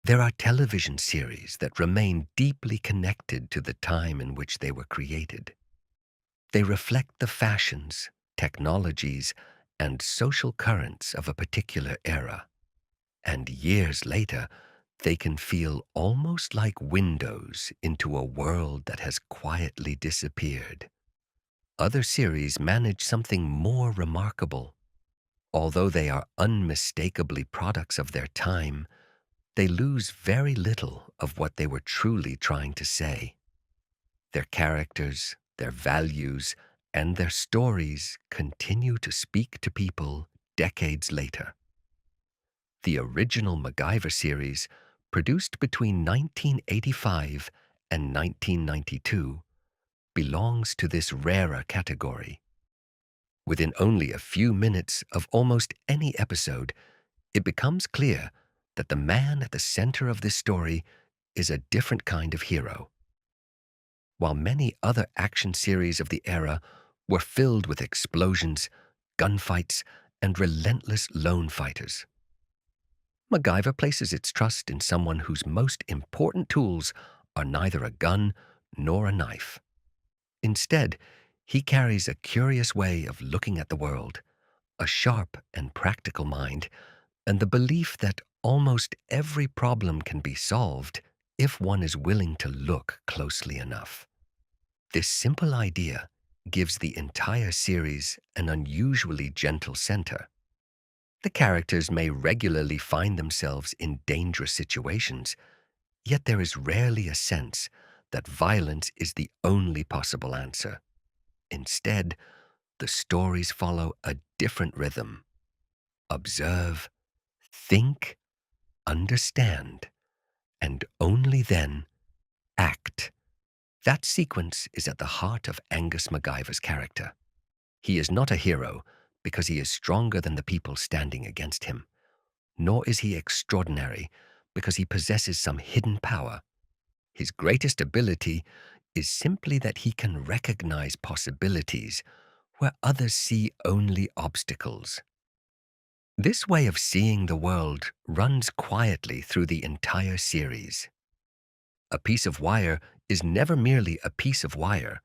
There are television series that remain deeply connected to the time in which they were created. They reflect the fashions, technologies, and social currents of a particular era. And years later, they can feel almost like windows into a world that has quietly disappeared. Other series manage something more remarkable. Although they are unmistakably products of their time, they lose very little of what they were truly trying to say. Their characters, their values, and their stories continue to speak to people decades later. The original MacGyver series, produced between 1985 and 1992, belongs to this rarer category. Within only a few minutes of almost any episode, it becomes clear that the man at the center of this story is a different kind of hero. While many other action series of the era were filled with explosions, gunfights, and relentless lone fighters, MacGyver places its trust in someone whose most important tools are neither a gun nor a knife. Instead, he carries a curious way of looking at the world, a sharp and practical mind, and the belief that almost every problem can be solved if one is willing to look closely enough. This simple idea gives the entire series an unusually gentle center. The characters may regularly find themselves in dangerous situations, yet there is rarely a sense that violence is the only possible answer. Instead, the stories follow a different rhythm. Observe, think, understand, and only then act. That sequence is at the heart of Angus MacGyver's character. He is not a hero because he is stronger than the people standing against him, nor is he extraordinary because he possesses some hidden power. His greatest ability is simply that he can recognize possibilities where others see only obstacles. This way of seeing the world runs quietly through the entire series. A piece of wire is never merely a piece of wire.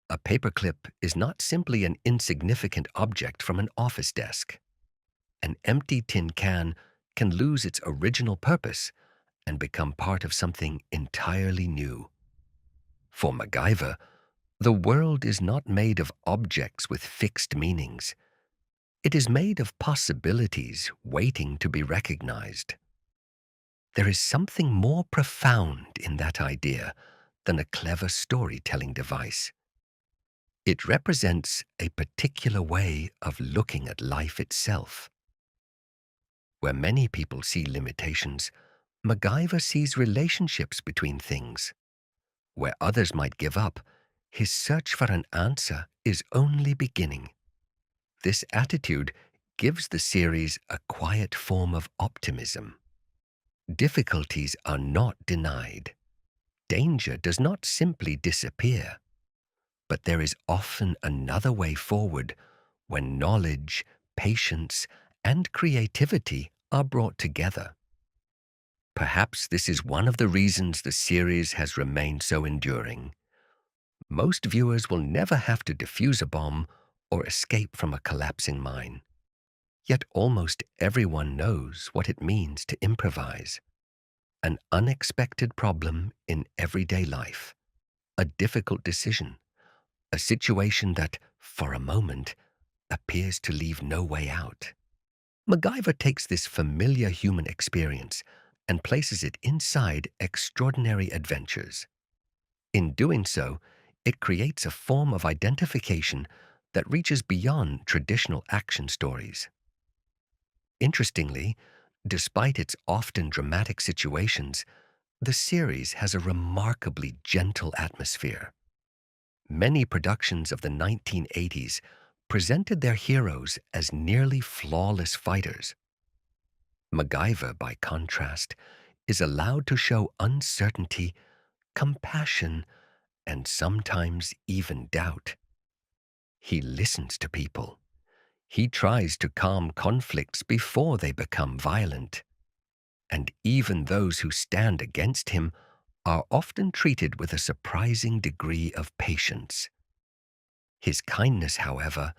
A paperclip is not simply an insignificant object from an office desk. An empty tin can lose its original purpose and become part of something entirely new. For MacGyver, the world is not made of objects with fixed meanings. It is made of possibilities waiting to be recognized. There is something more profound in that idea than a clever storytelling device. It represents a particular way of looking at life itself. Where many people see limitations, MacGyver sees relationships between things. Where others might give up, his search for an answer is only beginning. This attitude gives the series a quiet form of optimism. Difficulties are not denied. Danger does not simply disappear. But there is often another way forward when knowledge, patience, and creativity are brought together. Perhaps this is one of the reasons the series has remained so enduring. Most viewers will never have to defuse a bomb or escape from a collapsing mine. Yet almost everyone knows what it means to improvise. An unexpected problem in everyday life, a difficult decision, a situation that, for a moment, appears to leave no way out. MacGyver takes this familiar human experience and places it inside extraordinary adventures. In doing so, it creates a form of identification that reaches beyond traditional action stories. Interestingly, despite its often dramatic situations, the series has a remarkably gentle atmosphere. Many productions of the 1980s presented their heroes as nearly flawless fighters. MacGyver, by contrast, is allowed to show uncertainty, compassion, and sometimes even doubt. He listens to people. He tries to calm conflicts before they become violent. and even those who stand against him are often treated with a surprising degree of patience. His kindness, however,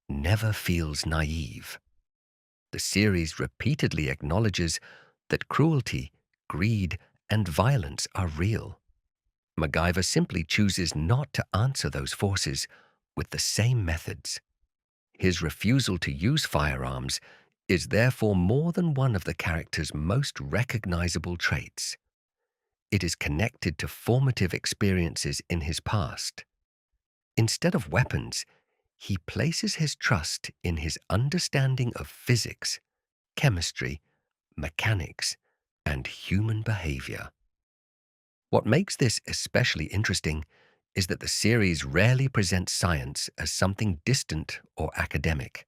never feels naive. The series repeatedly acknowledges that cruelty, greed, and violence are real. MacGyver simply chooses not to answer those forces with the same methods. His refusal to use firearms is therefore more than one of the character's most recognizable traits. It is connected to formative experiences in his past. Instead of weapons, he places his trust in his understanding of physics, chemistry, mechanics, and human behavior. What makes this especially interesting is that the series rarely presents science as something distant or academic.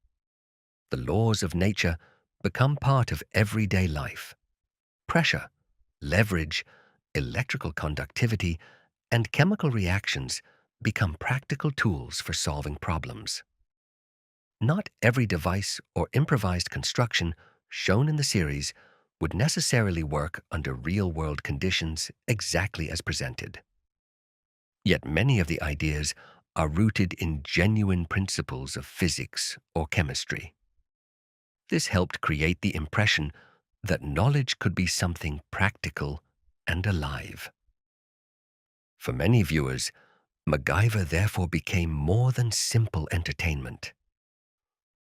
The laws of nature become part of everyday life. Pressure, leverage, electrical conductivity, and chemical reactions become practical tools for solving problems. Not every device or improvised construction shown in the series would necessarily work under real-world conditions exactly as presented. Yet many of the ideas are rooted in genuine principles of physics or chemistry. This helped create the impression that knowledge could be something practical and alive. For many viewers, MacGyver therefore became more than simple entertainment.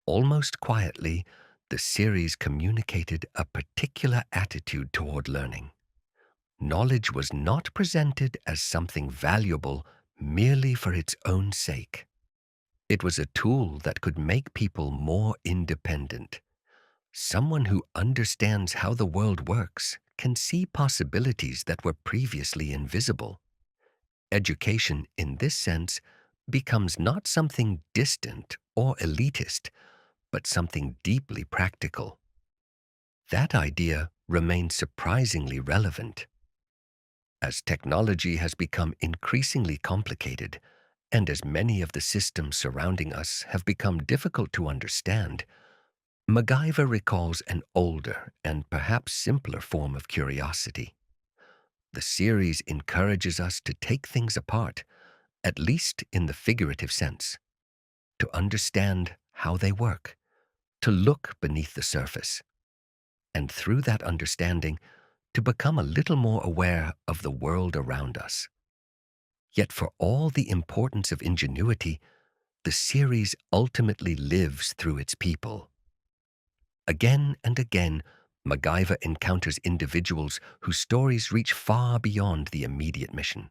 Almost quietly, the series communicated a particular attitude toward learning. Knowledge was not presented as something valuable merely for its own sake. It was a tool that could make people more independent. Someone who understands how the world works can see possibilities that were previously invisible. Education, in this sense, becomes not something distant or elitist, but something deeply practical. That idea remains surprisingly relevant. As technology has become increasingly complicated, and as many of the systems surrounding us have become difficult to understand, MacGyver recalls an older and perhaps simpler form of curiosity. The series encourages us to take things apart, at least in the figurative sense, to understand how they work, to look beneath the surface, and through that understanding, to become a little more aware of the world around us. Yet for all the importance of ingenuity, the series ultimately lives through its people. Again and again, MacGyver encounters individuals whose stories reach far beyond the immediate mission.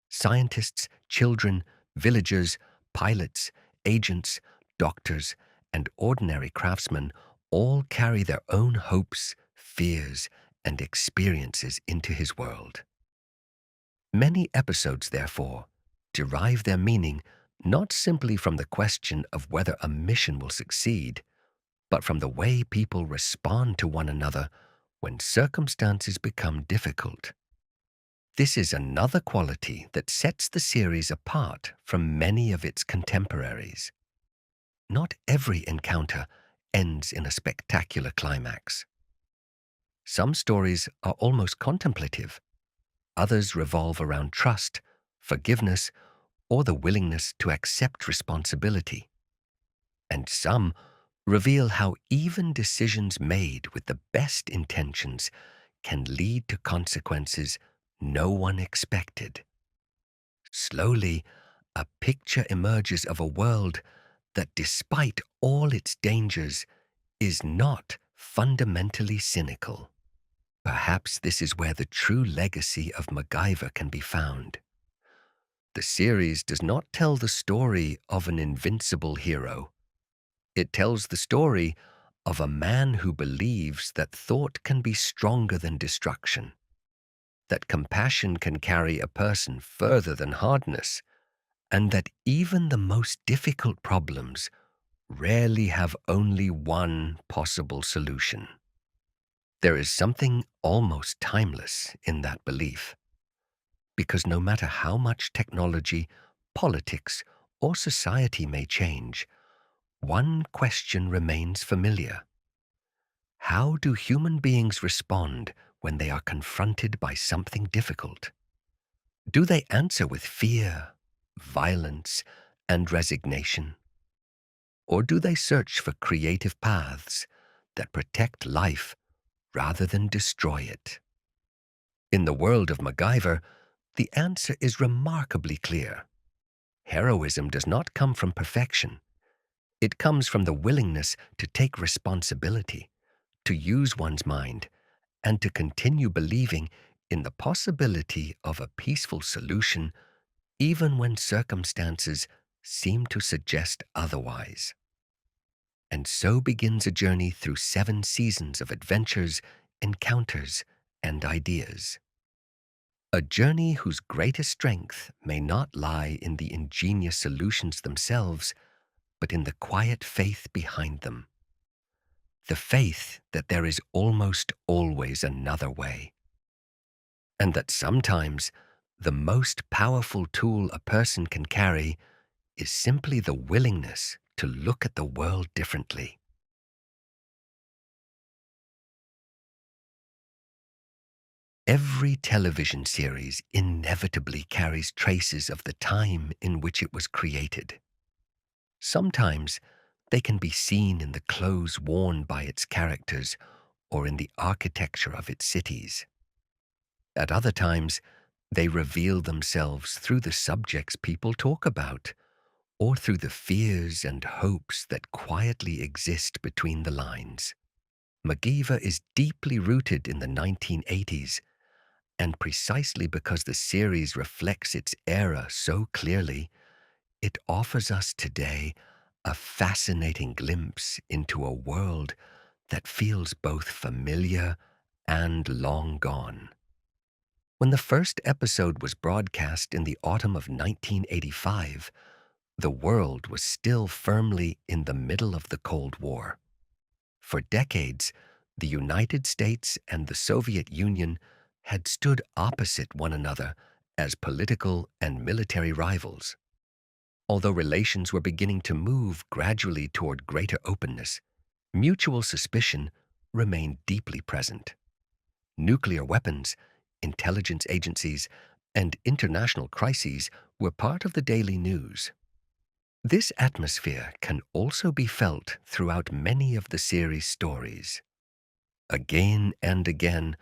Scientists, children, villagers, pilots, agents, doctors, and ordinary craftsmen all carry their own hopes, fears, and experiences into his world. Many episodes, therefore, derive their meaning not simply from the question of whether a mission will succeed, but from the way people respond to one another when circumstances become difficult. This is another quality that sets the series apart from many of its contemporaries. Not every encounter ends in a spectacular climax. Some stories are almost contemplative. Others revolve around trust, forgiveness, or the willingness to accept responsibility. And some reveal how even decisions made with the best intentions can lead to consequences no one expected. Slowly, a picture emerges of a world that, despite all its dangers, is not fundamentally cynical. Perhaps this is where the true legacy of MacGyver can be found. The series does not tell the story of an invincible hero. It tells the story of a man who believes that thought can be stronger than destruction, that compassion can carry a person further than hardness, and that even the most difficult problems rarely have only one possible solution. There is something almost timeless in that belief, because no matter how much technology, politics, or society may change, one question remains familiar. How do human beings respond when they are confronted by something difficult? Do they answer with fear, violence, and resignation? Or do they search for creative paths that protect life rather than destroy it? In the world of MacGyver, the answer is remarkably clear. Heroism does not come from perfection. It comes from the willingness to take responsibility, to use one's mind, and to continue believing in the possibility of a peaceful solution even when circumstances seem to suggest otherwise. And so begins a journey through 7 seasons of adventures, encounters, and ideas. A journey whose greatest strength may not lie in the ingenious solutions themselves, but in the quiet faith behind them. The faith that there is almost always another way. And that sometimes the most powerful tool a person can carry is simply the willingness to look at the world differently. Every television series inevitably carries traces of the time in which it was created. Sometimes they can be seen in the clothes worn by its characters or in the architecture of its cities. At other times, they reveal themselves through the subjects people talk about, or through the fears and hopes that quietly exist between the lines. MacGyver is deeply rooted in the 1980s, and precisely because the series reflects its era so clearly, it offers us today a fascinating glimpse into a world that feels both familiar and long gone. When the first episode was broadcast in the autumn of 1985, the world was still firmly in the middle of the Cold War. For decades, the United States and the Soviet Union had stood opposite one another as political and military rivals. Although relations were beginning to move gradually toward greater openness, mutual suspicion remained deeply present. Nuclear weapons, intelligence agencies, and international crises were part of the daily news. This atmosphere can also be felt throughout many of the series' stories. Again and again,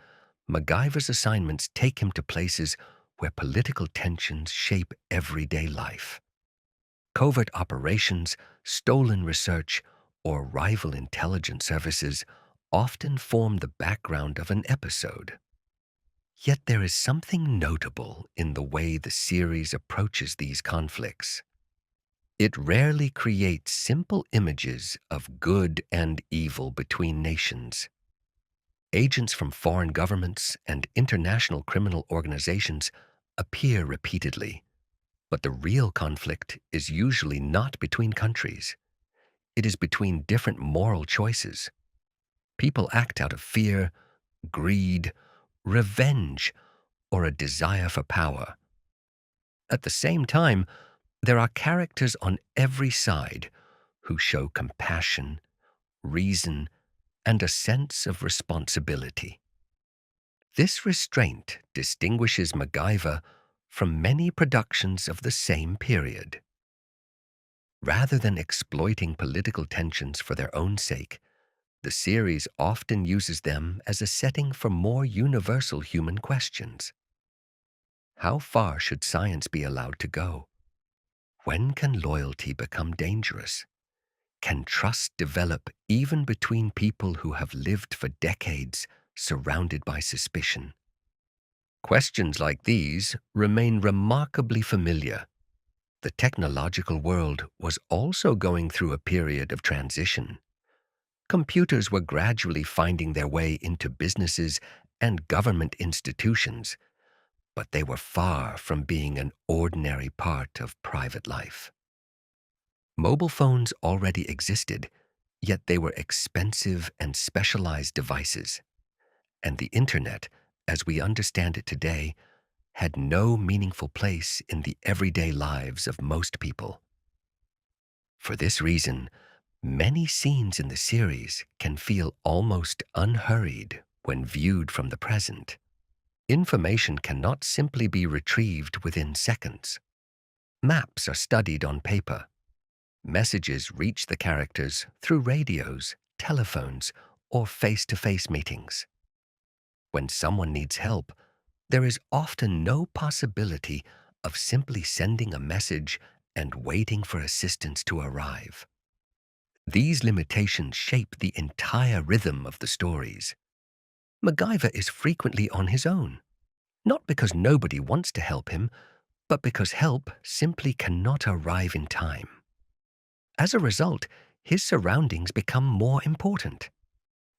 MacGyver's assignments take him to places where political tensions shape everyday life. Covert operations, stolen research, or rival intelligence services often form the background of an episode. Yet there is something notable in the way the series approaches these conflicts. It rarely creates simple images of good and evil between nations. Agents from foreign governments and international criminal organizations appear repeatedly, but the real conflict is usually not between countries. It is between different moral choices. People act out of fear, greed, revenge, or a desire for power. At the same time, there are characters on every side who show compassion, reason, and a sense of responsibility. This restraint distinguishes MacGyver from many productions of the same period. Rather than exploiting political tensions for their own sake, the series often uses them as a setting for more universal human questions. How far should science be allowed to go? When can loyalty become dangerous? Can trust develop even between people who have lived for decades surrounded by suspicion? Questions like these remain remarkably familiar. The technological world was also going through a period of transition. Computers were gradually finding their way into businesses and government institutions, but they were far from being an ordinary part of private life. Mobile phones already existed, yet they were expensive and specialized devices, and the Internet, as we understand it today, had no meaningful place in the everyday lives of most people. For this reason, Many scenes in the series can feel almost unhurried when viewed from the present. Information cannot simply be retrieved within seconds. Maps are studied on paper. Messages reach the characters through radios, telephones, or face-to-face meetings. When someone needs help, there is often no possibility of simply sending a message and waiting for assistance to arrive. These limitations shape the entire rhythm of the stories. MacGyver is frequently on his own, not because nobody wants to help him, but because help simply cannot arrive in time. As a result, his surroundings become more important.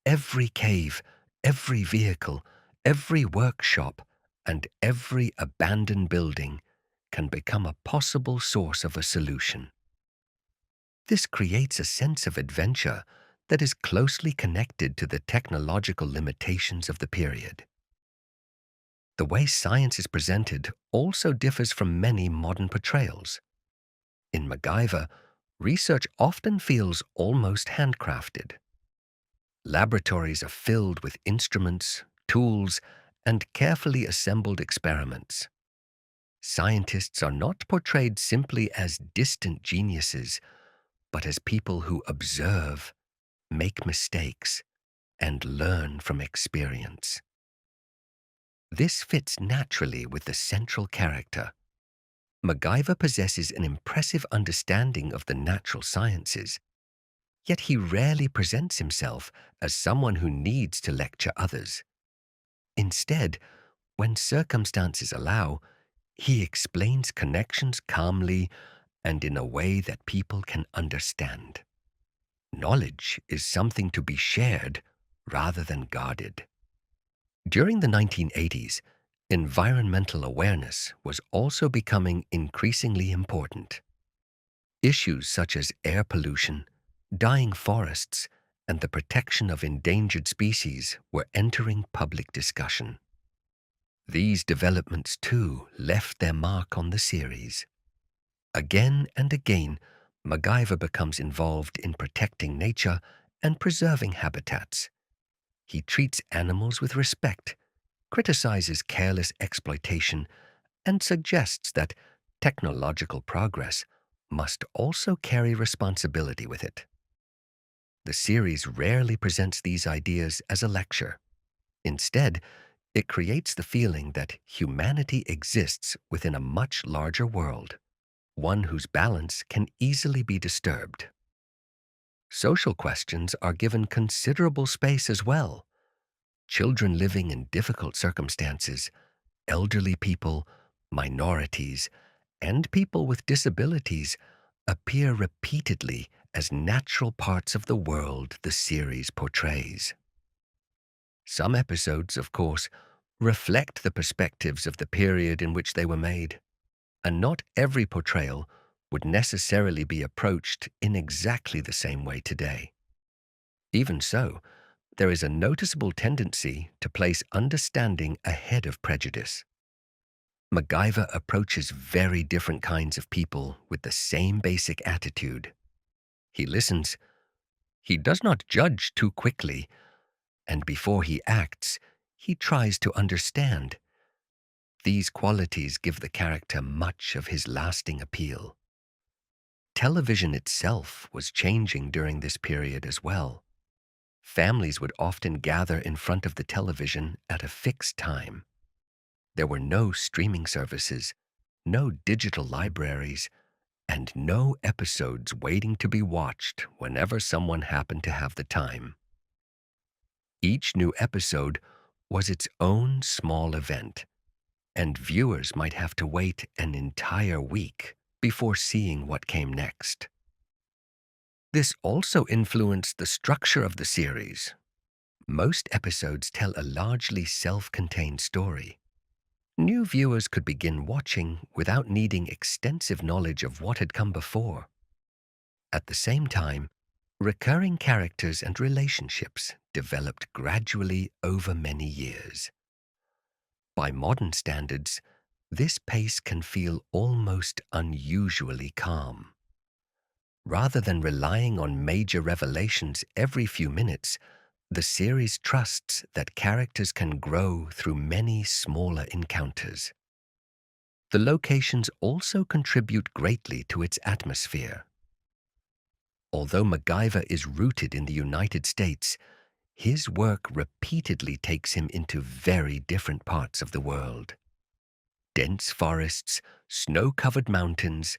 Every cave, every vehicle, every workshop, and every abandoned building can become a possible source of a solution. This creates a sense of adventure that is closely connected to the technological limitations of the period. The way science is presented also differs from many modern portrayals. In MacGyver, research often feels almost handcrafted. Laboratories are filled with instruments, tools, and carefully assembled experiments. Scientists are not portrayed simply as distant geniuses, but as people who observe, make mistakes, and learn from experience. This fits naturally with the central character. MacGyver possesses an impressive understanding of the natural sciences, yet he rarely presents himself as someone who needs to lecture others. Instead, when circumstances allow, he explains connections calmly and in a way that people can understand. Knowledge is something to be shared rather than guarded. During the 1980s, environmental awareness was also becoming increasingly important. Issues such as air pollution, dying forests, and the protection of endangered species were entering public discussion. These developments, too, left their mark on the series. Again and again, MacGyver becomes involved in protecting nature and preserving habitats. He treats animals with respect, criticizes careless exploitation, and suggests that technological progress must also carry responsibility with it. The series rarely presents these ideas as a lecture. Instead, it creates the feeling that humanity exists within a much larger world, one whose balance can easily be disturbed. Social questions are given considerable space as well. Children living in difficult circumstances, elderly people, minorities, and people with disabilities appear repeatedly as natural parts of the world the series portrays. Some episodes, of course, reflect the perspectives of the period in which they were made, and not every portrayal would necessarily be approached in exactly the same way today. Even so, there is a noticeable tendency to place understanding ahead of prejudice. MacGyver approaches very different kinds of people with the same basic attitude. He listens. He does not judge too quickly, and before he acts, he tries to understand. These qualities give the character much of his lasting appeal. Television itself was changing during this period as well. Families would often gather in front of the television at a fixed time. There were no streaming services, no digital libraries, and no episodes waiting to be watched whenever someone happened to have the time. Each new episode was its own small event, and viewers might have to wait an entire week before seeing what came next. This also influenced the structure of the series. Most episodes tell a largely self-contained story. New viewers could begin watching without needing extensive knowledge of what had come before. At the same time, recurring characters and relationships developed gradually over many years. By modern standards, this pace can feel almost unusually calm. Rather than relying on major revelations every few minutes, the series trusts that characters can grow through many smaller encounters. The locations also contribute greatly to its atmosphere. Although MacGyver is rooted in the United States, his work repeatedly takes him into very different parts of the world. Dense forests, snow-covered mountains,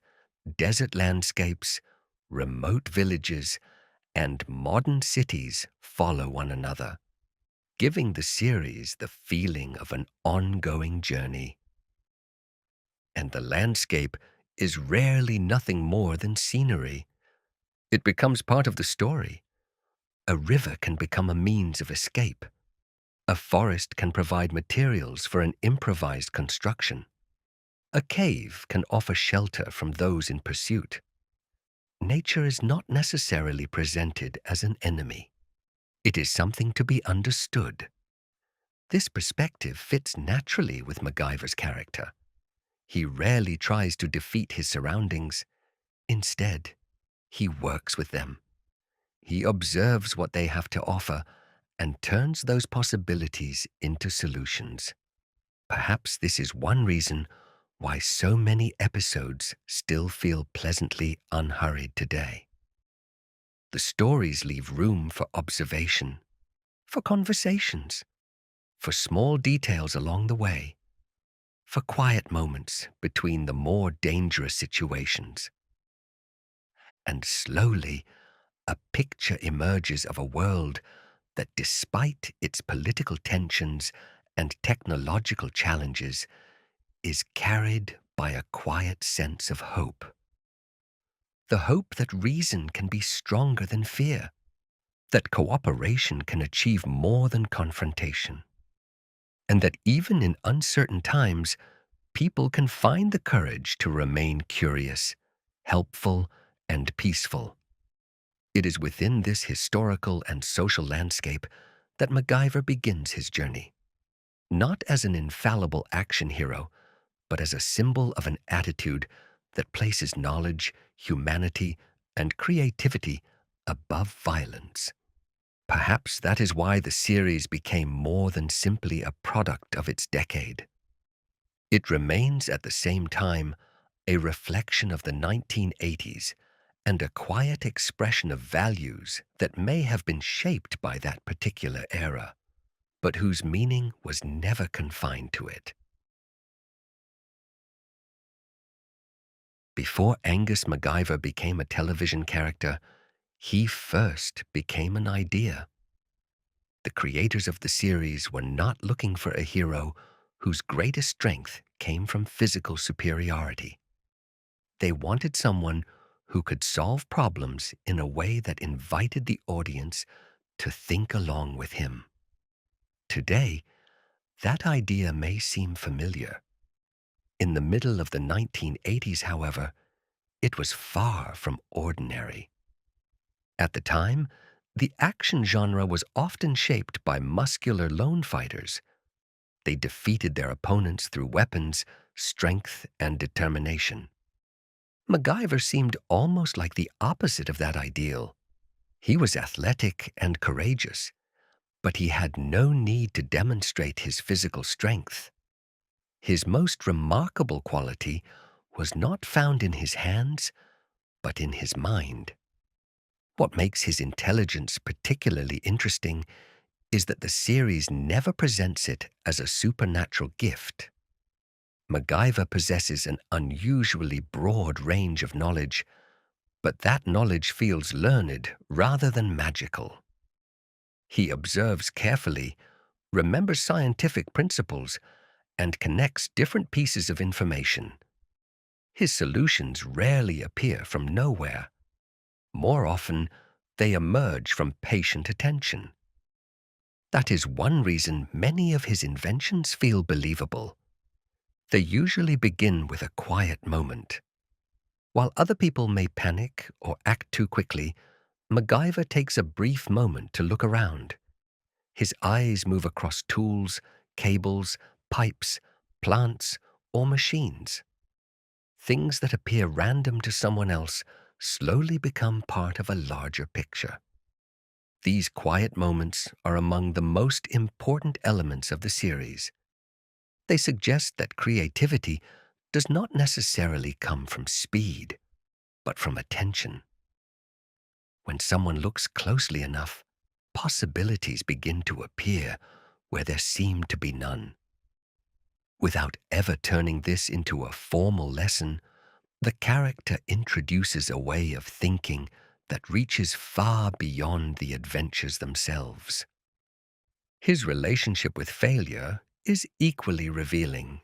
desert landscapes, remote villages, and modern cities follow one another, giving the series the feeling of an ongoing journey. And the landscape is rarely nothing more than scenery. It becomes part of the story. A river can become a means of escape. A forest can provide materials for an improvised construction. A cave can offer shelter from those in pursuit. Nature is not necessarily presented as an enemy. It is something to be understood. This perspective fits naturally with MacGyver's character. He rarely tries to defeat his surroundings. Instead, he works with them. He observes what they have to offer and turns those possibilities into solutions. Perhaps this is one reason why so many episodes still feel pleasantly unhurried today. The stories leave room for observation, for conversations, for small details along the way, for quiet moments between the more dangerous situations. And slowly, a picture emerges of a world that, despite its political tensions and technological challenges, is carried by a quiet sense of hope. The hope that reason can be stronger than fear, that cooperation can achieve more than confrontation, and that even in uncertain times, people can find the courage to remain curious, helpful, and peaceful. It is within this historical and social landscape that MacGyver begins his journey, not as an infallible action hero, but as a symbol of an attitude that places knowledge, humanity, and creativity above violence. Perhaps that is why the series became more than simply a product of its decade. It remains at the same time a reflection of the 1980s and a quiet expression of values that may have been shaped by that particular era, but whose meaning was never confined to it. Before Angus MacGyver became a television character, he first became an idea. The creators of the series were not looking for a hero whose greatest strength came from physical superiority. They wanted someone who could solve problems in a way that invited the audience to think along with him. Today, that idea may seem familiar. In the middle of the 1980s, however, it was far from ordinary. At the time, the action genre was often shaped by muscular lone fighters. They defeated their opponents through weapons, strength, and determination. MacGyver seemed almost like the opposite of that ideal. He was athletic and courageous, but he had no need to demonstrate his physical strength. His most remarkable quality was not found in his hands, but in his mind. What makes his intelligence particularly interesting is that the series never presents it as a supernatural gift. MacGyver possesses an unusually broad range of knowledge, but that knowledge feels learned rather than magical. He observes carefully, remembers scientific principles, and connects different pieces of information. His solutions rarely appear from nowhere. More often, they emerge from patient attention. That is one reason many of his inventions feel believable. They usually begin with a quiet moment. While other people may panic or act too quickly, MacGyver takes a brief moment to look around. His eyes move across tools, cables, pipes, plants, or machines. Things that appear random to someone else slowly become part of a larger picture. These quiet moments are among the most important elements of the series. They suggest that creativity does not necessarily come from speed, but from attention. When someone looks closely enough, possibilities begin to appear where there seem to be none. Without ever turning this into a formal lesson, the character introduces a way of thinking that reaches far beyond the adventures themselves. His relationship with failure is equally revealing.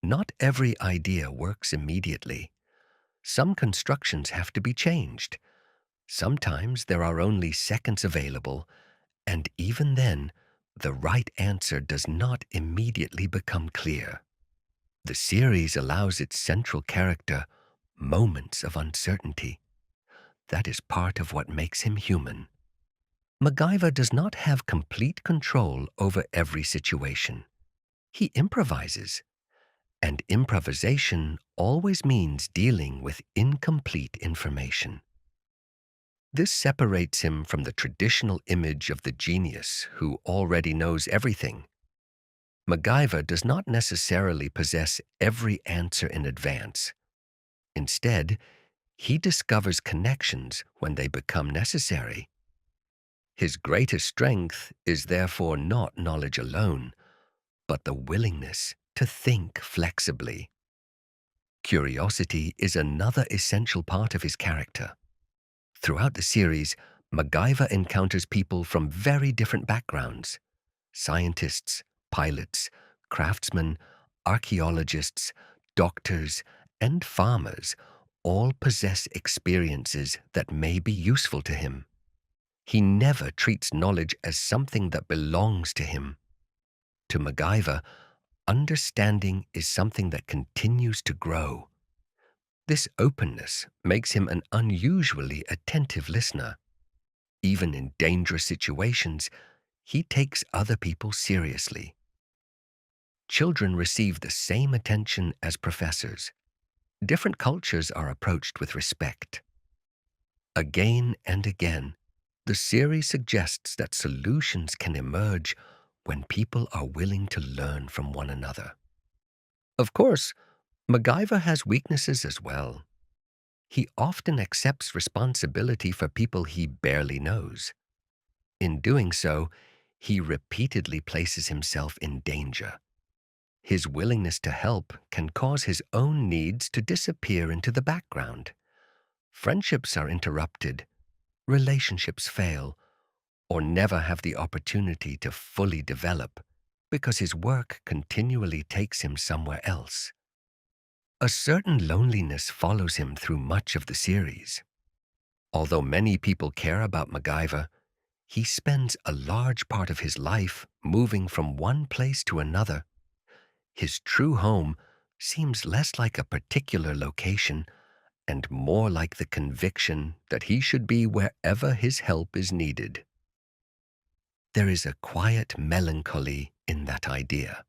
Not every idea works immediately. Some constructions have to be changed. Sometimes there are only seconds available, and even then, the right answer does not immediately become clear. The series allows its central character moments of uncertainty. That is part of what makes him human. MacGyver does not have complete control over every situation. He improvises, and improvisation always means dealing with incomplete information. This separates him from the traditional image of the genius who already knows everything. MacGyver does not necessarily possess every answer in advance. Instead, he discovers connections when they become necessary. His greatest strength is therefore not knowledge alone, but the willingness to think flexibly. Curiosity is another essential part of his character. Throughout the series, MacGyver encounters people from very different backgrounds: scientists, pilots, craftsmen, archaeologists, doctors, and farmers all possess experiences that may be useful to him. He never treats knowledge as something that belongs to him. To MacGyver, understanding is something that continues to grow. This openness makes him an unusually attentive listener. Even in dangerous situations, he takes other people seriously. Children receive the same attention as professors. Different cultures are approached with respect. Again and again, the series suggests that solutions can emerge when people are willing to learn from one another. Of course, MacGyver has weaknesses as well. He often accepts responsibility for people he barely knows. In doing so, he repeatedly places himself in danger. His willingness to help can cause his own needs to disappear into the background. Friendships are interrupted, relationships fail, or never have the opportunity to fully develop because his work continually takes him somewhere else. A certain loneliness follows him through much of the series. Although many people care about MacGyver, he spends a large part of his life moving from one place to another. His true home seems less like a particular location and more like the conviction that he should be wherever his help is needed. There is a quiet melancholy in that idea.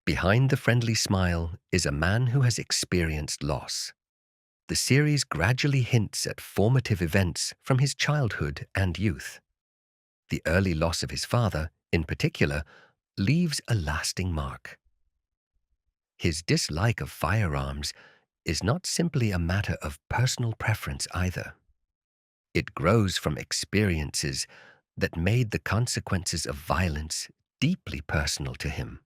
Behind the friendly smile is a man who has experienced loss. The series gradually hints at formative events from his childhood and youth. The early loss of his father, in particular, leaves a lasting mark. His dislike of firearms is not simply a matter of personal preference either. It grows from experiences that made the consequences of violence deeply personal to him.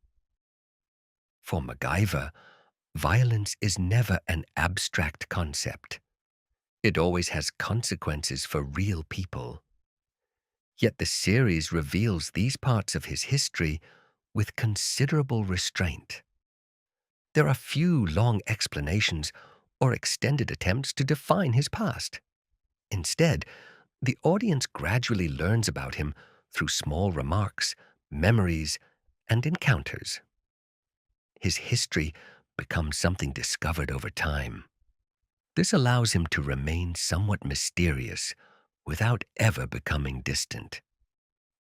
For MacGyver, violence is never an abstract concept. It always has consequences for real people. Yet the series reveals these parts of his history with considerable restraint. There are few long explanations or extended attempts to define his past. Instead, the audience gradually learns about him through small remarks, memories, and encounters. His history becomes something discovered over time. This allows him to remain somewhat mysterious without ever becoming distant.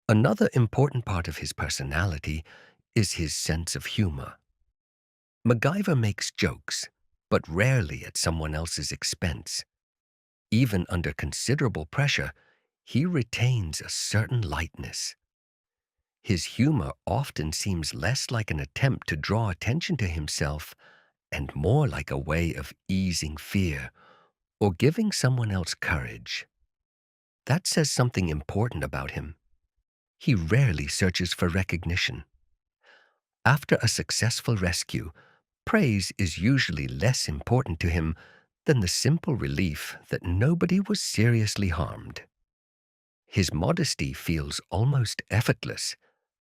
Another important part of his personality is his sense of humor. MacGyver makes jokes, but rarely at someone else's expense. Even under considerable pressure, he retains a certain lightness. His humor often seems less like an attempt to draw attention to himself and more like a way of easing fear or giving someone else courage. That says something important about him. He rarely searches for recognition. After a successful rescue, praise is usually less important to him than the simple relief that nobody was seriously harmed. His modesty feels almost effortless,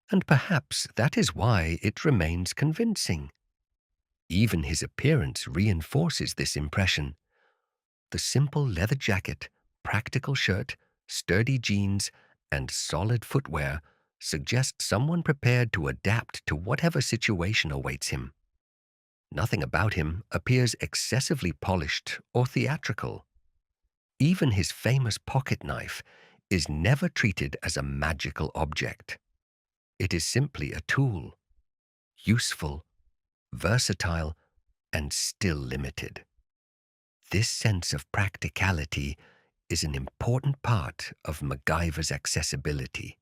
and perhaps that is why it remains convincing. Even his appearance reinforces this impression. The simple leather jacket, practical shirt, sturdy jeans, and solid footwear suggest someone prepared to adapt to whatever situation awaits him. Nothing about him appears excessively polished or theatrical. Even his famous pocket knife is never treated as a magical object. It is simply a tool, useful, versatile, and still limited. This sense of practicality is an important part of MacGyver's accessibility.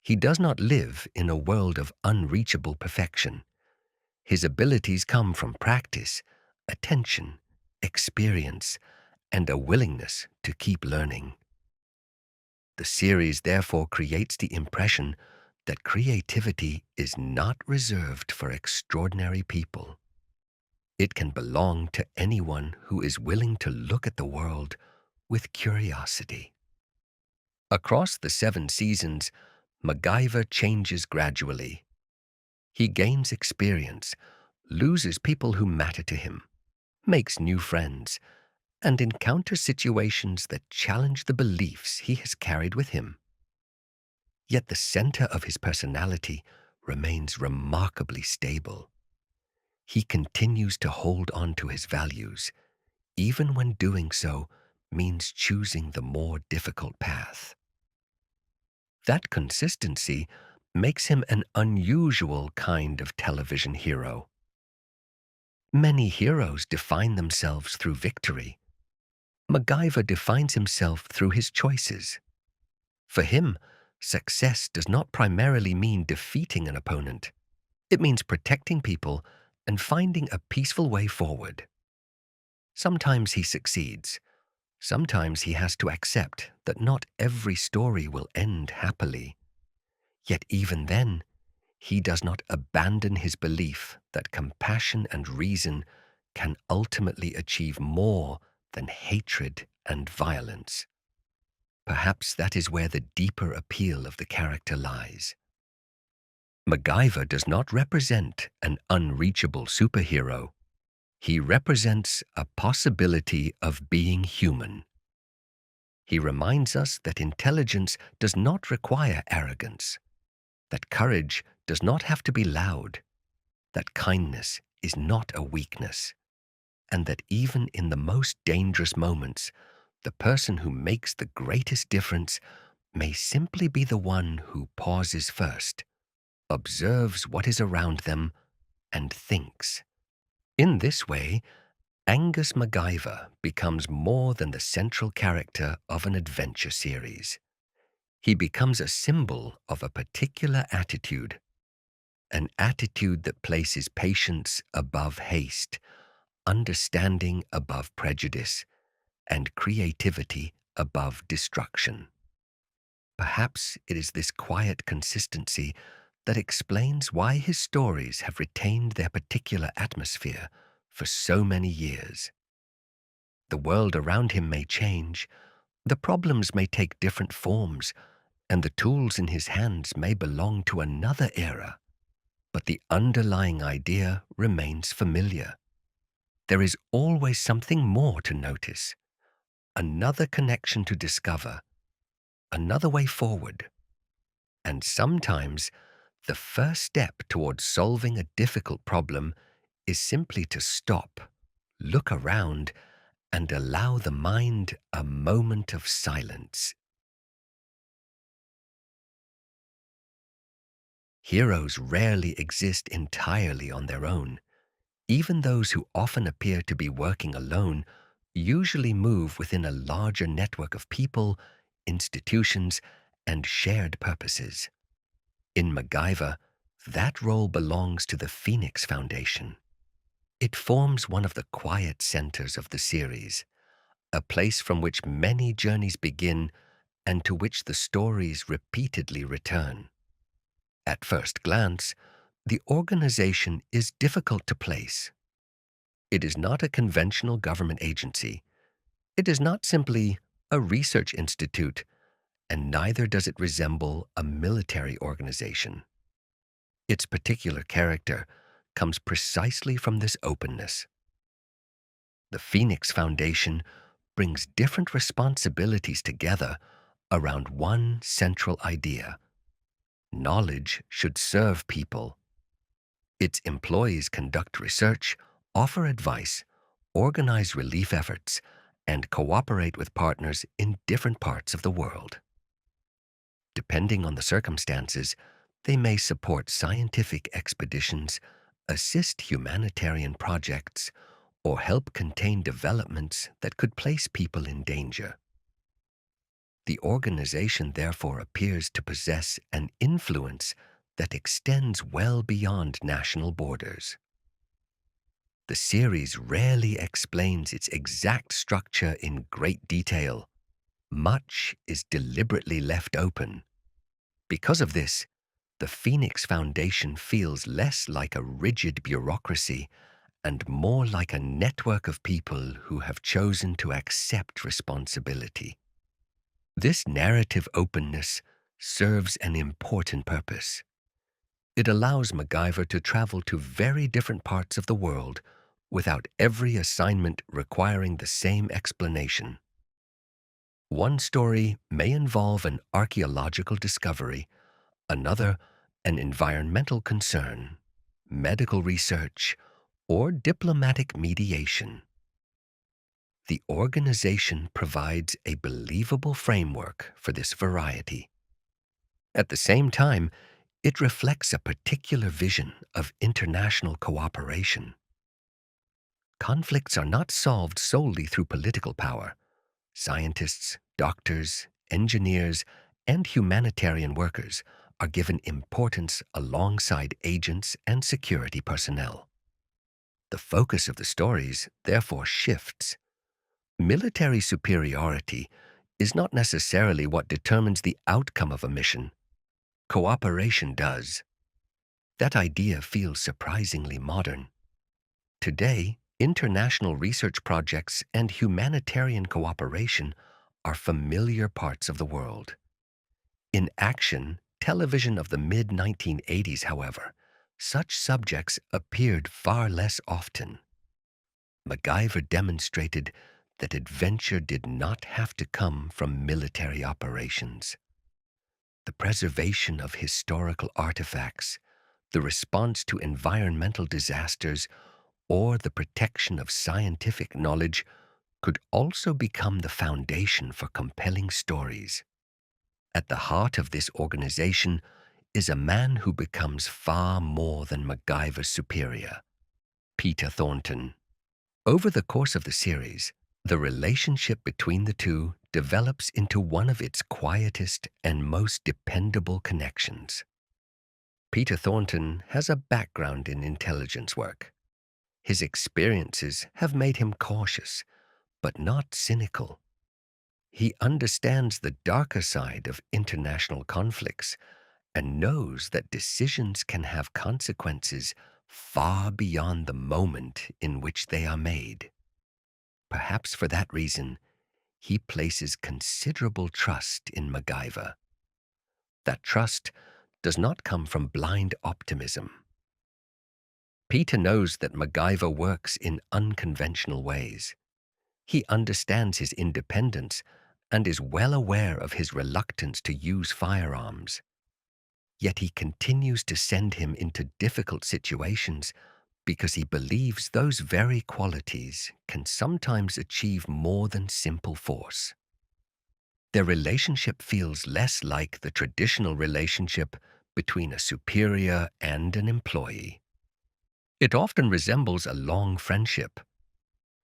He does not live in a world of unreachable perfection. His abilities come from practice, attention, experience, and a willingness to keep learning. The series therefore creates the impression that creativity is not reserved for extraordinary people. It can belong to anyone who is willing to look at the world with curiosity. Across the 7 seasons, MacGyver changes gradually. He gains experience, loses people who matter to him, makes new friends, and encounters situations that challenge the beliefs he has carried with him. Yet the center of his personality remains remarkably stable. He continues to hold on to his values, even when doing so means choosing the more difficult path. That consistency makes him an unusual kind of television hero. Many heroes define themselves through victory. MacGyver defines himself through his choices. For him, success does not primarily mean defeating an opponent. It means protecting people and finding a peaceful way forward. Sometimes he succeeds. Sometimes he has to accept that not every story will end happily. Yet even then, he does not abandon his belief that compassion and reason can ultimately achieve more than hatred and violence. Perhaps that is where the deeper appeal of the character lies. MacGyver does not represent an unreachable superhero. He represents a possibility of being human. He reminds us that intelligence does not require arrogance, that courage does not have to be loud, that kindness is not a weakness, and that even in the most dangerous moments, the person who makes the greatest difference may simply be the one who pauses first, observes what is around them, and thinks. In this way, Angus MacGyver becomes more than the central character of an adventure series. He becomes a symbol of a particular attitude, an attitude that places patience above haste, understanding above prejudice, and creativity above destruction. Perhaps it is this quiet consistency that explains why his stories have retained their particular atmosphere for so many years. The world around him may change, the problems may take different forms, and the tools in his hands may belong to another era, but the underlying idea remains familiar. There is always something more to notice, another connection to discover, another way forward. And sometimes the first step towards solving a difficult problem is simply to stop, look around, and allow the mind a moment of silence. Heroes rarely exist entirely on their own. Even those who often appear to be working alone usually move within a larger network of people, institutions, and shared purposes. In MacGyver, that role belongs to the Phoenix Foundation. It forms one of the quiet centers of the series, a place from which many journeys begin and to which the stories repeatedly return. At first glance, the organization is difficult to place. It is not a conventional government agency. It is not simply a research institute, and neither does it resemble a military organization. Its particular character comes precisely from this openness. The Phoenix Foundation brings different responsibilities together around one central idea. Knowledge should serve people. Its employees conduct research, offer advice, organize relief efforts, and cooperate with partners in different parts of the world. Depending on the circumstances, they may support scientific expeditions, assist humanitarian projects, or help contain developments that could place people in danger. The organization therefore appears to possess an influence that extends well beyond national borders. The series rarely explains its exact structure in great detail. Much is deliberately left open. Because of this, the Phoenix Foundation feels less like a rigid bureaucracy and more like a network of people who have chosen to accept responsibility. This narrative openness serves an important purpose. It allows MacGyver to travel to very different parts of the world without every assignment requiring the same explanation. One story may involve an archaeological discovery, another an environmental concern, medical research, or diplomatic mediation. The organization provides a believable framework for this variety. At the same time, it reflects a particular vision of international cooperation. Conflicts are not solved solely through political power. Scientists, doctors, engineers, and humanitarian workers are given importance alongside agents and security personnel. The focus of the stories therefore shifts. Military superiority is not necessarily what determines the outcome of a mission. Cooperation does. That idea feels surprisingly modern. Today, international research projects and humanitarian cooperation are familiar parts of the world. In action television of the mid-1980s, however, such subjects appeared far less often. MacGyver demonstrated that adventure did not have to come from military operations. The preservation of historical artifacts, the response to environmental disasters, or the protection of scientific knowledge could also become the foundation for compelling stories. At the heart of this organization is a man who becomes far more than MacGyver's superior, Peter Thornton. Over the course of the series, the relationship between the two develops into one of its quietest and most dependable connections. Peter Thornton has a background in intelligence work. His experiences have made him cautious, but not cynical. He understands the darker side of international conflicts and knows that decisions can have consequences far beyond the moment in which they are made. Perhaps for that reason, he places considerable trust in MacGyver. That trust does not come from blind optimism. Peter knows that MacGyver works in unconventional ways. He understands his independence and is well aware of his reluctance to use firearms. Yet he continues to send him into difficult situations because he believes those very qualities can sometimes achieve more than simple force. Their relationship feels less like the traditional relationship between a superior and an employee. It often resembles a long friendship.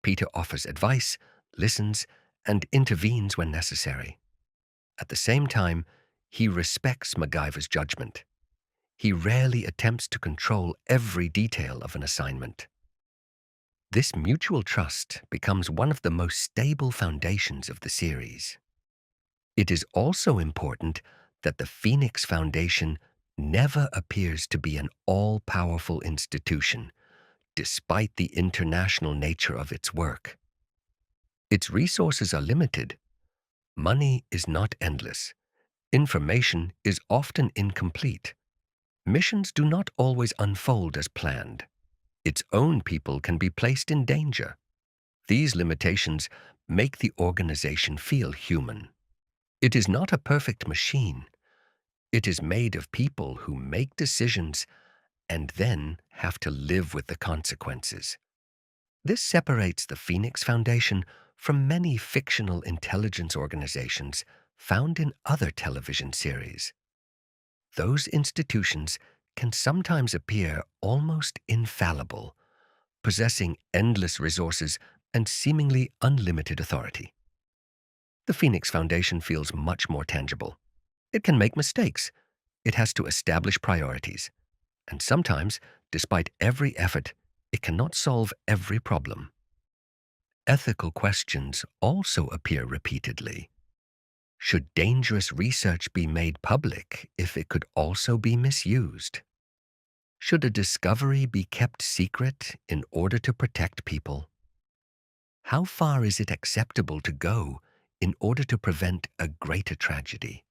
Peter offers advice listens, and intervenes when necessary. At the same time, he respects MacGyver's judgment. He rarely attempts to control every detail of an assignment. This mutual trust becomes one of the most stable foundations of the series. It is also important that the Phoenix Foundation never appears to be an all-powerful institution, despite the international nature of its work. Its resources are limited. Money is not endless. Information is often incomplete. Missions do not always unfold as planned. Its own people can be placed in danger. These limitations make the organization feel human. It is not a perfect machine. It is made of people who make decisions and then have to live with the consequences. This separates the Phoenix Foundation from many fictional intelligence organizations found in other television series. Those institutions can sometimes appear almost infallible, possessing endless resources and seemingly unlimited authority. The Phoenix Foundation feels much more tangible. It can make mistakes. It has to establish priorities. And sometimes, despite every effort, it cannot solve every problem. Ethical questions also appear repeatedly. Should dangerous research be made public if it could also be misused? Should a discovery be kept secret in order to protect people? How far is it acceptable to go in order to prevent a greater tragedy?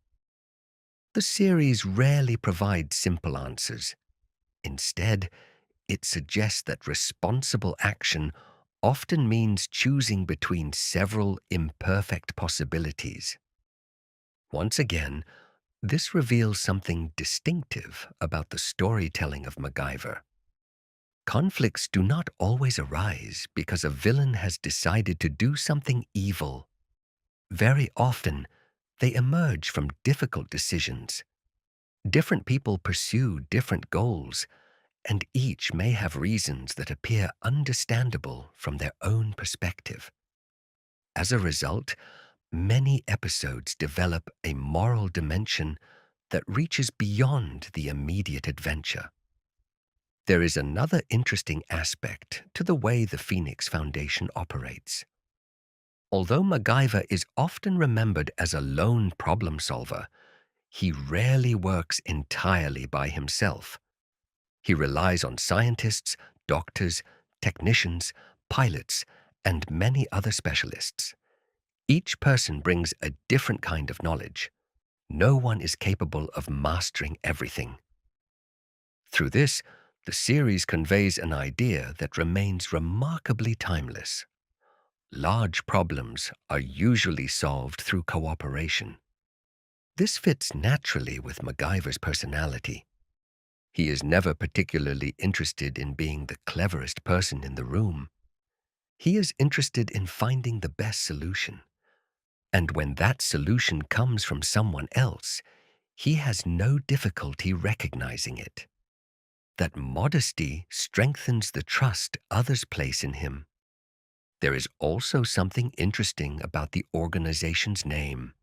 The series rarely provides simple answers. Instead, it suggests that responsible action often means choosing between several imperfect possibilities. Once again, this reveals something distinctive about the storytelling of MacGyver. Conflicts do not always arise because a villain has decided to do something evil. Very often, they emerge from difficult decisions. Different people pursue different goals, and each may have reasons that appear understandable from their own perspective. As a result, many episodes develop a moral dimension that reaches beyond the immediate adventure. There is another interesting aspect to the way the Phoenix Foundation operates. Although MacGyver is often remembered as a lone problem solver, he rarely works entirely by himself. He relies on scientists, doctors, technicians, pilots, and many other specialists. Each person brings a different kind of knowledge. No one is capable of mastering everything. Through this, the series conveys an idea that remains remarkably timeless. Large problems are usually solved through cooperation. This fits naturally with MacGyver's personality. He is never particularly interested in being the cleverest person in the room. He is interested in finding the best solution. And when that solution comes from someone else, he has no difficulty recognizing it. That modesty strengthens the trust others place in him. There is also something interesting about the organization's name.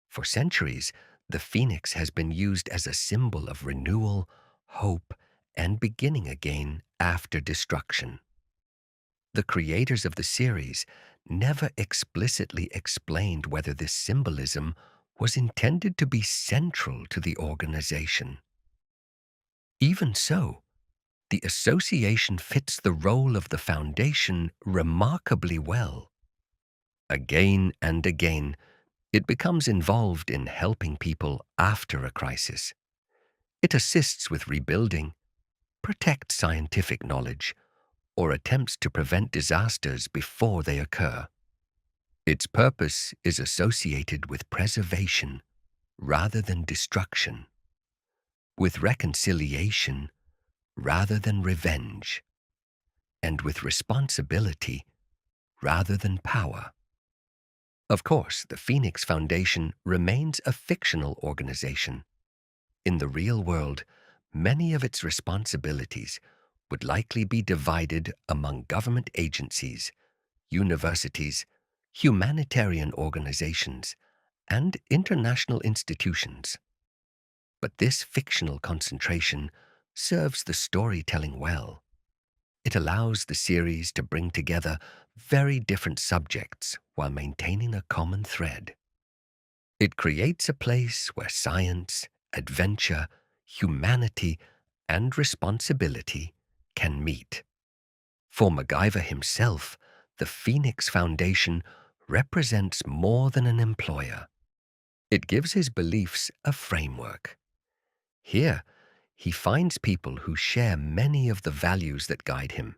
For centuries, the phoenix has been used as a symbol of renewal, hope, and beginning again after destruction. The creators of the series never explicitly explained whether this symbolism was intended to be central to the organization. Even so, the association fits the role of the foundation remarkably well. Again and again, it becomes involved in helping people after a crisis. It assists with rebuilding, protects scientific knowledge, or attempts to prevent disasters before they occur. Its purpose is associated with preservation rather than destruction, with reconciliation rather than revenge, and with responsibility rather than power. Of course, the Phoenix Foundation remains a fictional organization. In the real world, many of its responsibilities would likely be divided among government agencies, universities, humanitarian organizations, and international institutions. But this fictional concentration serves the storytelling well. It allows the series to bring together very different subjects while maintaining a common thread. It creates a place where science, adventure, humanity, and responsibility can meet. For MacGyver himself, the Phoenix Foundation represents more than an employer. It gives his beliefs a framework. Here, he finds people who share many of the values that guide him.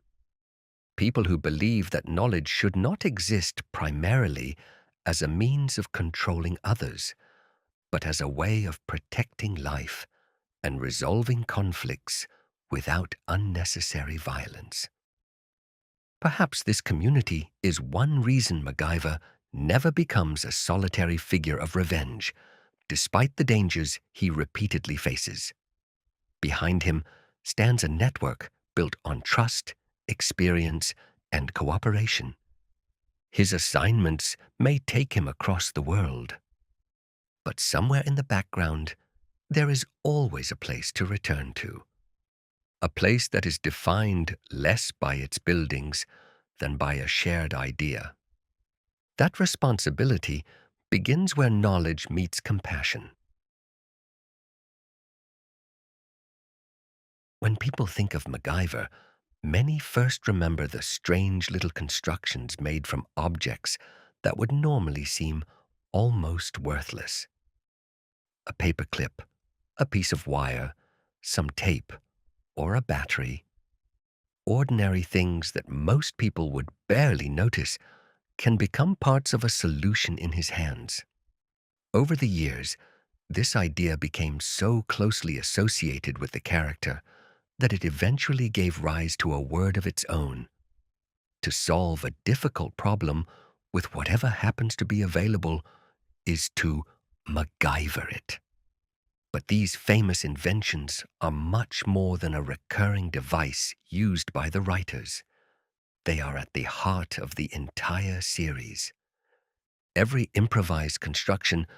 People who believe that knowledge should not exist primarily as a means of controlling others, but as a way of protecting life and resolving conflicts without unnecessary violence. Perhaps this community is one reason MacGyver never becomes a solitary figure of revenge, despite the dangers he repeatedly faces. Behind him stands a network built on trust, experience, and cooperation. His assignments may take him across the world, but somewhere in the background, there is always a place to return to. A place that is defined less by its buildings than by a shared idea. That responsibility begins where knowledge meets compassion. When people think of MacGyver, many first remember the strange little constructions made from objects that would normally seem almost worthless. A paperclip, a piece of wire, some tape, or a battery. Ordinary things that most people would barely notice can become parts of a solution in his hands. Over the years, this idea became so closely associated with the character that it eventually gave rise to a word of its own. To solve a difficult problem with whatever happens to be available is to MacGyver it. But these famous inventions are much more than a recurring device used by the writers. They are at the heart of the entire series. Every improvised construction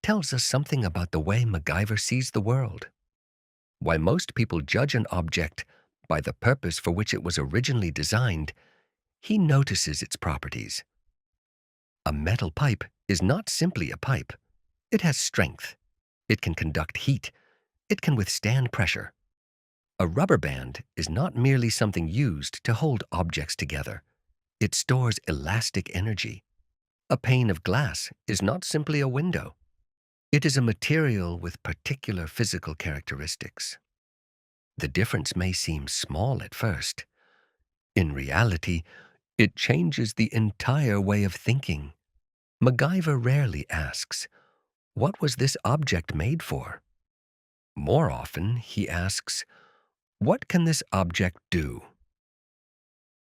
tells us something about the way MacGyver sees the world. While most people judge an object by the purpose for which it was originally designed, he notices its properties. A metal pipe is not simply a pipe. It has strength. It can conduct heat. It can withstand pressure. A rubber band is not merely something used to hold objects together. It stores elastic energy. A pane of glass is not simply a window. It is a material with particular physical characteristics. The difference may seem small at first. In reality, it changes the entire way of thinking. MacGyver rarely asks, "What was this object made for?" More often, he asks, "What can this object do?"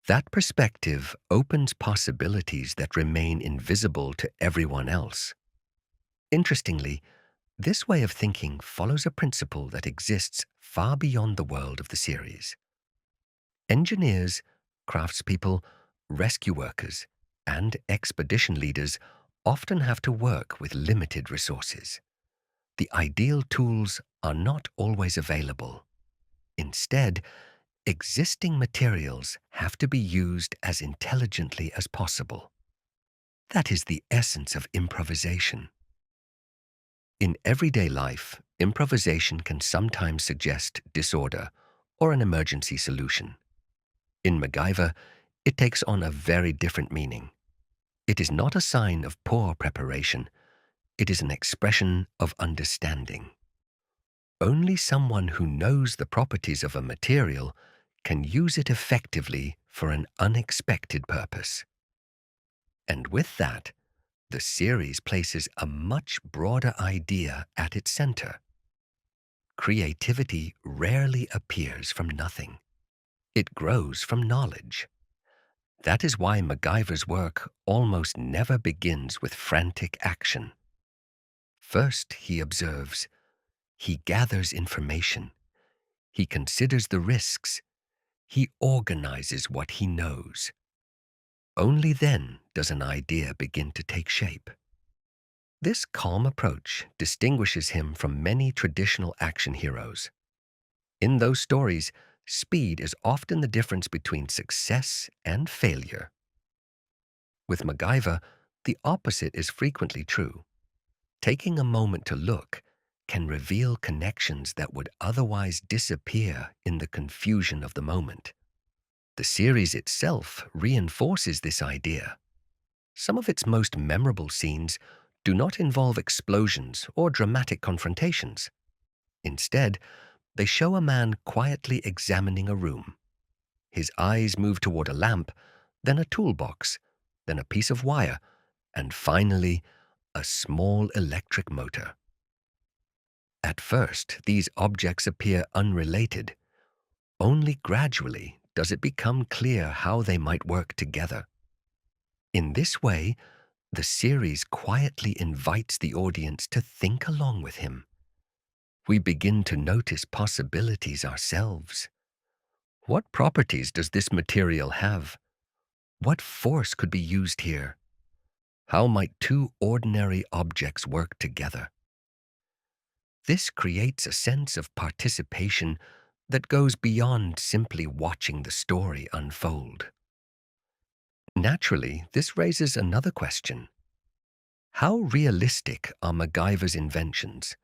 That perspective opens possibilities that remain invisible to everyone else. Interestingly, this way of thinking follows a principle that exists far beyond the world of the series. Engineers, craftspeople, rescue workers, and expedition leaders often have to work with limited resources. The ideal tools are not always available. Instead, existing materials have to be used as intelligently as possible. That is the essence of improvisation. In everyday life, improvisation can sometimes suggest disorder or an emergency solution. In MacGyver, it takes on a very different meaning. It is not a sign of poor preparation. It is an expression of understanding. Only someone who knows the properties of a material can use it effectively for an unexpected purpose. And with that, the series places a much broader idea at its center. Creativity rarely appears from nothing. It grows from knowledge. That is why MacGyver's work almost never begins with frantic action. First, he observes. He gathers information. He considers the risks. He organizes what he knows. Only then does an idea begin to take shape. This calm approach distinguishes him from many traditional action heroes. In those stories, speed is often the difference between success and failure. With MacGyver, the opposite is frequently true. Taking a moment to look can reveal connections that would otherwise disappear in the confusion of the moment. The series itself reinforces this idea. Some of its most memorable scenes do not involve explosions or dramatic confrontations. Instead, they show a man quietly examining a room. His eyes move toward a lamp, then a toolbox, then a piece of wire, and finally, a small electric motor. At first, these objects appear unrelated. Only gradually does it become clear how they might work together. In this way, the series quietly invites the audience to think along with him. We begin to notice possibilities ourselves. What properties does this material have? What force could be used here? How might two ordinary objects work together? This creates a sense of participation that goes beyond simply watching the story unfold. Naturally, this raises another question. How realistic are MacGyver's inventions?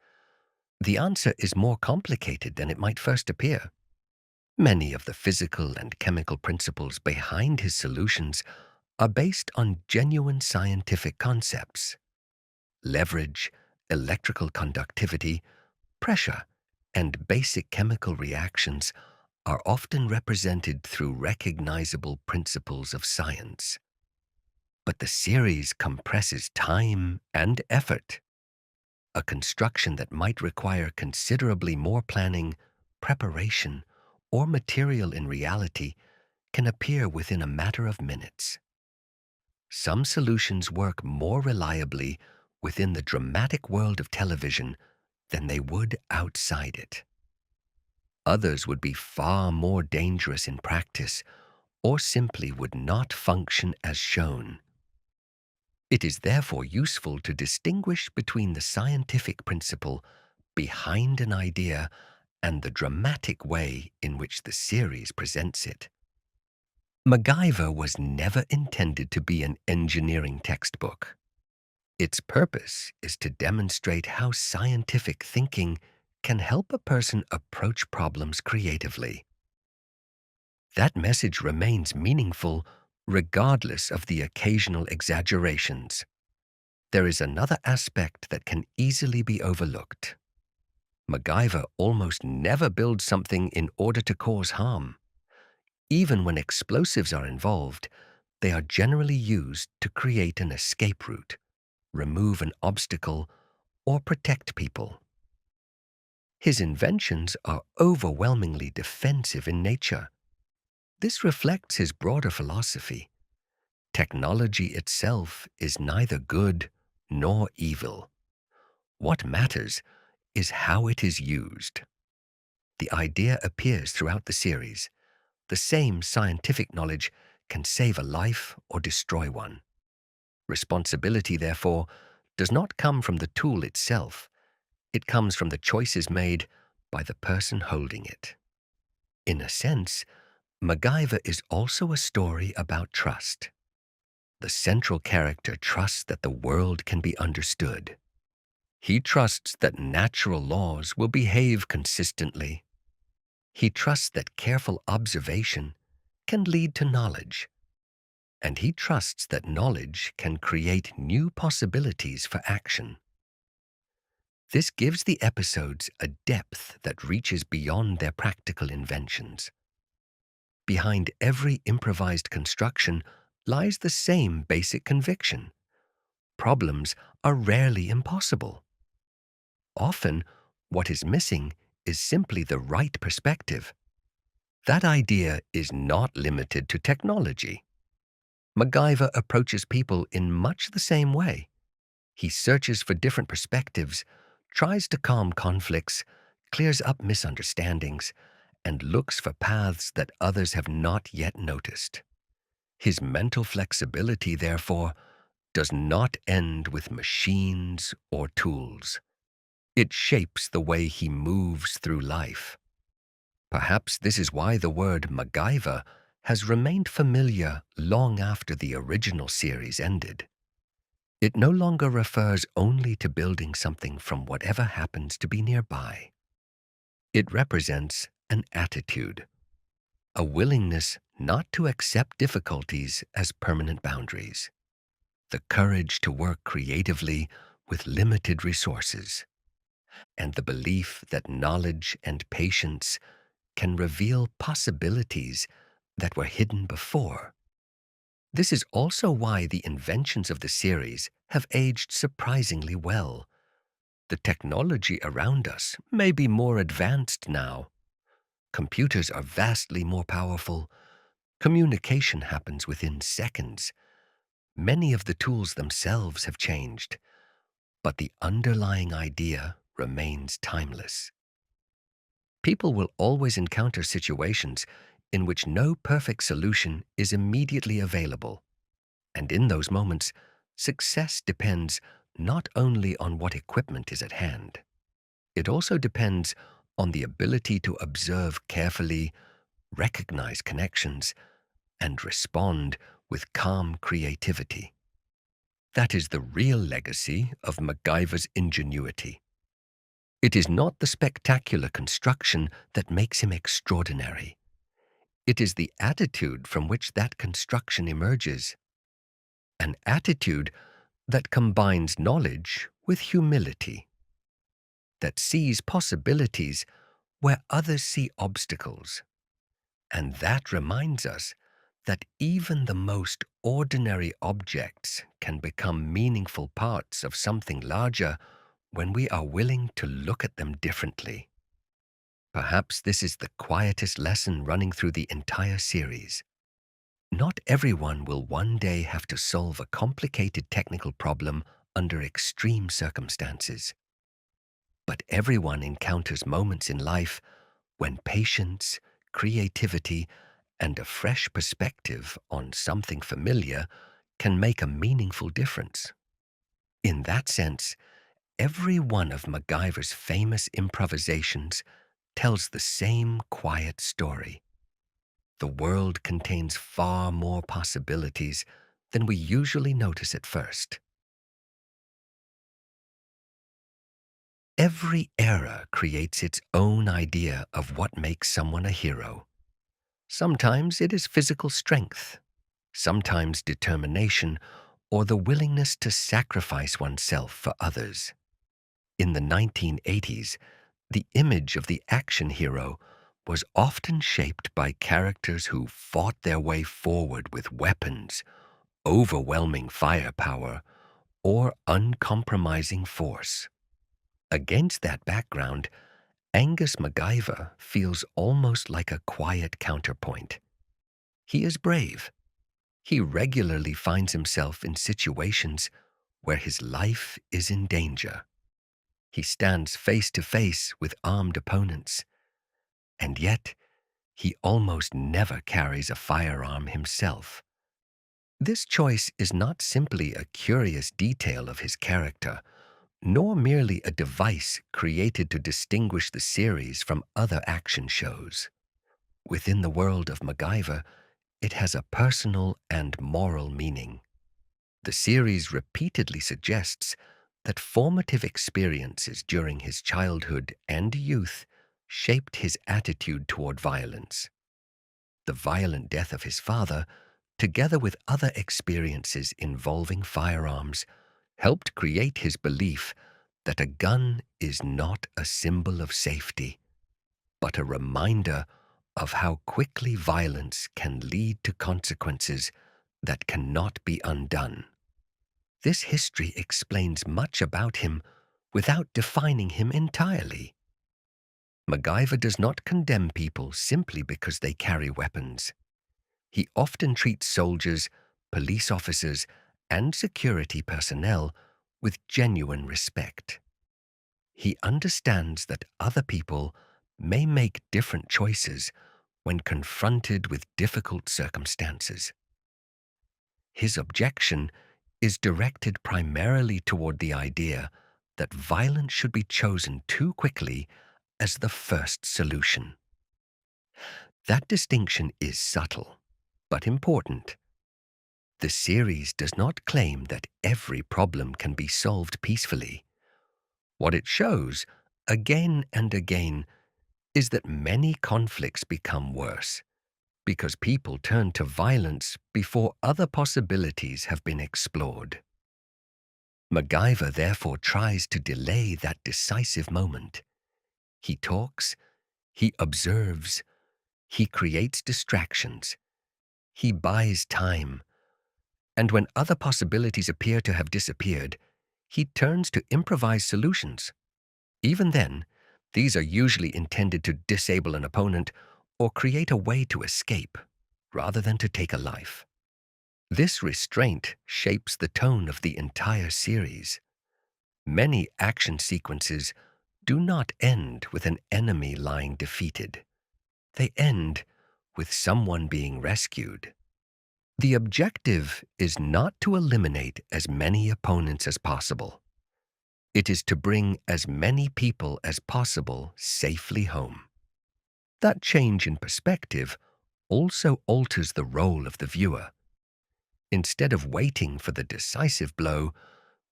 The answer is more complicated than it might first appear. Many of the physical and chemical principles behind his solutions are based on genuine scientific concepts. Leverage, electrical conductivity, pressure, and basic chemical reactions are often represented through recognizable principles of science. But the series compresses time and effort. A construction that might require considerably more planning, preparation, or material in reality can appear within a matter of minutes. Some solutions work more reliably within the dramatic world of television than they would outside it. Others would be far more dangerous in practice or simply would not function as shown. It is therefore useful to distinguish between the scientific principle behind an idea and the dramatic way in which the series presents it. MacGyver was never intended to be an engineering textbook. Its purpose is to demonstrate how scientific thinking can help a person approach problems creatively. That message remains meaningful regardless of the occasional exaggerations. There is another aspect that can easily be overlooked. MacGyver almost never builds something in order to cause harm. Even when explosives are involved, they are generally used to create an escape route, remove an obstacle, or protect people. His inventions are overwhelmingly defensive in nature. This reflects his broader philosophy. Technology itself is neither good nor evil. What matters is how it is used. The idea appears throughout the series. The same scientific knowledge can save a life or destroy one. Responsibility, therefore, does not come from the tool itself. It comes from the choices made by the person holding it. In a sense, MacGyver is also a story about trust. The central character trusts that the world can be understood. He trusts that natural laws will behave consistently. He trusts that careful observation can lead to knowledge. And he trusts that knowledge can create new possibilities for action. This gives the episodes a depth that reaches beyond their practical inventions. Behind every improvised construction lies the same basic conviction. Problems are rarely impossible. Often, what is missing is simply the right perspective. That idea is not limited to technology. MacGyver approaches people in much the same way. He searches for different perspectives, tries to calm conflicts, clears up misunderstandings, and looks for paths that others have not yet noticed. His mental flexibility, therefore, does not end with machines or tools. It shapes the way he moves through life. Perhaps this is why the word MacGyver has remained familiar long after the original series ended. It no longer refers only to building something from whatever happens to be nearby. It represents an attitude, a willingness not to accept difficulties as permanent boundaries, the courage to work creatively with limited resources, and the belief that knowledge and patience can reveal possibilities that were hidden before. This is also why the inventions of the series have aged surprisingly well. The technology around us may be more advanced now. Computers are vastly more powerful. Communication happens within seconds. Many of the tools themselves have changed, but the underlying idea remains timeless. People will always encounter situations in which no perfect solution is immediately available. And in those moments, success depends not only on what equipment is at hand. It also depends on the ability to observe carefully, recognize connections, and respond with calm creativity. That is the real legacy of MacGyver's ingenuity. It is not the spectacular construction that makes him extraordinary. It is the attitude from which that construction emerges. An attitude that combines knowledge with humility, that sees possibilities where others see obstacles. And that reminds us that even the most ordinary objects can become meaningful parts of something larger when we are willing to look at them differently. Perhaps this is the quietest lesson running through the entire series. Not everyone will one day have to solve a complicated technical problem under extreme circumstances. But everyone encounters moments in life when patience, creativity, and a fresh perspective on something familiar can make a meaningful difference. In that sense, every one of MacGyver's famous improvisations tells the same quiet story. The world contains far more possibilities than we usually notice at first. Every era creates its own idea of what makes someone a hero. Sometimes it is physical strength, sometimes determination, or the willingness to sacrifice oneself for others. In the 1980s, the image of the action hero was often shaped by characters who fought their way forward with weapons, overwhelming firepower, or uncompromising force. Against that background, Angus MacGyver feels almost like a quiet counterpoint. He is brave. He regularly finds himself in situations where his life is in danger. He stands face to face with armed opponents, and yet he almost never carries a firearm himself. This choice is not simply a curious detail of his character, nor merely a device created to distinguish the series from other action shows. Within the world of MacGyver, it has a personal and moral meaning. The series repeatedly suggests that formative experiences during his childhood and youth shaped his attitude toward violence. The violent death of his father, together with other experiences involving firearms, helped create his belief that a gun is not a symbol of safety, but a reminder of how quickly violence can lead to consequences that cannot be undone. This history explains much about him without defining him entirely. MacGyver does not condemn people simply because they carry weapons. He often treats soldiers, police officers, and security personnel with genuine respect. He understands that other people may make different choices when confronted with difficult circumstances. His objection is directed primarily toward the idea that violence should be chosen too quickly as the first solution. That distinction is subtle, but important. The series does not claim that every problem can be solved peacefully. What it shows, again and again, is that many conflicts become worse because people turn to violence before other possibilities have been explored. MacGyver therefore tries to delay that decisive moment. He talks, he observes, he creates distractions, he buys time, and when other possibilities appear to have disappeared, he turns to improvised solutions. Even then, these are usually intended to disable an opponent or create a way to escape, rather than to take a life. This restraint shapes the tone of the entire series. Many action sequences do not end with an enemy lying defeated. They end with someone being rescued. The objective is not to eliminate as many opponents as possible. It is to bring as many people as possible safely home. That change in perspective also alters the role of the viewer. Instead of waiting for the decisive blow,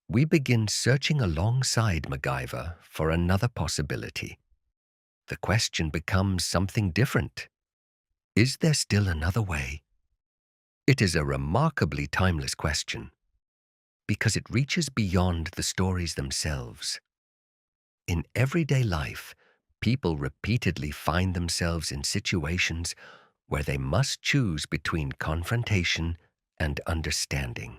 we begin searching alongside MacGyver for another possibility. The question becomes something different. Is there still another way? It is a remarkably timeless question because it reaches beyond the stories themselves. In everyday life, people repeatedly find themselves in situations where they must choose between confrontation and understanding.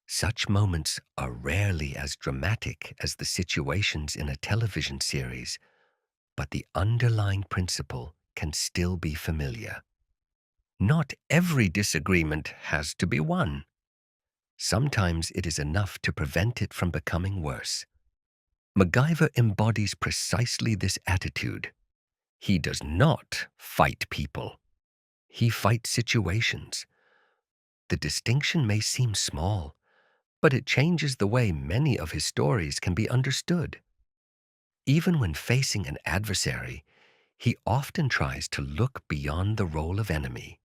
Such moments are rarely as dramatic as the situations in a television series, but the underlying principle can still be familiar. Not every disagreement has to be won. Sometimes it is enough to prevent it from becoming worse. MacGyver embodies precisely this attitude. He does not fight people. He fights situations. The distinction may seem small, but it changes the way many of his stories can be understood. Even when facing an adversary, he often tries to look beyond the role of enemy.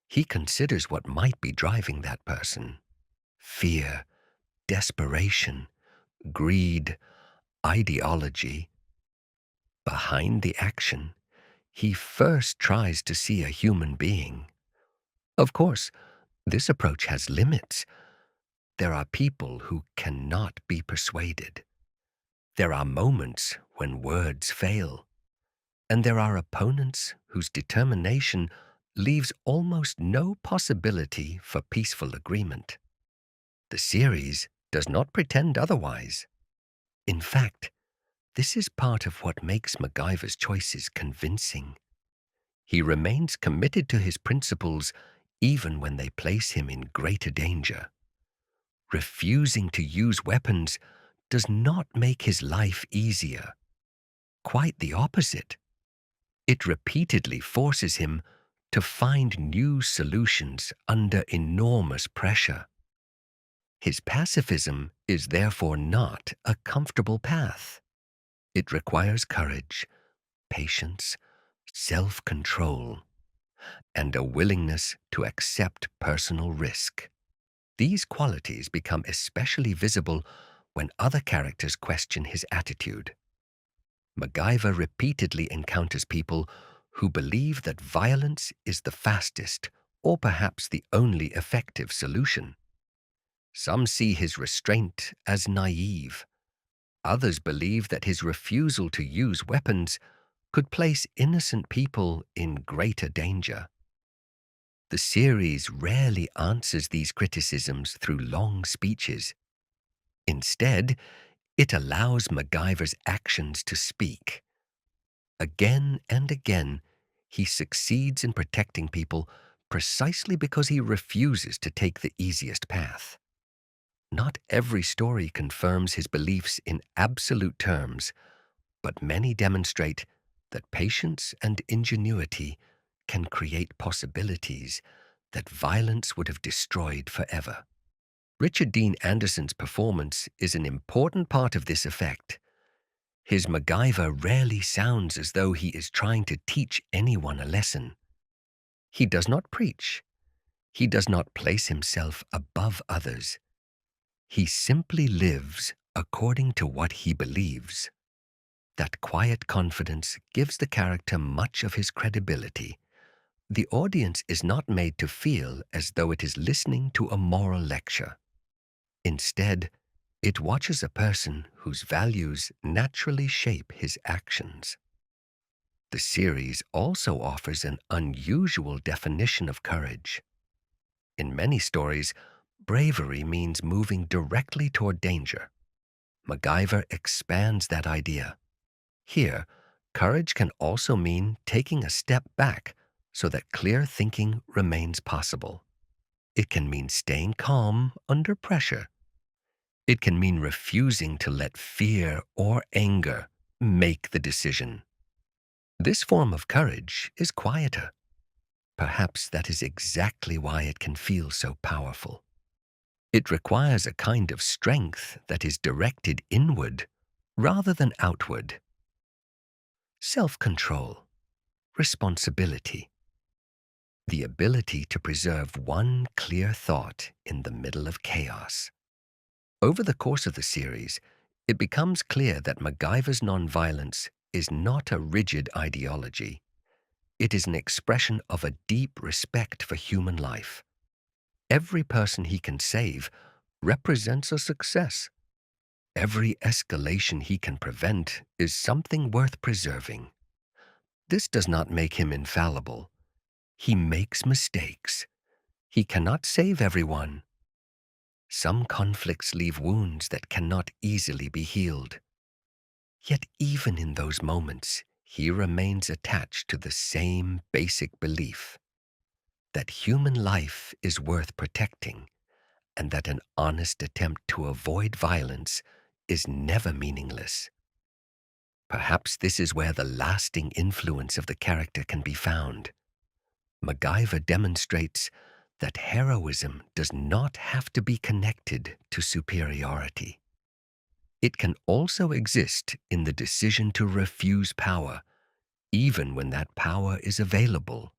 He considers what might be driving that person: fear, desperation, greed, ideology. Behind the action, he first tries to see a human being. Of course, this approach has limits. There are people who cannot be persuaded. There are moments when words fail. And there are opponents whose determination leaves almost no possibility for peaceful agreement. The series does not pretend otherwise. In fact, this is part of what makes MacGyver's choices convincing. He remains committed to his principles even when they place him in greater danger. Refusing to use weapons does not make his life easier. Quite the opposite. It repeatedly forces him to find new solutions under enormous pressure. His pacifism is therefore not a comfortable path. It requires courage, patience, self-control, and a willingness to accept personal risk. These qualities become especially visible when other characters question his attitude. MacGyver repeatedly encounters people who believe that violence is the fastest or perhaps the only effective solution. Some see his restraint as naive. Others believe that his refusal to use weapons could place innocent people in greater danger. The series rarely answers these criticisms through long speeches. Instead, it allows MacGyver's actions to speak. Again and again, he succeeds in protecting people precisely because he refuses to take the easiest path. Not every story confirms his beliefs in absolute terms, but many demonstrate that patience and ingenuity can create possibilities that violence would have destroyed forever. Richard Dean Anderson's performance is an important part of this effect. His MacGyver rarely sounds as though he is trying to teach anyone a lesson. He does not preach. He does not place himself above others. He simply lives according to what he believes. That quiet confidence gives the character much of his credibility. The audience is not made to feel as though it is listening to a moral lecture. Instead, it watches a person whose values naturally shape his actions. The series also offers an unusual definition of courage. In many stories, bravery means moving directly toward danger. MacGyver expands that idea. Here, courage can also mean taking a step back so that clear thinking remains possible. It can mean staying calm under pressure. It can mean refusing to let fear or anger make the decision. This form of courage is quieter. Perhaps that is exactly why it can feel so powerful. It requires a kind of strength that is directed inward rather than outward. Self-control, responsibility, the ability to preserve one clear thought in the middle of chaos. Over the course of the series, it becomes clear that MacGyver's nonviolence is not a rigid ideology. It is an expression of a deep respect for human life. Every person he can save represents a success. Every escalation he can prevent is something worth preserving. This does not make him infallible. He makes mistakes. He cannot save everyone. Some conflicts leave wounds that cannot easily be healed. Yet even in those moments, he remains attached to the same basic belief that human life is worth protecting and that an honest attempt to avoid violence is never meaningless. Perhaps this is where the lasting influence of the character can be found. MacGyver demonstrates that heroism does not have to be connected to superiority. It can also exist in the decision to refuse power, even when that power is available.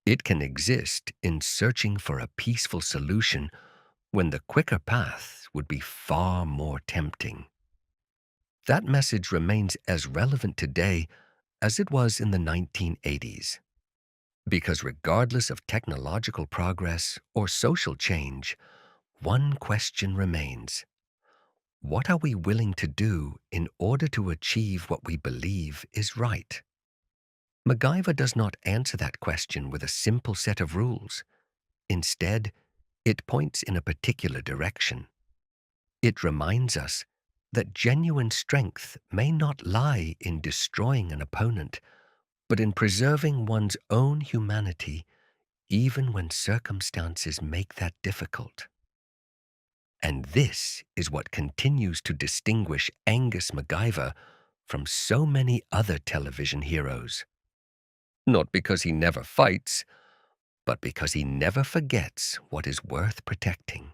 It can exist in searching for a peaceful solution when the quicker path would be far more tempting. That message remains as relevant today as it was in the 1980s. Because regardless of technological progress or social change, one question remains. What are we willing to do in order to achieve what we believe is right? MacGyver does not answer that question with a simple set of rules. Instead, it points in a particular direction. It reminds us that genuine strength may not lie in destroying an opponent, but in preserving one's own humanity, even when circumstances make that difficult. And this is what continues to distinguish Angus MacGyver from so many other television heroes. Not because he never fights, but because he never forgets what is worth protecting.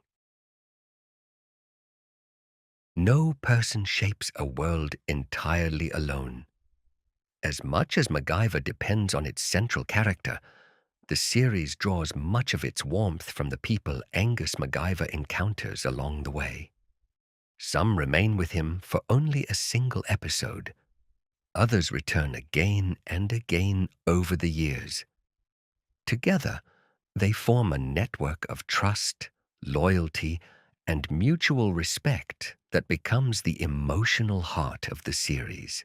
No person shapes a world entirely alone. As much as MacGyver depends on its central character, the series draws much of its warmth from the people Angus MacGyver encounters along the way. Some remain with him for only a single episode. Others return again and again over the years. Together, they form a network of trust, loyalty, and mutual respect that becomes the emotional heart of the series.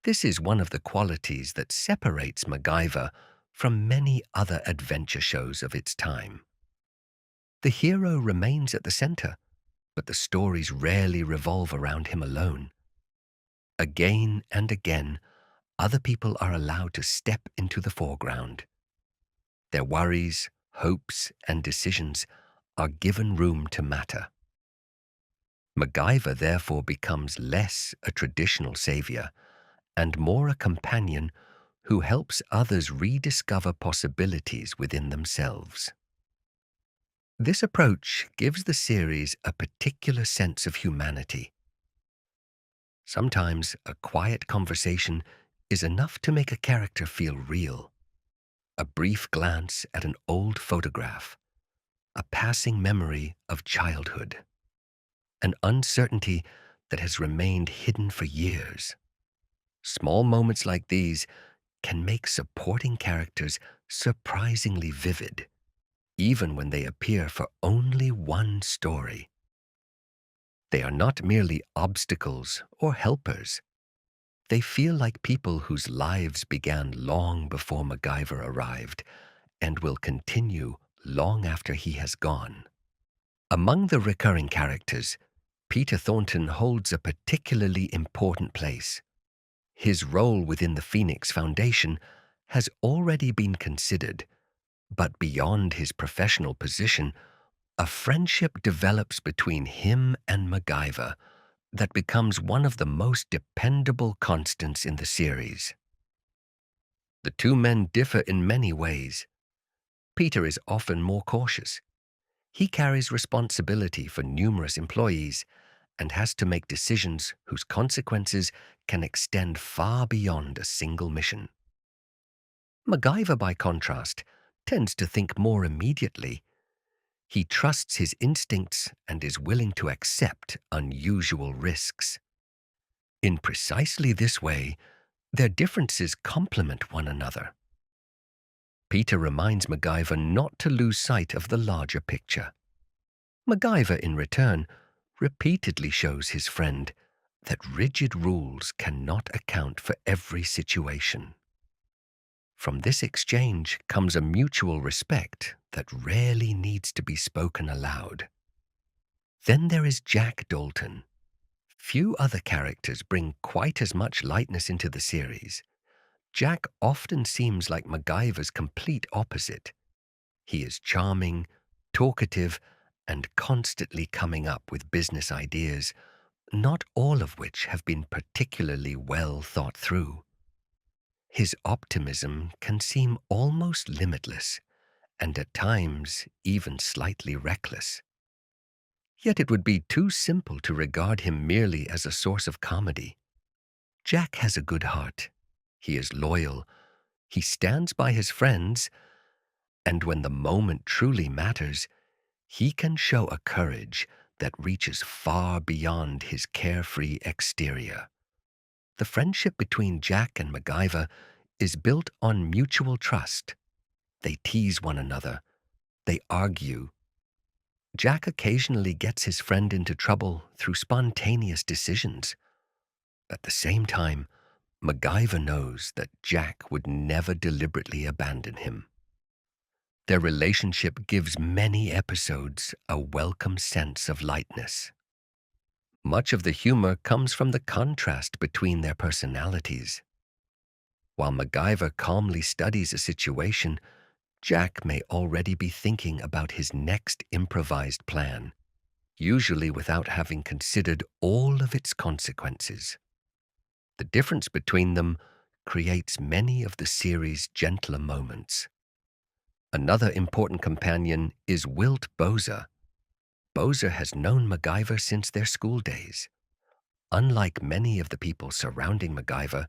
This is one of the qualities that separates MacGyver from many other adventure shows of its time. The hero remains at the center, but the stories rarely revolve around him alone. Again and again, other people are allowed to step into the foreground. Their worries, hopes, and decisions are given room to matter. MacGyver therefore becomes less a traditional savior and more a companion who helps others rediscover possibilities within themselves. This approach gives the series a particular sense of humanity. Sometimes a quiet conversation is enough to make a character feel real. A brief glance at an old photograph, a passing memory of childhood, an uncertainty that has remained hidden for years. Small moments like these can make supporting characters surprisingly vivid, even when they appear for only one story. They are not merely obstacles or helpers. They feel like people whose lives began long before MacGyver arrived and will continue long after he has gone. Among the recurring characters, Peter Thornton holds a particularly important place. His role within the Phoenix Foundation has already been considered, but beyond his professional position, a friendship develops between him and MacGyver that becomes one of the most dependable constants in the series. The two men differ in many ways. Peter is often more cautious. He carries responsibility for numerous employees and has to make decisions whose consequences can extend far beyond a single mission. MacGyver, by contrast, tends to think more immediately. He trusts his instincts and is willing to accept unusual risks. In precisely this way, their differences complement one another. Peter reminds MacGyver not to lose sight of the larger picture. MacGyver, in return, repeatedly shows his friend that rigid rules cannot account for every situation. From this exchange comes a mutual respect that rarely needs to be spoken aloud. Then there is Jack Dalton. Few other characters bring quite as much lightness into the series. Jack often seems like MacGyver's complete opposite. He is charming, talkative, and constantly coming up with business ideas, not all of which have been particularly well thought through. His optimism can seem almost limitless, and at times even slightly reckless. Yet it would be too simple to regard him merely as a source of comedy. Jack has a good heart. He is loyal. He stands by his friends, and when the moment truly matters, he can show a courage that reaches far beyond his carefree exterior. The friendship between Jack and MacGyver is built on mutual trust. They tease one another. They argue. Jack occasionally gets his friend into trouble through spontaneous decisions. At the same time, MacGyver knows that Jack would never deliberately abandon him. Their relationship gives many episodes a welcome sense of lightness. Much of the humor comes from the contrast between their personalities. While MacGyver calmly studies a situation, Jack may already be thinking about his next improvised plan, usually without having considered all of its consequences. The difference between them creates many of the series' gentler moments. Another important companion is Wilt Bozer. Bozer has known MacGyver since their school days. Unlike many of the people surrounding MacGyver,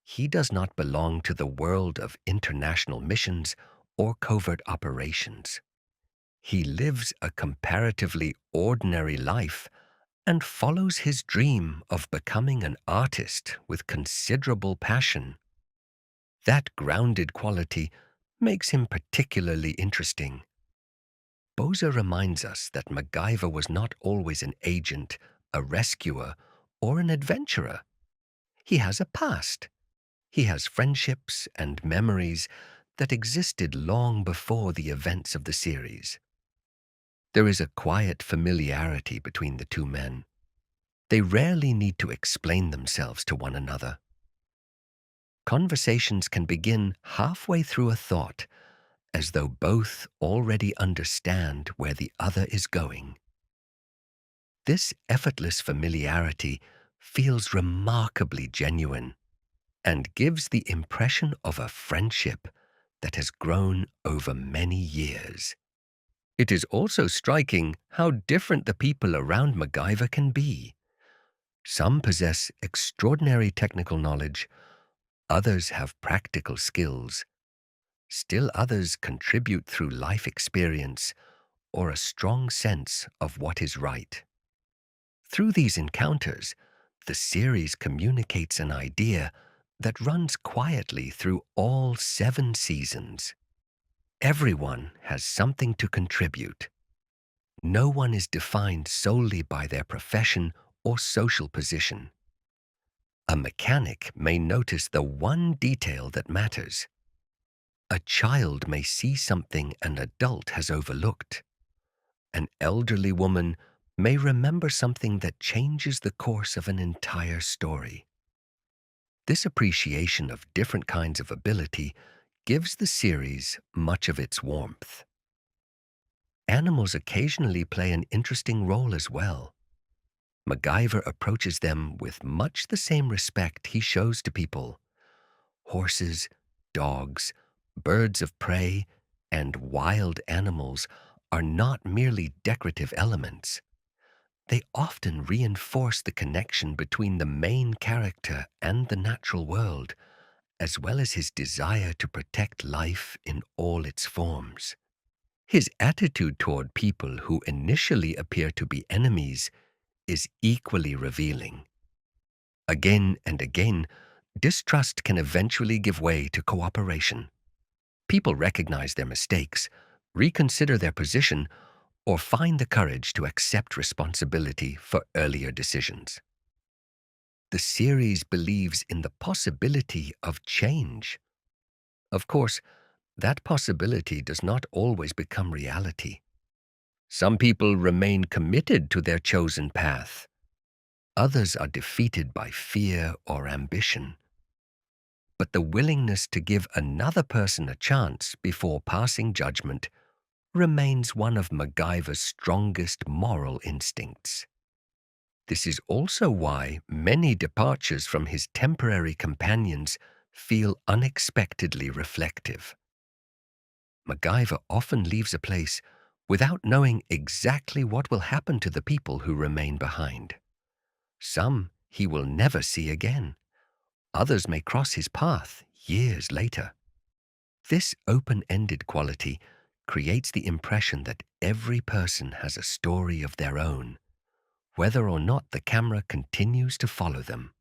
he does not belong to the world of international missions or covert operations. He lives a comparatively ordinary life and follows his dream of becoming an artist with considerable passion. That grounded quality makes him particularly interesting. Bozer reminds us that MacGyver was not always an agent, a rescuer, or an adventurer. He has a past. He has friendships and memories that existed long before the events of the series. There is a quiet familiarity between the two men. They rarely need to explain themselves to one another. Conversations can begin halfway through a thought, as though both already understand where the other is going. This effortless familiarity feels remarkably genuine. and gives the impression of a friendship that has grown over many years. It is also striking how different the people around MacGyver can be. Some possess extraordinary technical knowledge, others have practical skills, still others contribute through life experience or a strong sense of what is right. Through these encounters, the series communicates an idea that runs quietly through all 7 seasons. Everyone has something to contribute. No one is defined solely by their profession or social position. A mechanic may notice the one detail that matters. A child may see something an adult has overlooked. An elderly woman may remember something that changes the course of an entire story. This appreciation of different kinds of ability gives the series much of its warmth. Animals occasionally play an interesting role as well. MacGyver approaches them with much the same respect he shows to people. Horses, dogs, birds of prey, and wild animals are not merely decorative elements. They often reinforce the connection between the main character and the natural world, as well as his desire to protect life in all its forms. His attitude toward people who initially appear to be enemies is equally revealing. Again and again, distrust can eventually give way to cooperation. People recognize their mistakes, reconsider their position, or find the courage to accept responsibility for earlier decisions. The series believes in the possibility of change. Of course, that possibility does not always become reality. Some people remain committed to their chosen path. Others are defeated by fear or ambition. But the willingness to give another person a chance before passing judgment remains one of MacGyver's strongest moral instincts. This is also why many departures from his temporary companions feel unexpectedly reflective. MacGyver often leaves a place without knowing exactly what will happen to the people who remain behind. Some he will never see again. Others may cross his path years later. This open-ended quality creates the impression that every person has a story of their own, whether or not the camera continues to follow them.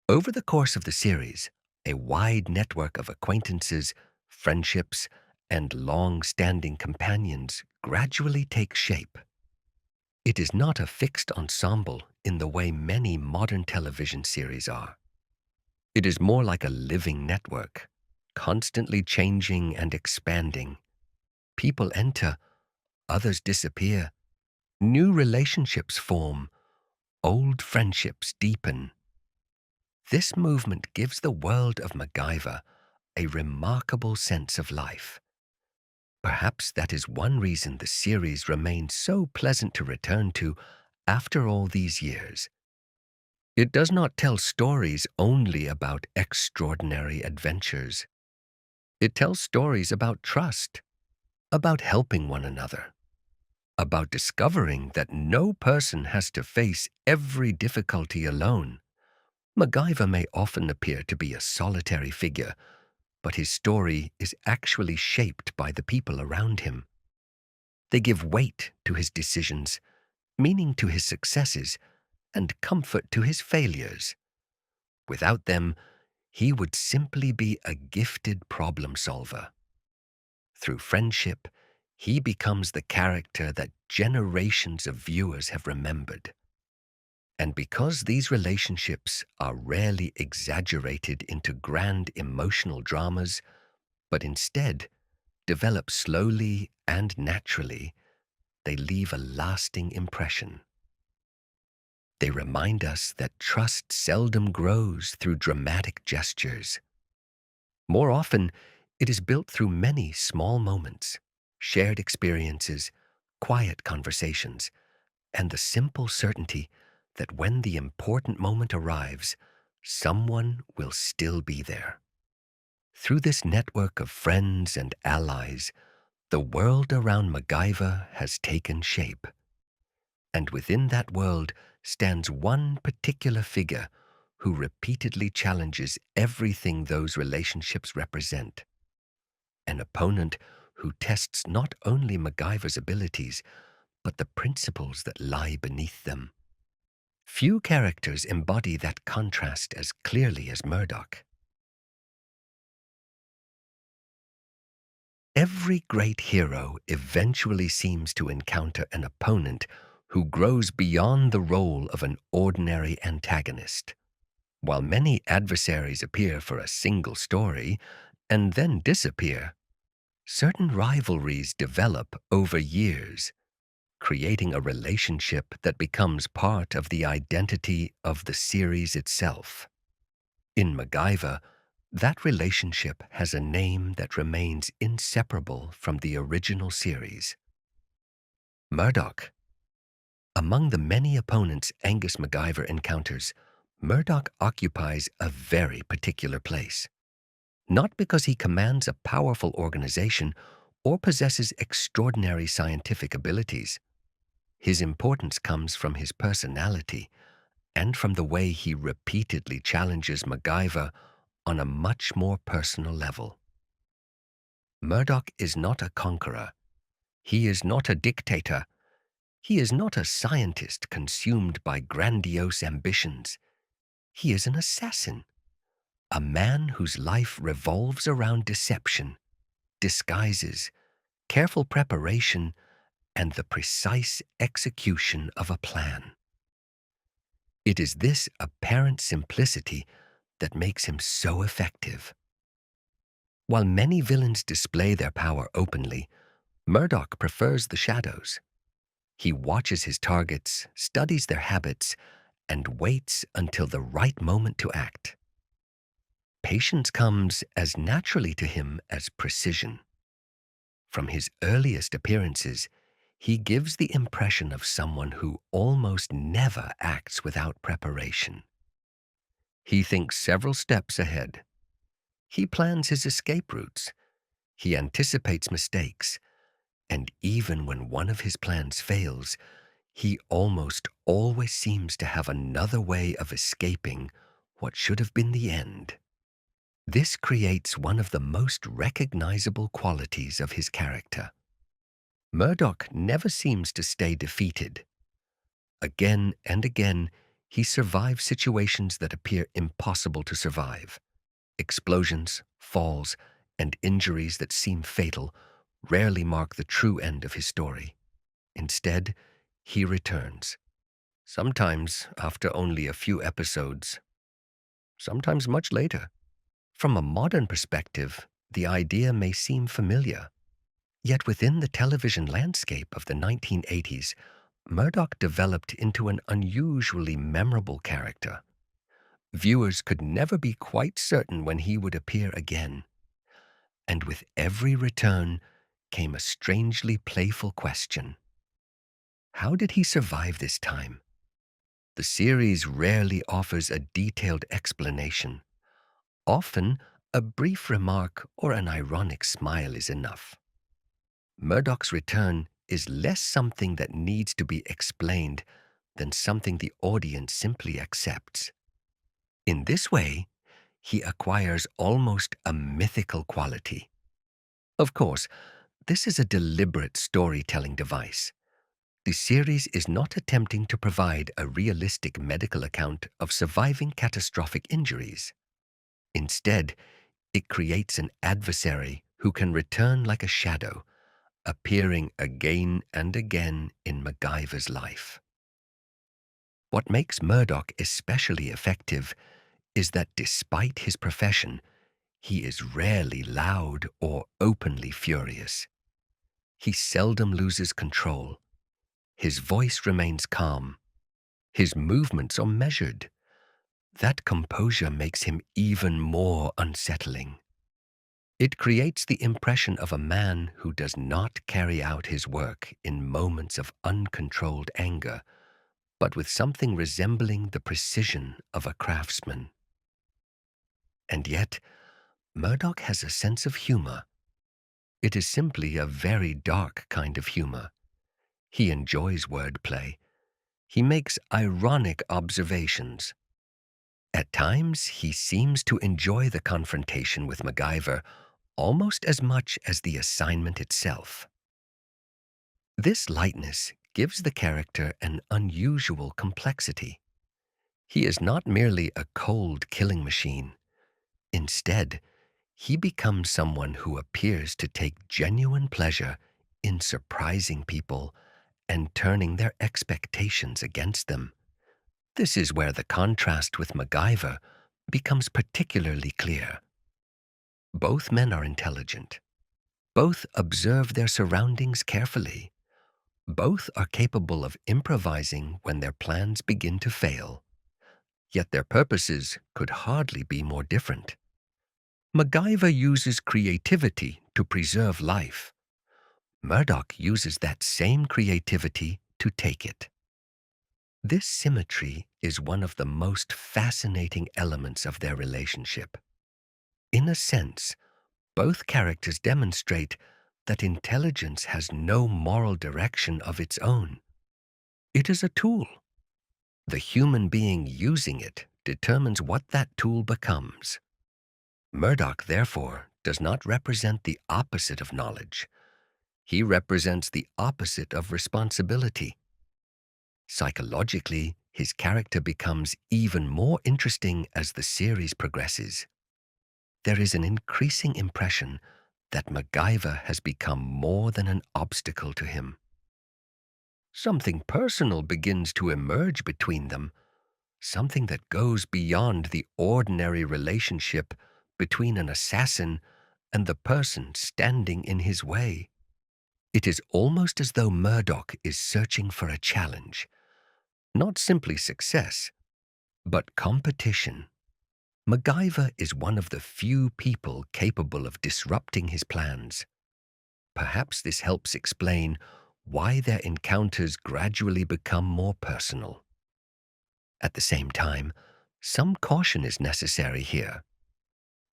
Over the course of the series, a wide network of acquaintances, friendships, and long-standing companions gradually takes shape. It is not a fixed ensemble in the way many modern television series are. It is more like a living network, constantly changing and expanding. People enter, others disappear, new relationships form, old friendships deepen. This movement gives the world of MacGyver a remarkable sense of life. Perhaps that is one reason the series remains so pleasant to return to after all these years. It does not tell stories only about extraordinary adventures. It tells stories about trust, about helping one another, about discovering that no person has to face every difficulty alone. MacGyver may often appear to be a solitary figure, but his story is actually shaped by the people around him. They give weight to his decisions, meaning to his successes, and comfort to his failures. Without them, he would simply be a gifted problem solver. Through friendship, he becomes the character that generations of viewers have remembered. And because these relationships are rarely exaggerated into grand emotional dramas, but instead develop slowly and naturally, they leave a lasting impression. They remind us that trust seldom grows through dramatic gestures. More often, it is built through many small moments, shared experiences, quiet conversations, and the simple certainty that when the important moment arrives, someone will still be there. Through this network of friends and allies, the world around MacGyver has taken shape. And within that world stands one particular figure who repeatedly challenges everything those relationships represent. An opponent who tests not only MacGyver's abilities, but the principles that lie beneath them. Few characters embody that contrast as clearly as Murdoc. Every great hero eventually seems to encounter an opponent who grows beyond the role of an ordinary antagonist. While many adversaries appear for a single story and then disappear, certain rivalries develop over years, creating a relationship that becomes part of the identity of the series itself. In MacGyver, that relationship has a name that remains inseparable from the original series: Murdoc. Among the many opponents Angus MacGyver encounters, Murdoc occupies a very particular place. Not because he commands a powerful organization or possesses extraordinary scientific abilities. His importance comes from his personality and from the way he repeatedly challenges MacGyver on a much more personal level. Murdoc is not a conqueror. He is not a dictator. He is not a scientist consumed by grandiose ambitions. He is an assassin, a man whose life revolves around deception, disguises, careful preparation, and the precise execution of a plan. It is this apparent simplicity that makes him so effective. While many villains display their power openly, Murdoc prefers the shadows. He watches his targets, studies their habits, and waits until the right moment to act. Patience comes as naturally to him as precision. From his earliest appearances, he gives the impression of someone who almost never acts without preparation. He thinks several steps ahead. He plans his escape routes. He anticipates mistakes. And even when one of his plans fails, he almost always seems to have another way of escaping what should have been the end. This creates one of the most recognizable qualities of his character. Murdoc never seems to stay defeated. Again and again, he survives situations that appear impossible to survive. Explosions, falls, and injuries that seem fatal rarely mark the true end of his story. Instead, he returns, sometimes after only a few episodes, sometimes much later. From a modern perspective, the idea may seem familiar. Yet within the television landscape of the 1980s, Murdoc developed into an unusually memorable character. Viewers could never be quite certain when he would appear again. And with every return came a strangely playful question. How did he survive this time? The series rarely offers a detailed explanation. Often, a brief remark or an ironic smile is enough. Murdoc's return is less something that needs to be explained than something the audience simply accepts. In this way, he acquires almost a mythical quality. Of course, this is a deliberate storytelling device. The series is not attempting to provide a realistic medical account of surviving catastrophic injuries. Instead, it creates an adversary who can return like a shadow, appearing again and again in MacGyver's life. What makes Murdoc especially effective is that despite his profession, he is rarely loud or openly furious. He seldom loses control. His voice remains calm. His movements are measured. That composure makes him even more unsettling. It creates the impression of a man who does not carry out his work in moments of uncontrolled anger, but with something resembling the precision of a craftsman. And yet, Murdoc has a sense of humor. It is simply a very dark kind of humor. He enjoys wordplay. He makes ironic observations. At times, he seems to enjoy the confrontation with MacGyver almost as much as the assignment itself. This lightness gives the character an unusual complexity. He is not merely a cold killing machine. Instead, he becomes someone who appears to take genuine pleasure in surprising people and turning their expectations against them. This is where the contrast with MacGyver becomes particularly clear. Both men are intelligent. Both observe their surroundings carefully. Both are capable of improvising when their plans begin to fail. Yet their purposes could hardly be more different. MacGyver uses creativity to preserve life. Murdoc uses that same creativity to take it. This symmetry is one of the most fascinating elements of their relationship. In a sense, both characters demonstrate that intelligence has no moral direction of its own. It is a tool. The human being using it determines what that tool becomes. Murdoc, therefore, does not represent the opposite of knowledge. He represents the opposite of responsibility. Psychologically, his character becomes even more interesting as the series progresses. There is an increasing impression that MacGyver has become more than an obstacle to him. Something personal begins to emerge between them, something that goes beyond the ordinary relationship between an assassin and the person standing in his way. It is almost as though Murdoc is searching for a challenge, not simply success, but competition. MacGyver is one of the few people capable of disrupting his plans. Perhaps this helps explain why their encounters gradually become more personal. At the same time, some caution is necessary here.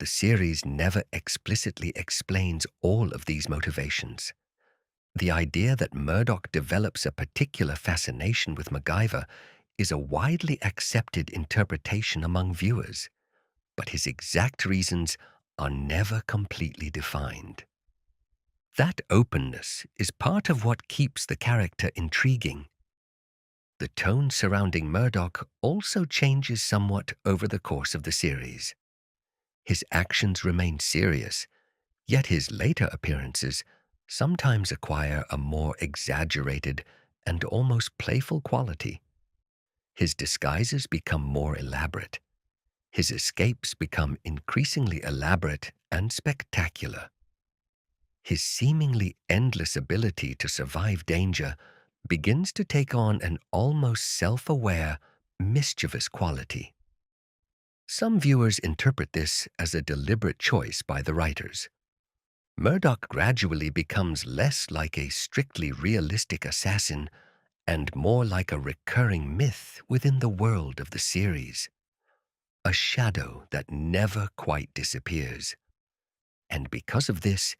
The series never explicitly explains all of these motivations. The idea that Murdoc develops a particular fascination with MacGyver is a widely accepted interpretation among viewers, but his exact reasons are never completely defined. That openness is part of what keeps the character intriguing. The tone surrounding Murdoc also changes somewhat over the course of the series. His actions remain serious, yet his later appearances sometimes acquire a more exaggerated and almost playful quality. His disguises become more elaborate. His escapes become increasingly elaborate and spectacular. His seemingly endless ability to survive danger begins to take on an almost self-aware, mischievous quality. Some viewers interpret this as a deliberate choice by the writers. Murdoc gradually becomes less like a strictly realistic assassin and more like a recurring myth within the world of the series. A shadow that never quite disappears. And because of this,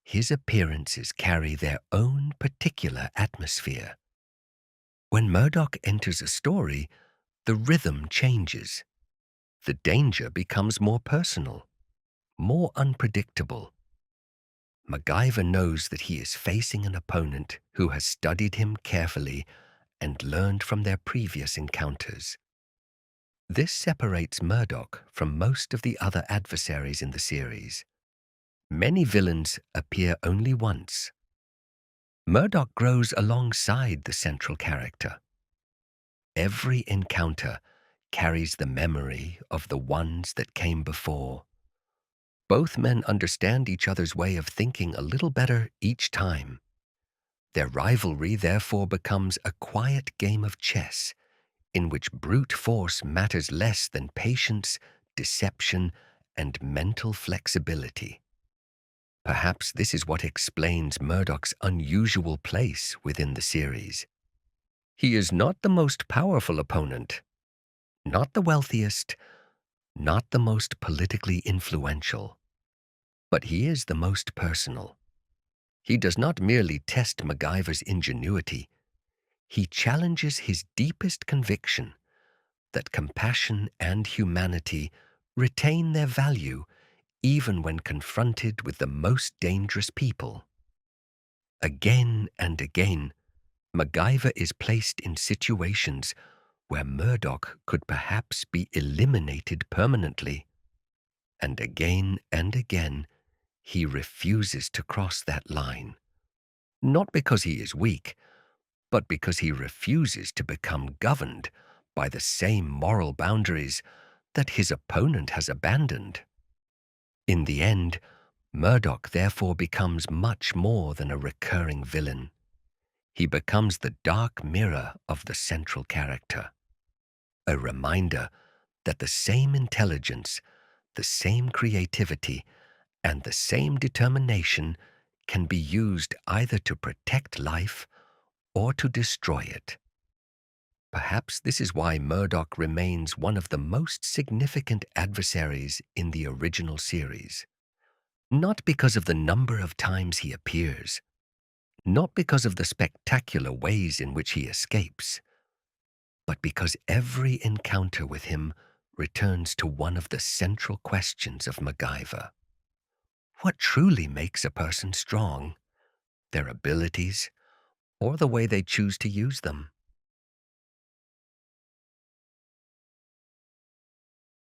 his appearances carry their own particular atmosphere. When Murdoc enters a story, the rhythm changes. The danger becomes more personal, more unpredictable. MacGyver knows that he is facing an opponent who has studied him carefully and learned from their previous encounters. This separates Murdoc from most of the other adversaries in the series. Many villains appear only once. Murdoc grows alongside the central character. Every encounter carries the memory of the ones that came before. Both men understand each other's way of thinking a little better each time. Their rivalry therefore becomes a quiet game of chess, in which brute force matters less than patience, deception, and mental flexibility. Perhaps this is what explains Murdoc's unusual place within the series. He is not the most powerful opponent, not the wealthiest, not the most politically influential, but he is the most personal. He does not merely test MacGyver's ingenuity, he challenges his deepest conviction that compassion and humanity retain their value even when confronted with the most dangerous people. Again and again, MacGyver is placed in situations where Murdoc could perhaps be eliminated permanently. And again, he refuses to cross that line. Not because he is weak, but because he refuses to become governed by the same moral boundaries that his opponent has abandoned. In the end, Murdoc therefore becomes much more than a recurring villain. He becomes the dark mirror of the central character, a reminder that the same intelligence, the same creativity, and the same determination can be used either to protect life or to destroy it. Perhaps this is why Murdoc remains one of the most significant adversaries in the original series. Not because of the number of times he appears, not because of the spectacular ways in which he escapes, but because every encounter with him returns to one of the central questions of MacGyver. What truly makes a person strong? Their abilities, or the way they choose to use them?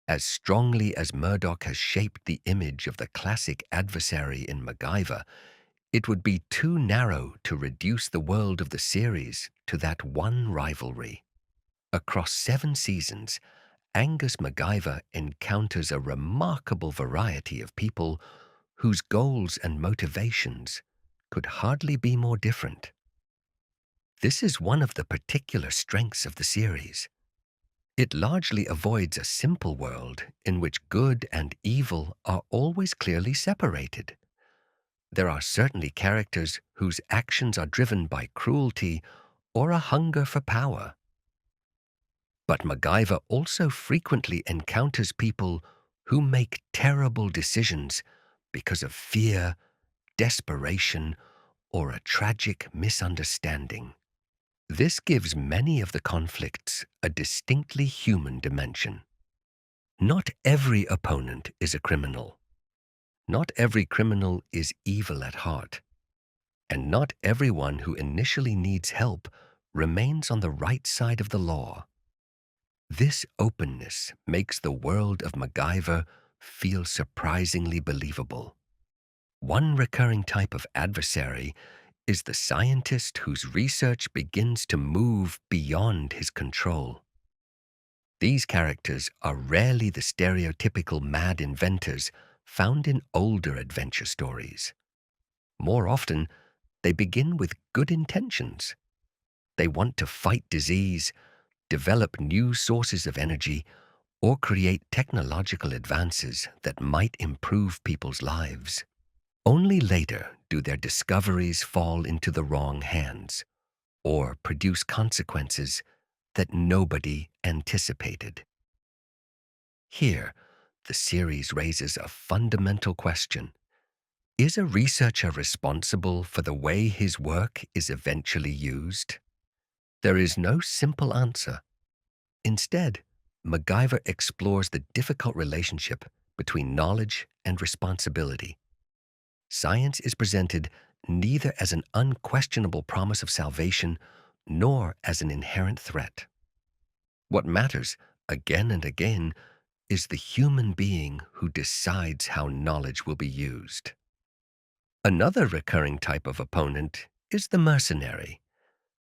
As strongly as Murdoc has shaped the image of the classic adversary in MacGyver, it would be too narrow to reduce the world of the series to that one rivalry. Across 7 seasons, Angus MacGyver encounters a remarkable variety of people whose goals and motivations could hardly be more different. This is one of the particular strengths of the series. It largely avoids a simple world in which good and evil are always clearly separated. There are certainly characters whose actions are driven by cruelty or a hunger for power. But MacGyver also frequently encounters people who make terrible decisions because of fear, desperation, or a tragic misunderstanding. This gives many of the conflicts a distinctly human dimension. Not every opponent is a criminal. Not every criminal is evil at heart. And not everyone who initially needs help remains on the right side of the law. This openness makes the world of MacGyver feel surprisingly believable. One recurring type of adversary is the scientist whose research begins to move beyond his control. These characters are rarely the stereotypical mad inventors found in older adventure stories. More often, they begin with good intentions. They want to fight disease, develop new sources of energy, or create technological advances that might improve people's lives. Only later do their discoveries fall into the wrong hands or produce consequences that nobody anticipated. Here, the series raises a fundamental question. Is a researcher responsible for the way his work is eventually used? There is no simple answer. Instead, MacGyver explores the difficult relationship between knowledge and responsibility. Science is presented neither as an unquestionable promise of salvation nor as an inherent threat. What matters, again and again, is the human being who decides how knowledge will be used. Another recurring type of opponent is the mercenary.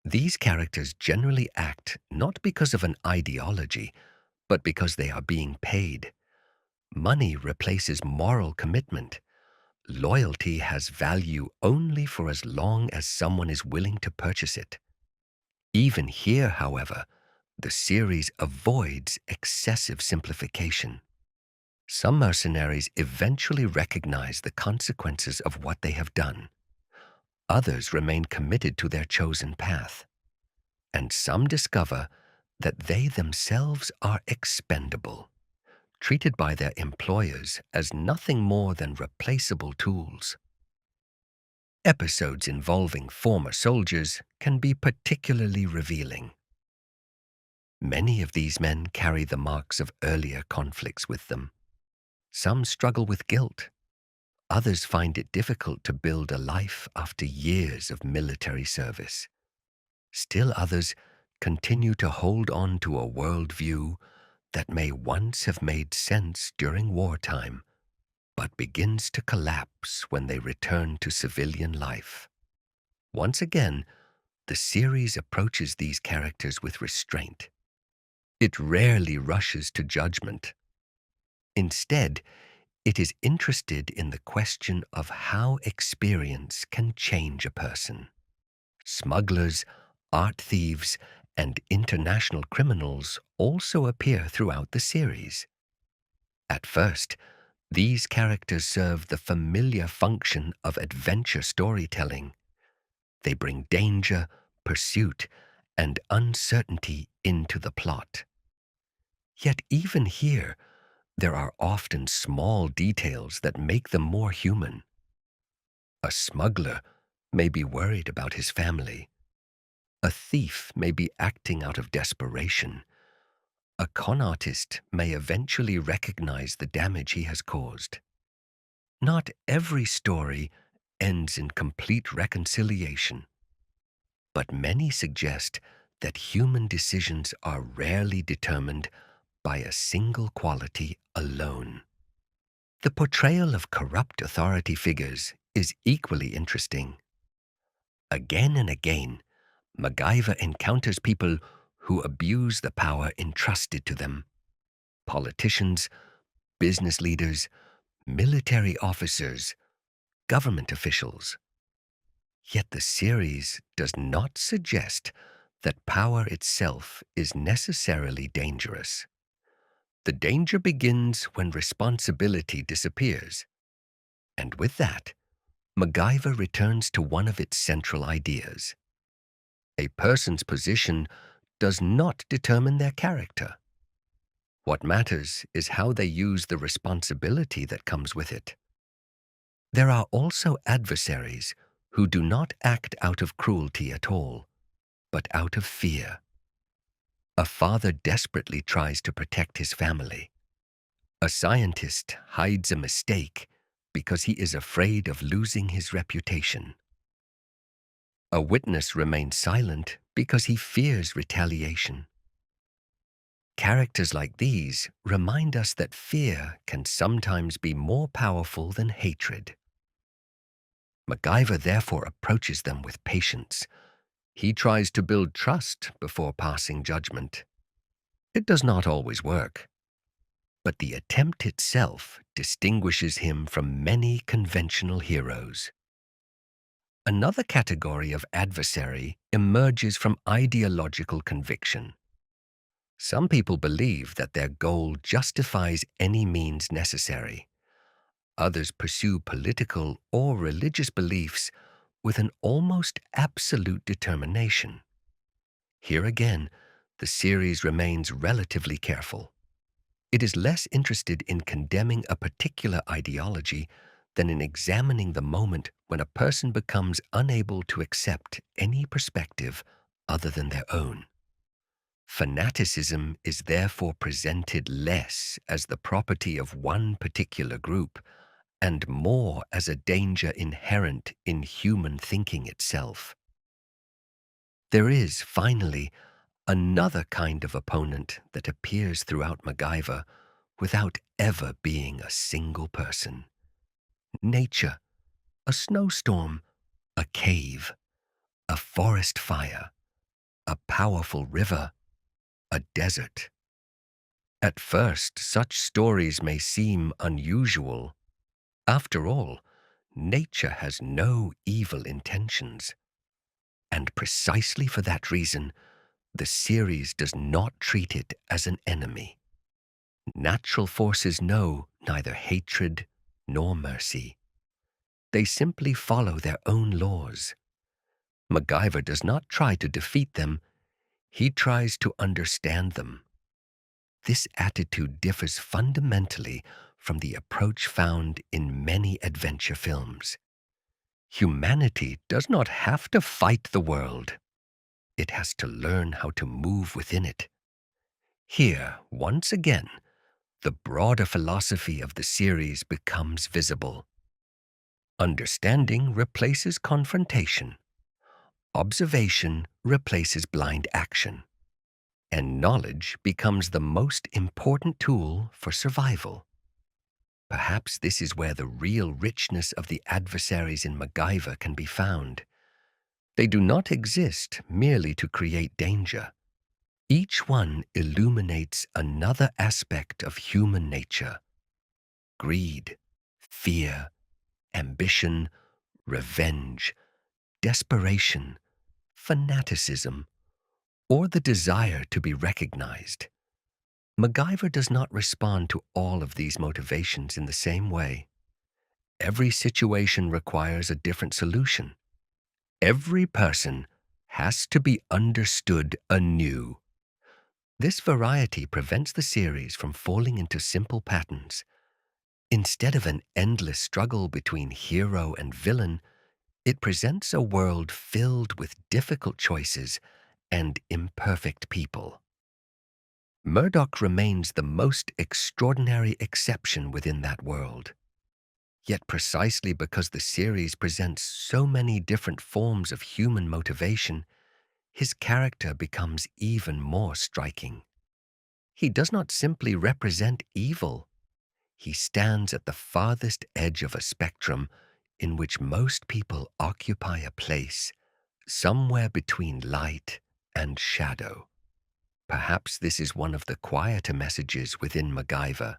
These characters generally act not because of an ideology, but because they are being paid. Money replaces moral commitment. Loyalty has value only for as long as someone is willing to purchase it. Even here, however, the series avoids excessive simplification. Some mercenaries eventually recognize the consequences of what they have done. Others remain committed to their chosen path. And some discover that they themselves are expendable, treated by their employers as nothing more than replaceable tools. Episodes involving former soldiers can be particularly revealing. Many of these men carry the marks of earlier conflicts with them. Some struggle with guilt. Others find it difficult to build a life after years of military service. Still others continue to hold on to a worldview that may once have made sense during wartime, but begins to collapse when they return to civilian life. Once again, the series approaches these characters with restraint. It rarely rushes to judgment. Instead, it is interested in the question of how experience can change a person. Smugglers, art thieves, and international criminals also appear throughout the series. At first, these characters serve the familiar function of adventure storytelling. They bring danger, pursuit, and uncertainty into the plot. Yet even here, there are often small details that make them more human. A smuggler may be worried about his family. A thief may be acting out of desperation. A con artist may eventually recognize the damage he has caused. Not every story ends in complete reconciliation, but many suggest that human decisions are rarely determined by a single quality alone. The portrayal of corrupt authority figures is equally interesting. Again and again, MacGyver encounters people who abuse the power entrusted to them. Politicians, business leaders, military officers, government officials. Yet the series does not suggest that power itself is necessarily dangerous. The danger begins when responsibility disappears. And with that, MacGyver returns to one of its central ideas. A person's position does not determine their character. What matters is how they use the responsibility that comes with it. There are also adversaries who do not act out of cruelty at all, but out of fear. A father desperately tries to protect his family. A scientist hides a mistake because he is afraid of losing his reputation. A witness remains silent because he fears retaliation. Characters like these remind us that fear can sometimes be more powerful than hatred. MacGyver therefore approaches them with patience. He tries to build trust before passing judgment. It does not always work, but the attempt itself distinguishes him from many conventional heroes. Another category of adversary emerges from ideological conviction. Some people believe that their goal justifies any means necessary. Others pursue political or religious beliefs with an almost absolute determination. Here again, the series remains relatively careful. It is less interested in condemning a particular ideology than in examining the moment when a person becomes unable to accept any perspective other than their own. Fanaticism is therefore presented less as the property of one particular group and more as a danger inherent in human thinking itself. There is, finally, another kind of opponent that appears throughout MacGyver without ever being a single person. Nature, a snowstorm, a cave, a forest fire, a powerful river, a desert. At first, such stories may seem unusual. After all, nature has no evil intentions. And precisely for that reason, the series does not treat it as an enemy. Natural forces know neither hatred nor mercy. They simply follow their own laws. MacGyver does not try to defeat them, he tries to understand them. this attitude differs fundamentally from the approach found in many adventure films. Humanity does not have to fight the world. It has to learn how to move within it. Here, once again, the broader philosophy of the series becomes visible. Understanding replaces confrontation. Observation replaces blind action. And knowledge becomes the most important tool for survival. Perhaps this is where the real richness of the adversaries in MacGyver can be found. They do not exist merely to create danger. Each one illuminates another aspect of human nature: greed, fear, ambition, revenge, desperation, fanaticism, or the desire to be recognized. MacGyver does not respond to all of these motivations in the same way. Every situation requires a different solution. Every person has to be understood anew. This variety prevents the series from falling into simple patterns. Instead of an endless struggle between hero and villain, it presents a world filled with difficult choices and imperfect people. Murdoc remains the most extraordinary exception within that world. Yet precisely because the series presents so many different forms of human motivation, his character becomes even more striking. He does not simply represent evil. He stands at the farthest edge of a spectrum in which most people occupy a place, somewhere between light and shadow. Perhaps this is one of the quieter messages within MacGyver.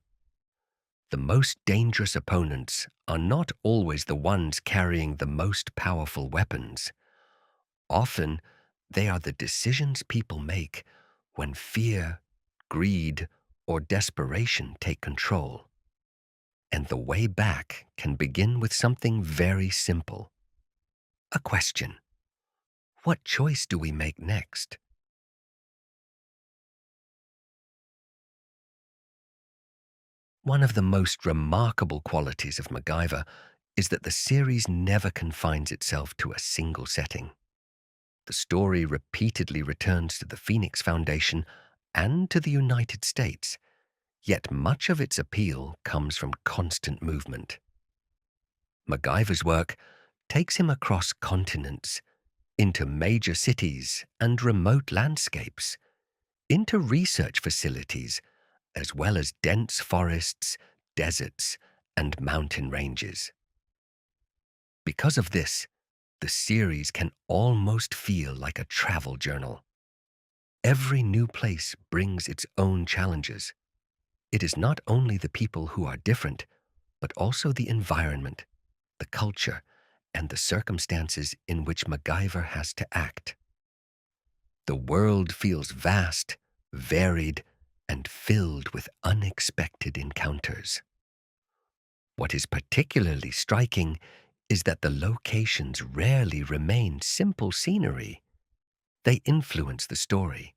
The most dangerous opponents are not always the ones carrying the most powerful weapons. Often, they are the decisions people make when fear, greed, or desperation take control. And the way back can begin with something very simple. A question: what choice do we make next? One of the most remarkable qualities of MacGyver is that the series never confines itself to a single setting. The story repeatedly returns to the Phoenix Foundation and to the United States, yet much of its appeal comes from constant movement. MacGyver's work takes him across continents, into major cities and remote landscapes, into research facilities, as well as dense forests, deserts, and mountain ranges. Because of this, the series can almost feel like a travel journal. Every new place brings its own challenges. It is not only the people who are different, but also the environment, the culture, and the circumstances in which MacGyver has to act. The world feels vast, varied, and filled with unexpected encounters. What is particularly striking is that the locations rarely remain simple scenery. They influence the story.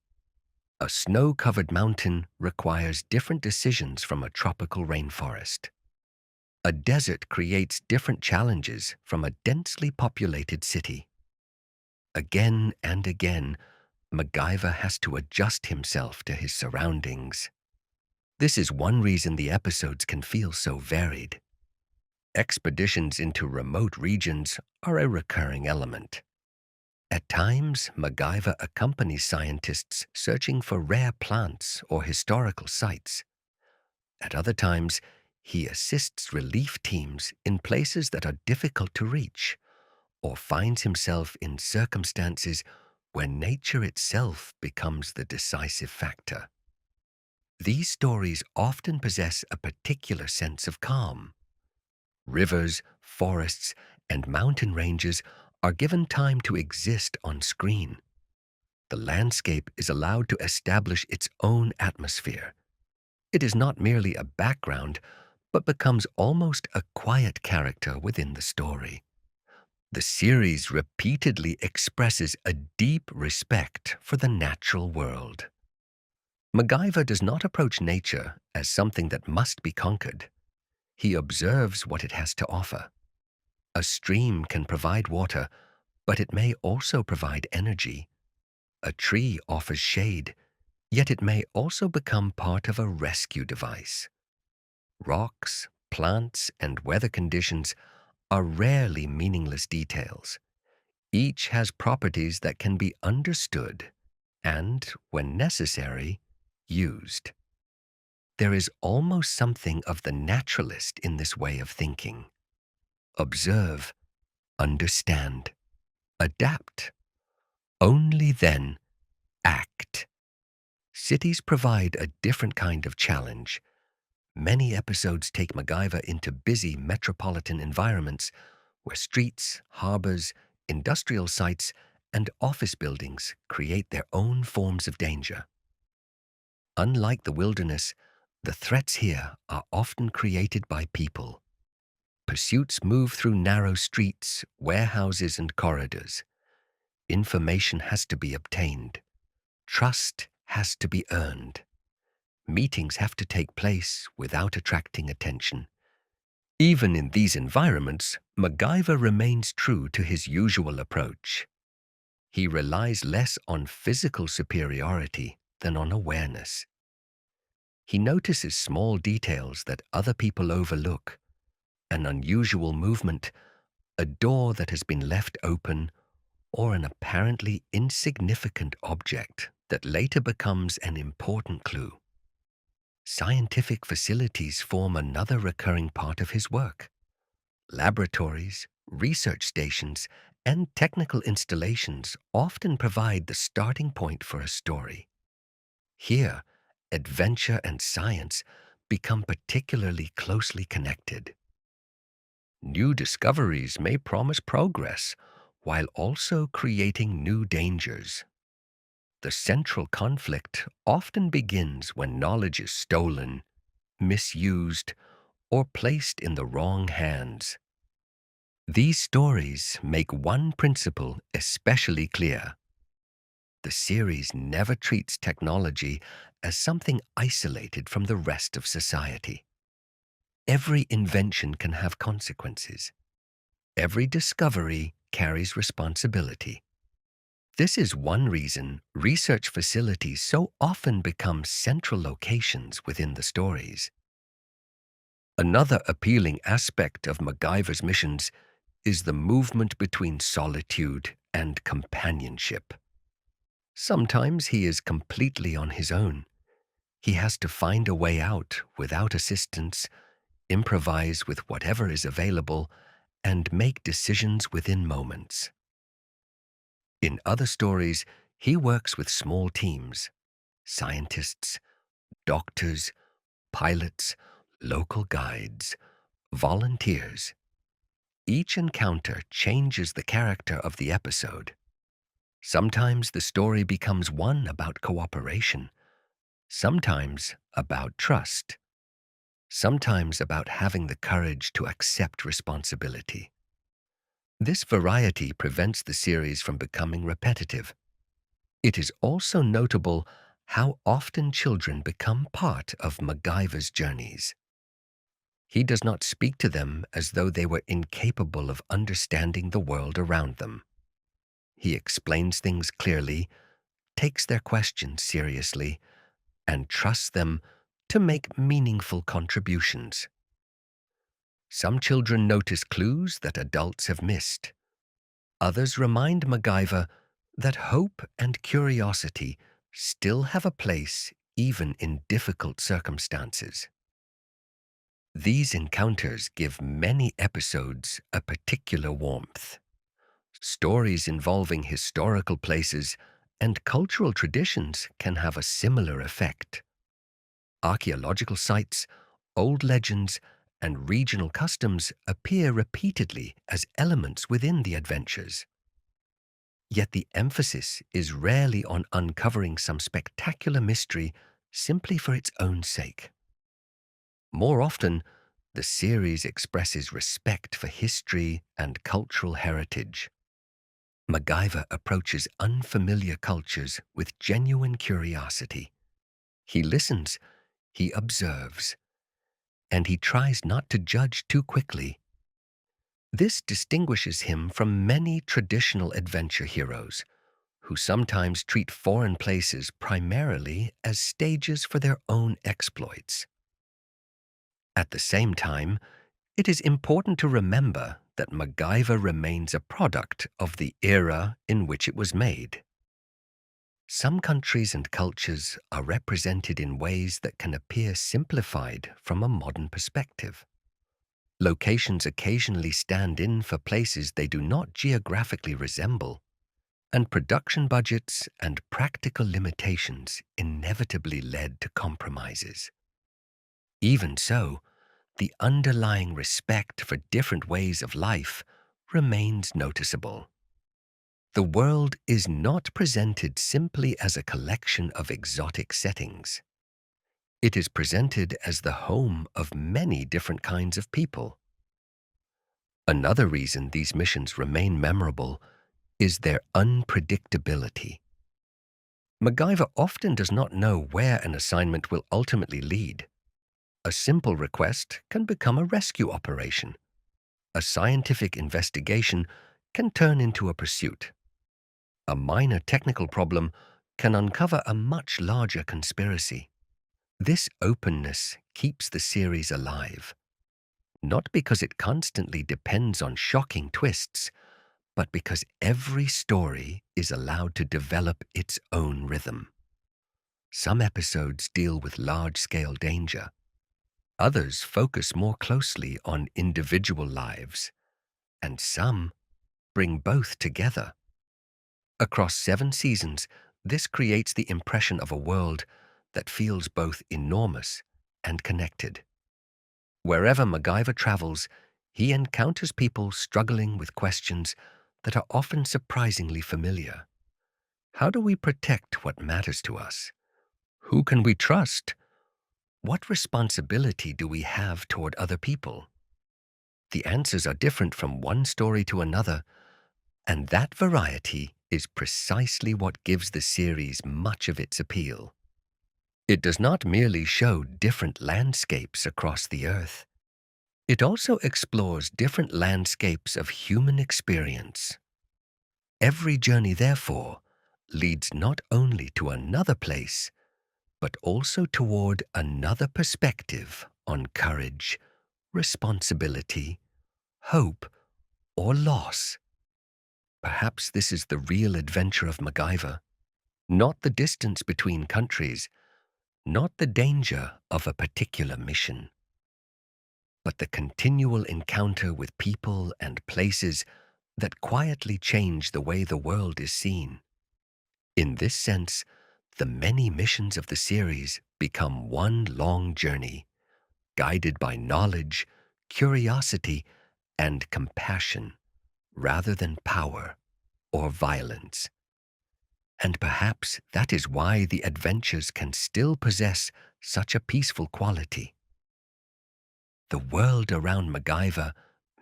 A snow-covered mountain requires different decisions from a tropical rainforest. A desert creates different challenges from a densely populated city. Again and again, MacGyver has to adjust himself to his surroundings. This is one reason the episodes can feel so varied. Expeditions into remote regions are a recurring element. At times, MacGyver accompanies scientists searching for rare plants or historical sites. At other times, he assists relief teams in places that are difficult to reach, or finds himself in circumstances where nature itself becomes the decisive factor. These stories often possess a particular sense of calm. Rivers, forests, and mountain ranges are given time to exist on screen. The landscape is allowed to establish its own atmosphere. It is not merely a background, but becomes almost a quiet character within the story. The series repeatedly expresses a deep respect for the natural world. MacGyver does not approach nature as something that must be conquered. He observes what it has to offer. A stream can provide water, but it may also provide energy. A tree offers shade, yet it may also become part of a rescue device. Rocks, plants, and weather conditions are rarely meaningless details. Each has properties that can be understood and, when necessary, used. There is almost something of the naturalist in this way of thinking. Observe, understand, adapt. Only then act. Cities provide a different kind of challenge. Many episodes take MacGyver into busy metropolitan environments where streets, harbors, industrial sites, and office buildings create their own forms of danger. Unlike the wilderness, the threats here are often created by people. Pursuits move through narrow streets, warehouses, and corridors. Information has to be obtained. Trust has to be earned. Meetings have to take place without attracting attention. Even in these environments, MacGyver remains true to his usual approach. He relies less on physical superiority than on awareness. He notices small details that other people overlook: an unusual movement, a door that has been left open, or an apparently insignificant object that later becomes an important clue. Scientific facilities form another recurring part of his work. Laboratories, research stations, and technical installations often provide the starting point for a story. Here, adventure and science become particularly closely connected. New discoveries may promise progress while also creating new dangers. The central conflict often begins when knowledge is stolen, misused, or placed in the wrong hands. These stories make one principle especially clear. The series never treats technology as something isolated from the rest of society. Every invention can have consequences. Every discovery carries responsibility. This is one reason research facilities so often become central locations within the stories. Another appealing aspect of MacGyver's missions is the movement between solitude and companionship. Sometimes he is completely on his own. He has to find a way out without assistance, improvise with whatever is available, and make decisions within moments. In other stories, he works with small teams: scientists, doctors, pilots, local guides, volunteers. Each encounter changes the character of the episode. Sometimes the story becomes one about cooperation, sometimes about trust, sometimes about having the courage to accept responsibility. This variety prevents the series from becoming repetitive. It is also notable how often children become part of MacGyver's journeys. He does not speak to them as though they were incapable of understanding the world around them. He explains things clearly, takes their questions seriously, and trusts them to make meaningful contributions. Some children notice clues that adults have missed. Others remind MacGyver that hope and curiosity still have a place even in difficult circumstances. These encounters give many episodes a particular warmth. Stories involving historical places and cultural traditions can have a similar effect. Archaeological sites, old legends, and regional customs appear repeatedly as elements within the adventures. Yet the emphasis is rarely on uncovering some spectacular mystery simply for its own sake. More often, the series expresses respect for history and cultural heritage. MacGyver approaches unfamiliar cultures with genuine curiosity. He listens, he observes, and he tries not to judge too quickly. This distinguishes him from many traditional adventure heroes, who sometimes treat foreign places primarily as stages for their own exploits. At the same time, it is important to remember that MacGyver remains a product of the era in which it was made. Some countries and cultures are represented in ways that can appear simplified from a modern perspective. Locations occasionally stand in for places they do not geographically resemble, and production budgets and practical limitations inevitably led to compromises. Even so, the underlying respect for different ways of life remains noticeable. The world is not presented simply as a collection of exotic settings. It is presented as the home of many different kinds of people. Another reason these missions remain memorable is their unpredictability. MacGyver often does not know where an assignment will ultimately lead. A simple request can become a rescue operation. A scientific investigation can turn into a pursuit. A minor technical problem can uncover a much larger conspiracy. This openness keeps the series alive, not because it constantly depends on shocking twists, but because every story is allowed to develop its own rhythm. Some episodes deal with large-scale danger. Others focus more closely on individual lives, and some bring both together. Across 7 seasons, this creates the impression of a world that feels both enormous and connected. Wherever MacGyver travels, he encounters people struggling with questions that are often surprisingly familiar. How do we protect what matters to us? Who can we trust? What responsibility do we have toward other people? The answers are different from one story to another, and that variety is precisely what gives the series much of its appeal. It does not merely show different landscapes across the earth. It also explores different landscapes of human experience. Every journey, therefore, leads not only to another place, but also toward another perspective on courage, responsibility, hope, or loss. Perhaps this is the real adventure of MacGyver, not the distance between countries, not the danger of a particular mission, but the continual encounter with people and places that quietly change the way the world is seen. In this sense, the many missions of the series become one long journey, guided by knowledge, curiosity, and compassion, rather than power or violence. And perhaps that is why the adventures can still possess such a peaceful quality. The world around MacGyver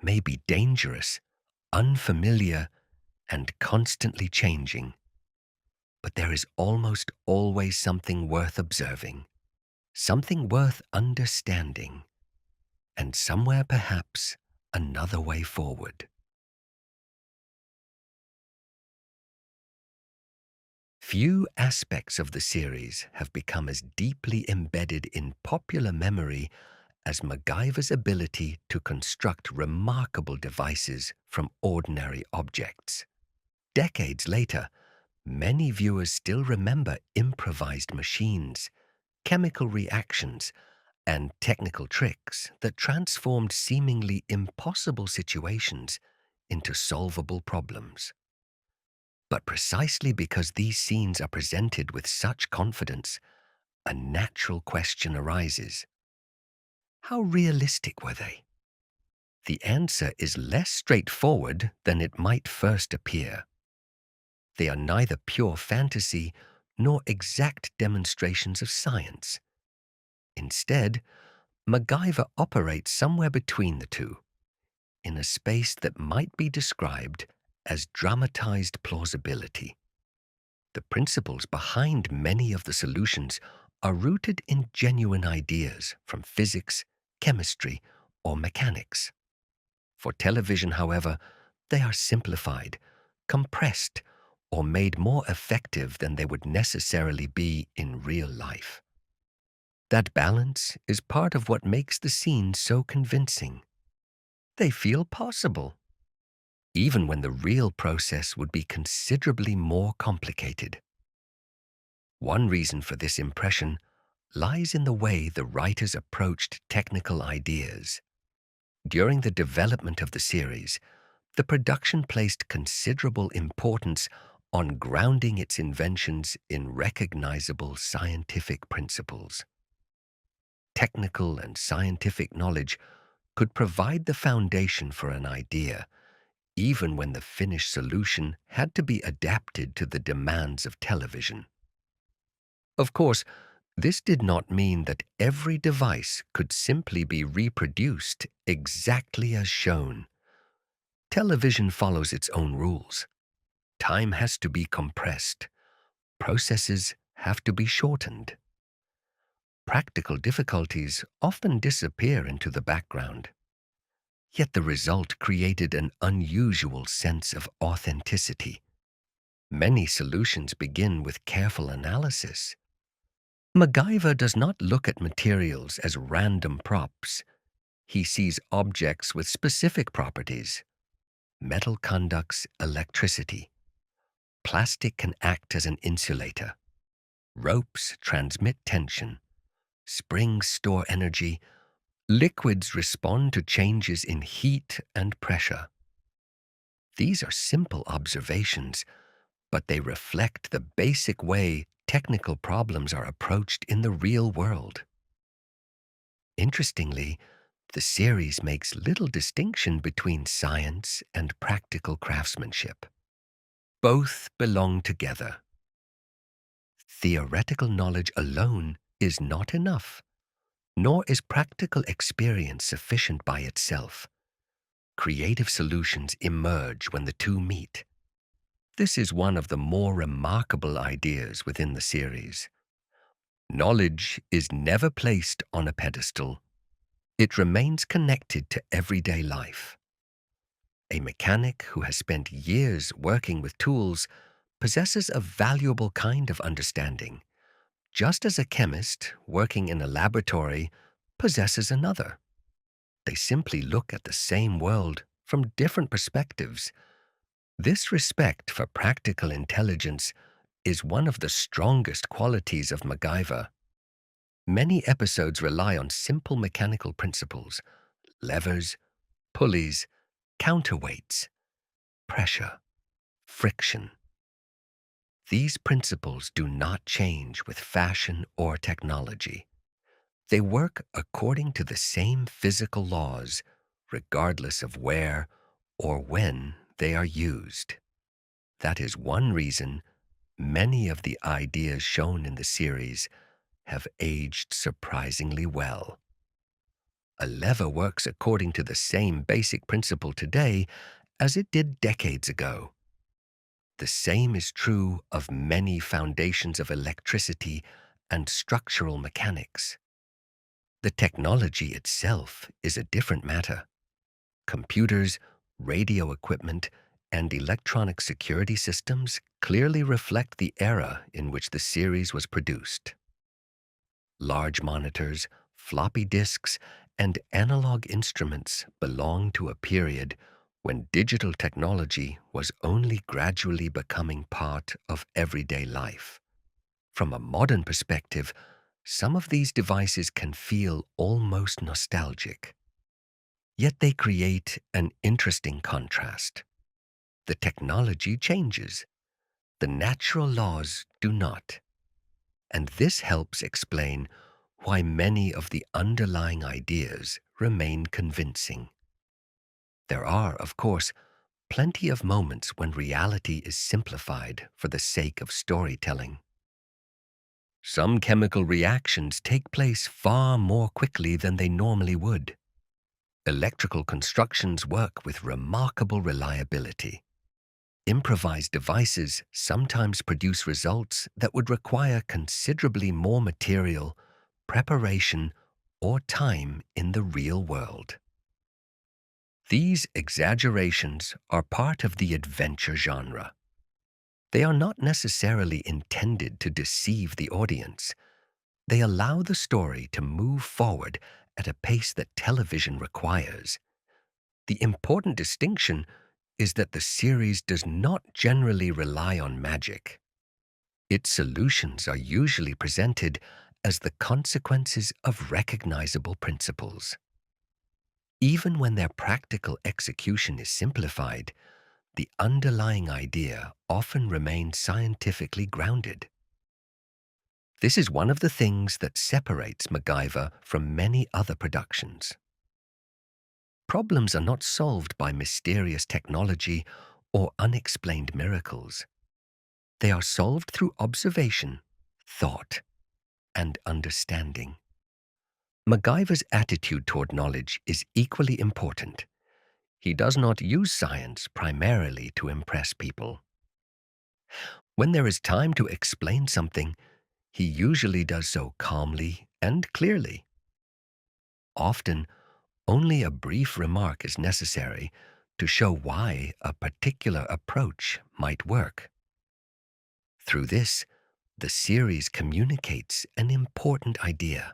may be dangerous, unfamiliar, and constantly changing, but there is almost always something worth observing, something worth understanding, and somewhere perhaps another way forward. Few aspects of the series have become as deeply embedded in popular memory as MacGyver's ability to construct remarkable devices from ordinary objects. Decades later, many viewers still remember improvised machines, chemical reactions, and technical tricks that transformed seemingly impossible situations into solvable problems. But precisely because these scenes are presented with such confidence, a natural question arises. How realistic were they? The answer is less straightforward than it might first appear. They are neither pure fantasy nor exact demonstrations of science. Instead, MacGyver operates somewhere between the two, in a space that might be described as dramatized plausibility. The principles behind many of the solutions are rooted in genuine ideas from physics, chemistry, or mechanics. For television, however, they are simplified, compressed, or made more effective than they would necessarily be in real life. That balance is part of what makes the scenes so convincing. They feel possible, even when the real process would be considerably more complicated. One reason for this impression lies in the way the writers approached technical ideas. During the development of the series, the production placed considerable importance on grounding its inventions in recognizable scientific principles. Technical and scientific knowledge could provide the foundation for an idea, even when the finished solution had to be adapted to the demands of television. Of course, this did not mean that every device could simply be reproduced exactly as shown. Television follows its own rules. Time has to be compressed. Processes have to be shortened. Practical difficulties often disappear into the background. Yet the result created an unusual sense of authenticity. Many solutions begin with careful analysis. MacGyver does not look at materials as random props. He sees objects with specific properties. Metal conducts electricity. Plastic can act as an insulator. Ropes transmit tension. Springs store energy. Liquids respond to changes in heat and pressure. These are simple observations, but they reflect the basic way technical problems are approached in the real world. Interestingly, the series makes little distinction between science and practical craftsmanship. Both belong together. Theoretical knowledge alone is not enough, nor is practical experience sufficient by itself. Creative solutions emerge when the two meet. This is one of the more remarkable ideas within the series. Knowledge is never placed on a pedestal. It remains connected to everyday life. A mechanic who has spent years working with tools possesses a valuable kind of understanding, just as a chemist working in a laboratory possesses another. They simply look at the same world from different perspectives. This respect for practical intelligence is one of the strongest qualities of MacGyver. Many episodes rely on simple mechanical principles: levers, pulleys, counterweights, pressure, friction. These principles do not change with fashion or technology. They work according to the same physical laws, regardless of where or when they are used. That is one reason many of the ideas shown in the series have aged surprisingly well. A lever works according to the same basic principle today as it did decades ago. The same is true of many foundations of electricity and structural mechanics. The technology itself is a different matter. Computers, radio equipment, and electronic security systems clearly reflect the era in which the series was produced. Large monitors, floppy disks, and analog instruments belong to a period when digital technology was only gradually becoming part of everyday life. From a modern perspective, some of these devices can feel almost nostalgic. Yet they create an interesting contrast. The technology changes. The natural laws do not. And this helps explain why many of the underlying ideas remain convincing. There are, of course, plenty of moments when reality is simplified for the sake of storytelling. Some chemical reactions take place far more quickly than they normally would. Electrical constructions work with remarkable reliability. improvised devices sometimes produce results that would require considerably more material, preparation, or time in the real world. These exaggerations are part of the adventure genre. They are not necessarily intended to deceive the audience. They allow the story to move forward at a pace that television requires. The important distinction is that the series does not generally rely on magic. Its solutions are usually presented as the consequences of recognizable principles. Even when their practical execution is simplified, the underlying idea often remains scientifically grounded. This is one of the things that separates MacGyver from many other productions. Problems are not solved by mysterious technology or unexplained miracles. They are solved through observation, thought, and understanding. MacGyver's attitude toward knowledge is equally important. He does not use science primarily to impress people. When there is time to explain something, he usually does so calmly and clearly. Often, only a brief remark is necessary to show why a particular approach might work. Through this, the series communicates an important idea.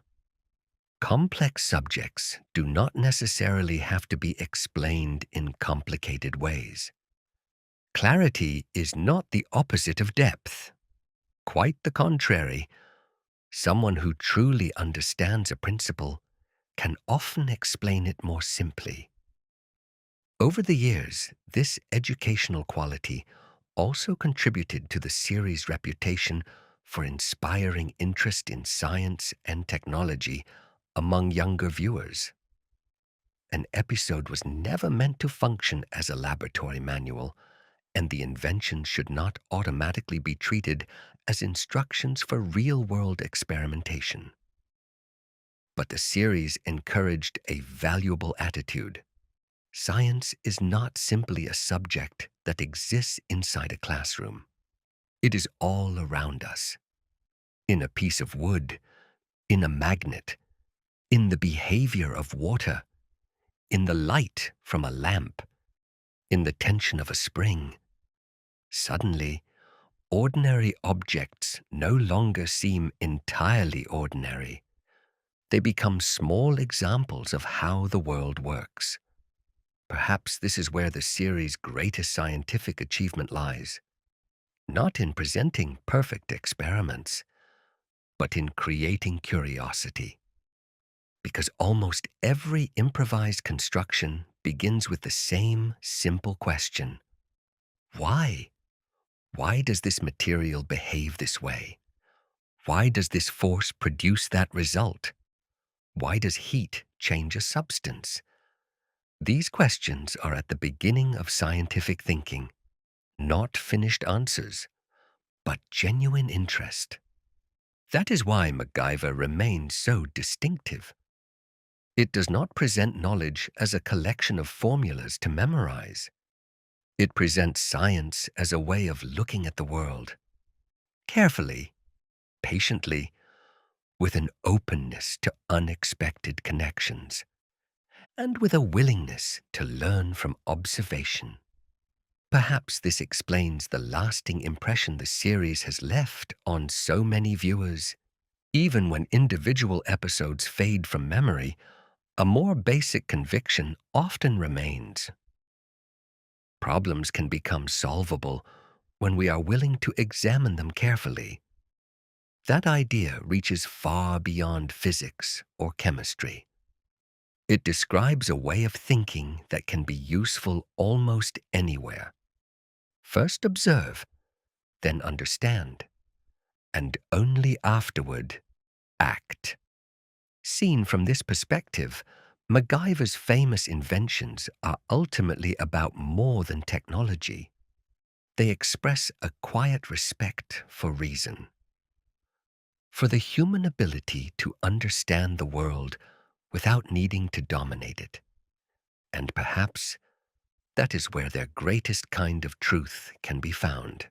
Complex subjects do not necessarily have to be explained in complicated ways. Clarity is not the opposite of depth. Quite the contrary, someone who truly understands a principle can often explain it more simply. Over the years, this educational quality also contributed to the series' reputation for inspiring interest in science and technology among younger viewers. An episode was never meant to function as a laboratory manual, and the invention should not automatically be treated as instructions for real-world experimentation. But the series encouraged a valuable attitude. Science is not simply a subject that exists inside a classroom. It is all around us. In a piece of wood, in a magnet, in the behavior of water, in the light from a lamp, in the tension of a spring. Suddenly, ordinary objects no longer seem entirely ordinary. They become small examples of how the world works. Perhaps this is where the series' greatest scientific achievement lies. Not in presenting perfect experiments, but in creating curiosity. Because almost every improvised construction begins with the same simple question. Why? Why does this material behave this way? Why does this force produce that result? Why does heat change a substance? These questions are at the beginning of scientific thinking, not finished answers, but genuine interest. That is why MacGyver remains so distinctive. It does not present knowledge as a collection of formulas to memorize. It presents science as a way of looking at the world, carefully, patiently, with an openness to unexpected connections, and with a willingness to learn from observation. Perhaps this explains the lasting impression the series has left on so many viewers. Even when individual episodes fade from memory, a more basic conviction often remains. Problems can become solvable when we are willing to examine them carefully. That idea reaches far beyond physics or chemistry. It describes a way of thinking that can be useful almost anywhere. First observe, then understand, and only afterward act. Seen from this perspective, MacGyver's famous inventions are ultimately about more than technology. They express a quiet respect for reason, for the human ability to understand the world without needing to dominate it, and perhaps That is where their greatest kind of truth can be found.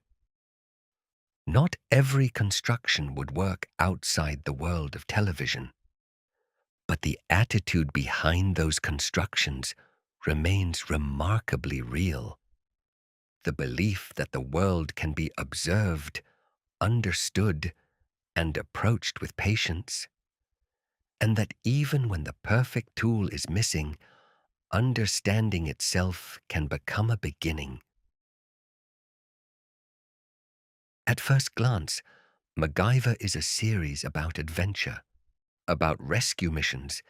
Not every construction would work outside the world of television, but the attitude behind those constructions remains remarkably real. The belief that the world can be observed, understood, and approached with patience, and that even when the perfect tool is missing, understanding itself can become a beginning. At first glance, MacGyver is a series about adventure, about rescue missions,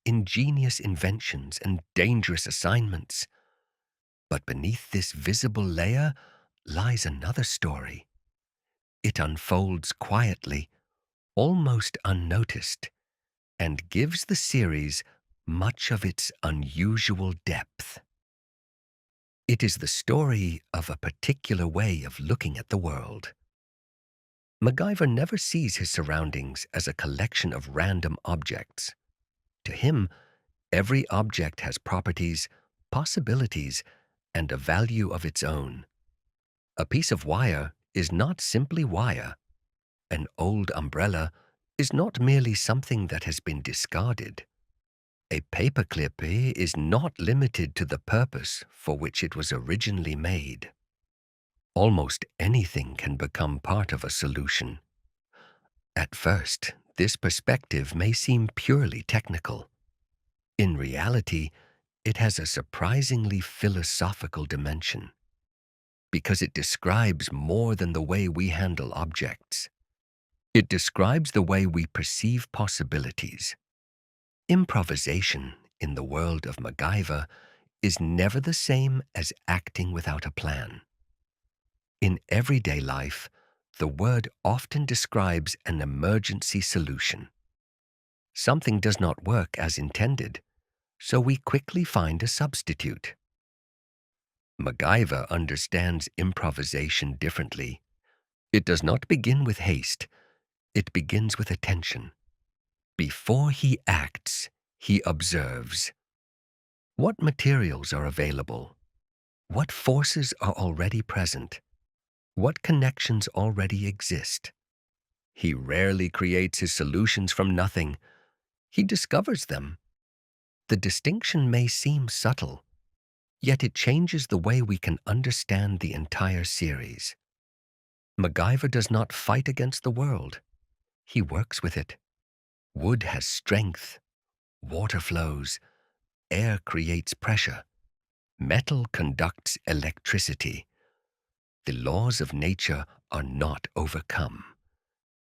ingenious inventions, and dangerous assignments. But beneath this visible layer lies another story. It unfolds quietly, almost unnoticed, and gives the series much of its unusual depth. It is the story of a particular way of looking at the world. MacGyver never sees his surroundings as a collection of random objects. To him, every object has properties, possibilities, and a value of its own. A piece of wire is not simply wire. An old umbrella is not merely something that has been discarded. A paperclip is not limited to the purpose for which it was originally made. Almost anything can become part of a solution. At first, this perspective may seem purely technical. In reality, it has a surprisingly philosophical dimension, because it describes more than the way we handle objects. It describes the way we perceive possibilities. Improvisation in the world of MacGyver is never the same as acting without a plan. In everyday life, the word often describes an emergency solution. Something does not work as intended, so we quickly find a substitute. MacGyver understands improvisation differently. It does not begin with haste, it begins with attention. Before he acts, he observes. What materials are available? What forces are already present? What connections already exist? He rarely creates his solutions from nothing. He discovers them. The distinction may seem subtle, yet it changes the way we can understand the entire series. MacGyver does not fight against the world. He works with it. Wood has strength. Water flows. Air creates pressure. Metal conducts electricity. The laws of nature are not overcome.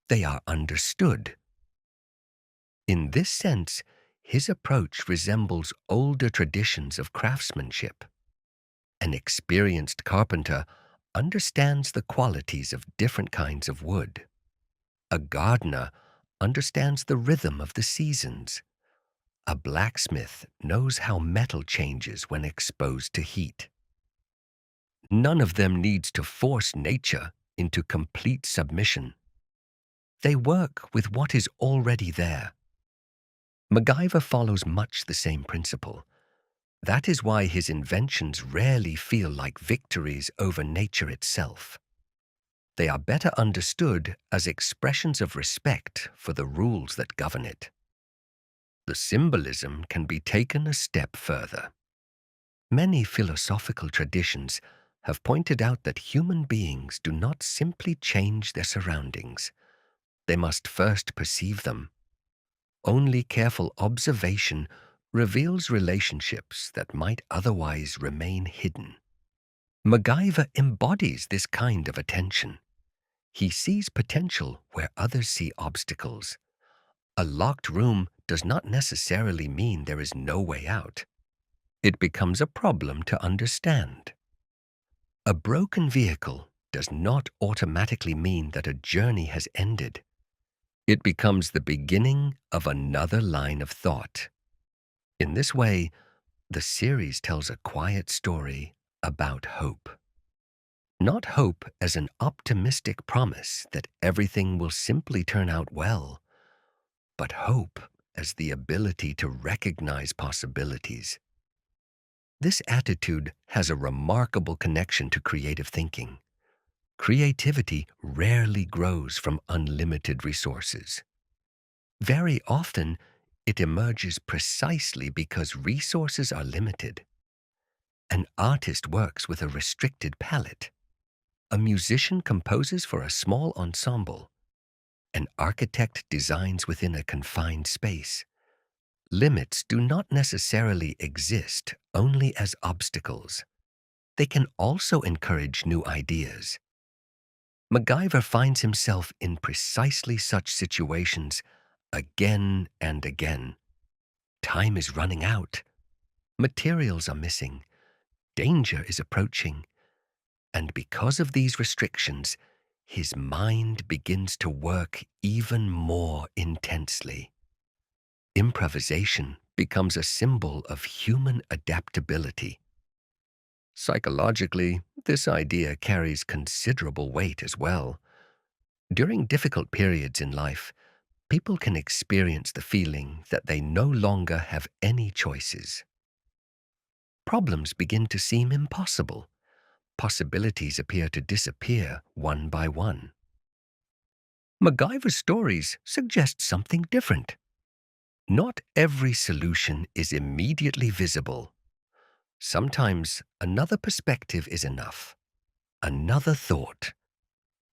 They are understood. In this sense, his approach resembles older traditions of craftsmanship. An experienced carpenter understands the qualities of different kinds of wood. A gardener understands the rhythm of the seasons. A blacksmith knows how metal changes when exposed to heat. None of them needs to force nature into complete submission. They work with what is already there. MacGyver follows much the same principle. That is why his inventions rarely feel like victories over nature itself. They are better understood as expressions of respect for the rules that govern it. The symbolism can be taken a step further. Many philosophical traditions have pointed out that human beings do not simply change their surroundings. They must first perceive them. Only careful observation reveals relationships that might otherwise remain hidden. MacGyver embodies this kind of attention. He sees potential where others see obstacles. A locked room does not necessarily mean there is no way out. It becomes a problem to understand. A broken vehicle does not automatically mean that a journey has ended. It becomes the beginning of another line of thought. In this way, the series tells a quiet story about hope. Not hope as an optimistic promise that everything will simply turn out well, but hope as the ability to recognize possibilities. This attitude has a remarkable connection to creative thinking. Creativity rarely grows from unlimited resources. Very often, it emerges precisely because resources are limited. An artist works with a restricted palette. A musician composes for a small ensemble. An architect designs within a confined space. Limits do not necessarily exist only as obstacles. They can also encourage new ideas. MacGyver finds himself in precisely such situations again and again. Time is running out. Materials are missing. Danger is approaching. And because of these restrictions, his mind begins to work even more intensely. Improvisation becomes a symbol of human adaptability. Psychologically, this idea carries considerable weight as well. During difficult periods in life, people can experience the feeling that they no longer have any choices. Problems begin to seem impossible. Possibilities appear to disappear one by one. MacGyver's stories suggest something different. Not every solution is immediately visible. Sometimes another perspective is enough. Another thought.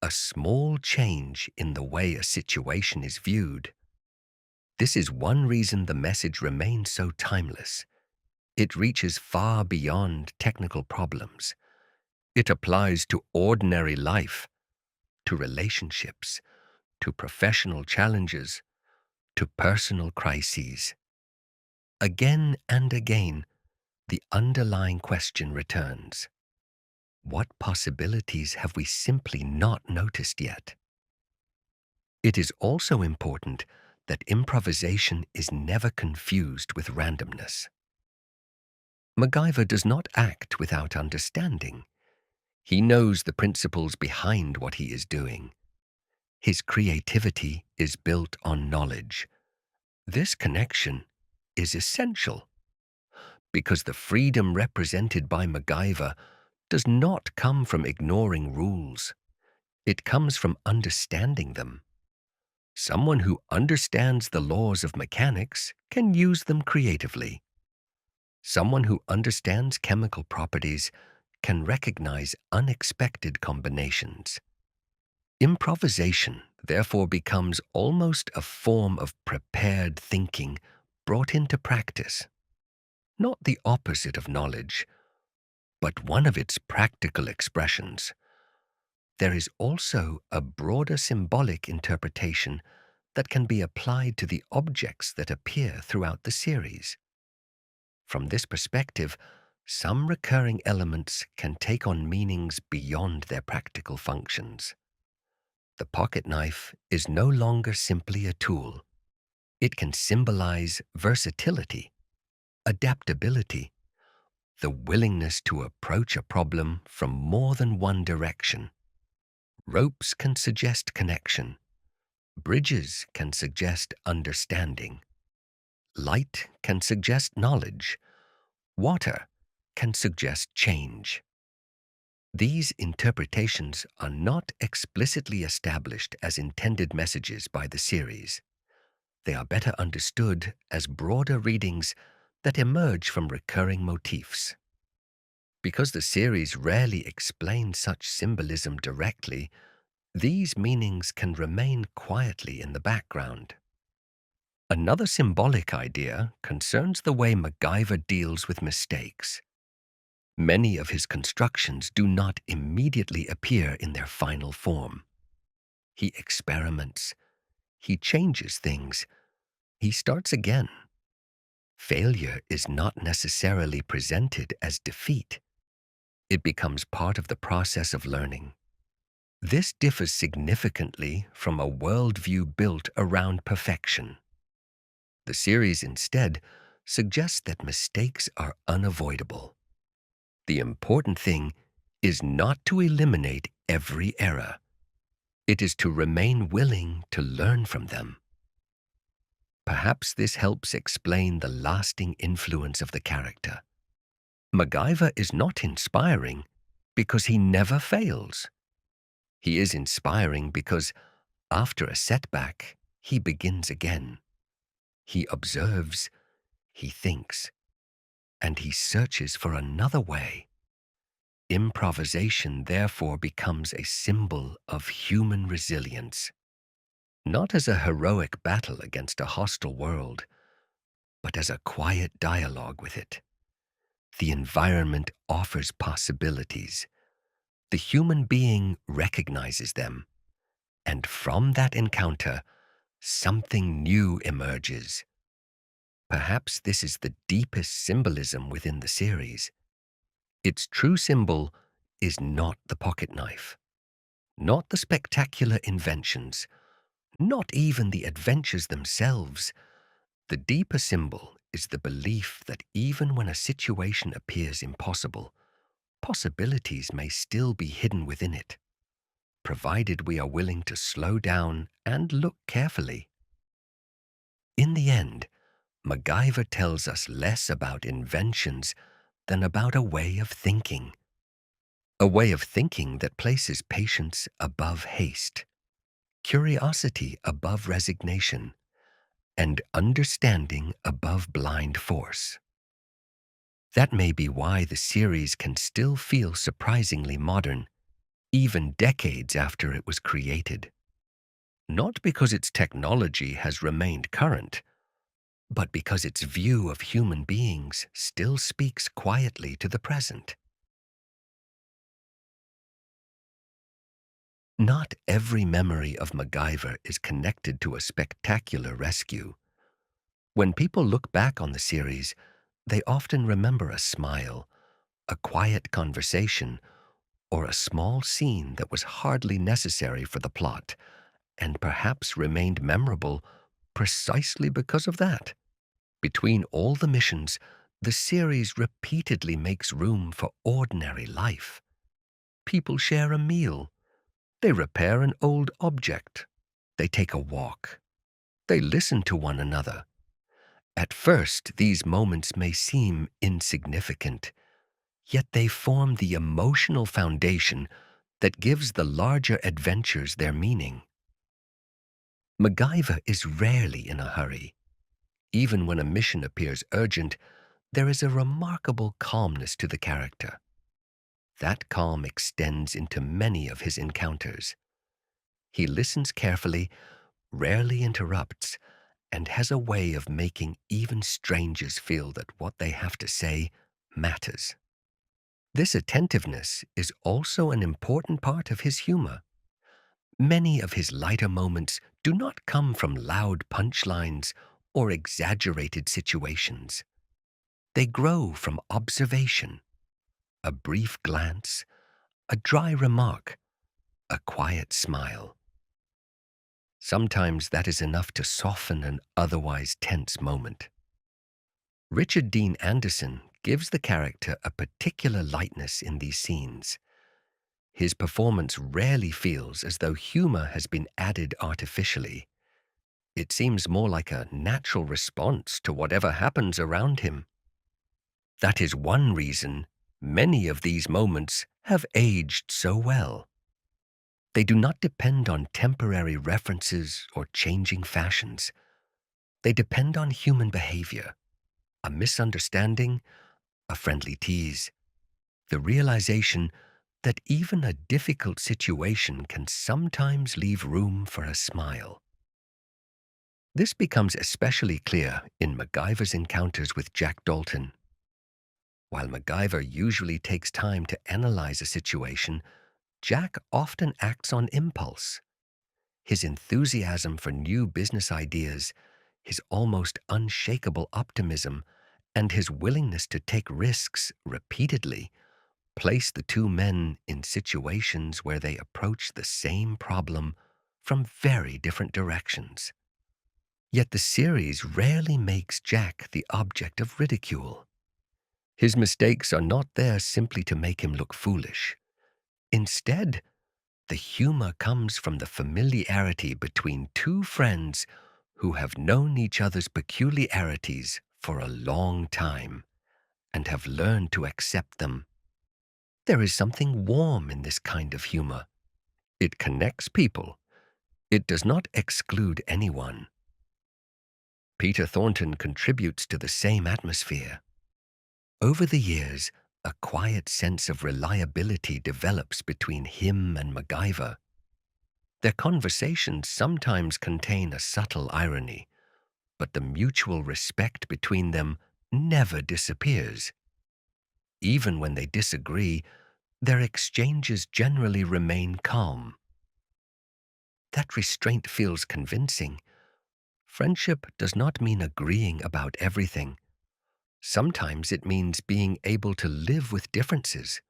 A small change in the way a situation is viewed. This is one reason the message remains so timeless. It reaches far beyond technical problems. It applies to ordinary life, to relationships, to professional challenges, to personal crises. Again and again, the underlying question returns. What possibilities have we simply not noticed yet? It is also important that improvisation is never confused with randomness. MacGyver does not act without understanding. He knows the principles behind what he is doing. His creativity is built on knowledge. This connection is essential because the freedom represented by MacGyver does not come from ignoring rules. It comes from understanding them. Someone who understands the laws of mechanics can use them creatively. Someone who understands chemical properties can recognize unexpected combinations. Improvisation, therefore, becomes almost a form of prepared thinking brought into practice. Not the opposite of knowledge, but one of its practical expressions. There is also a broader symbolic interpretation that can be applied to the objects that appear throughout the series. From this perspective, some recurring elements can take on meanings beyond their practical functions. The pocket knife is no longer simply a tool. It can symbolize versatility, adaptability, the willingness to approach a problem from more than one direction. Ropes can suggest connection. Bridges can suggest understanding. Light can suggest knowledge. Water can suggest change. These interpretations are not explicitly established as intended messages by the series. They are better understood as broader readings that emerge from recurring motifs. Because the series rarely explains such symbolism directly, these meanings can remain quietly in the background. Another symbolic idea concerns the way MacGyver deals with mistakes. Many of his constructions do not immediately appear in their final form. He experiments. He changes things. He starts again. Failure is not necessarily presented as defeat. It becomes part of the process of learning. This differs significantly from a worldview built around perfection. The series instead suggests that mistakes are unavoidable. The important thing is not to eliminate every error. It is to remain willing to learn from them. Perhaps this helps explain the lasting influence of the character. MacGyver is not inspiring because he never fails. He is inspiring because, after a setback, he begins again. He observes, he thinks, and he searches for another way. Improvisation therefore becomes a symbol of human resilience, not as a heroic battle against a hostile world, but as a quiet dialogue with it. The environment offers possibilities. The human being recognizes them, and from that encounter, something new emerges. Perhaps this is the deepest symbolism within the series. Its true symbol is not the pocket knife, not the spectacular inventions, not even the adventures themselves. The deeper symbol is the belief that even when a situation appears impossible, possibilities may still be hidden within it, provided we are willing to slow down and look carefully. In the end, MacGyver tells us less about inventions than about a way of thinking. A way of thinking that places patience above haste, curiosity above resignation, and understanding above blind force. That may be why the series can still feel surprisingly modern, even decades after it was created. Not because its technology has remained current, but because its view of human beings still speaks quietly to the present. Not every memory of MacGyver is connected to a spectacular rescue. When people look back on the series, they often remember a smile, a quiet conversation, or a small scene that was hardly necessary for the plot, and perhaps remained memorable precisely because of that. Between all the missions, the series repeatedly makes room for ordinary life. People share a meal. They repair an old object. They take a walk. They listen to one another. At first, these moments may seem insignificant, yet they form the emotional foundation that gives the larger adventures their meaning. MacGyver is rarely in a hurry. Even when a mission appears urgent, there is a remarkable calmness to the character. That calm extends into many of his encounters. He listens carefully, rarely interrupts, and has a way of making even strangers feel that what they have to say matters. This attentiveness is also an important part of his humor. Many of his lighter moments do not come from loud punchlines or exaggerated situations. They grow from observation, a brief glance, a dry remark, a quiet smile. Sometimes that is enough to soften an otherwise tense moment. Richard Dean Anderson gives the character a particular lightness in these scenes. His performance rarely feels as though humor has been added artificially. It seems more like a natural response to whatever happens around him. That is one reason many of these moments have aged so well. They do not depend on temporary references or changing fashions. They depend on human behavior, a misunderstanding, a friendly tease, the realization that even a difficult situation can sometimes leave room for a smile. This becomes especially clear in MacGyver's encounters with Jack Dalton. While MacGyver usually takes time to analyze a situation, Jack often acts on impulse. His enthusiasm for new business ideas, his almost unshakable optimism, and his willingness to take risks repeatedly place the two men in situations where they approach the same problem from very different directions. Yet the series rarely makes Jack the object of ridicule. His mistakes are not there simply to make him look foolish. Instead, the humor comes from the familiarity between two friends who have known each other's peculiarities for a long time, and have learned to accept them. There is something warm in this kind of humor. It connects people. It does not exclude anyone. Peter Thornton contributes to the same atmosphere. Over the years, a quiet sense of reliability develops between him and MacGyver. Their conversations sometimes contain a subtle irony, but the mutual respect between them never disappears. Even when they disagree, their exchanges generally remain calm. That restraint feels convincing. Friendship does not mean agreeing about everything. Sometimes it means being able to live with differences.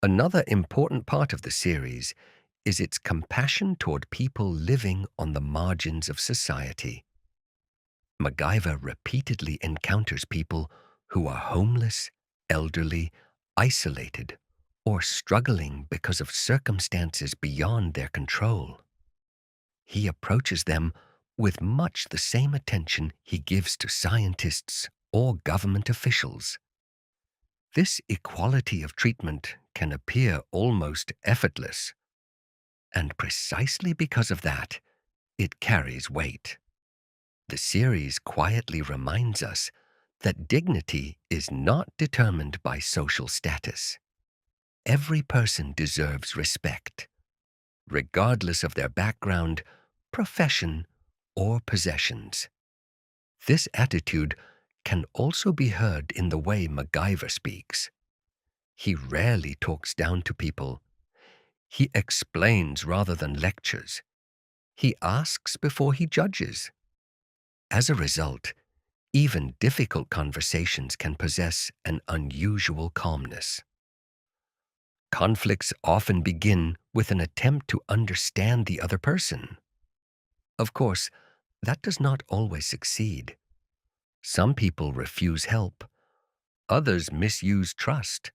Another important part of the series is its compassion toward people living on the margins of society. MacGyver repeatedly encounters people who are homeless, elderly, isolated, or struggling because of circumstances beyond their control. He approaches them with much the same attention he gives to scientists or government officials. This equality of treatment can appear almost effortless, and precisely because of that, it carries weight. The series quietly reminds us that dignity is not determined by social status. Every person deserves respect, regardless of their background, profession, or possessions. This attitude can also be heard in the way MacGyver speaks. He rarely talks down to people. He explains rather than lectures. He asks before he judges. As a result, even difficult conversations can possess an unusual calmness. Conflicts often begin with an attempt to understand the other person. Of course, that does not always succeed. Some people refuse help. Others misuse trust.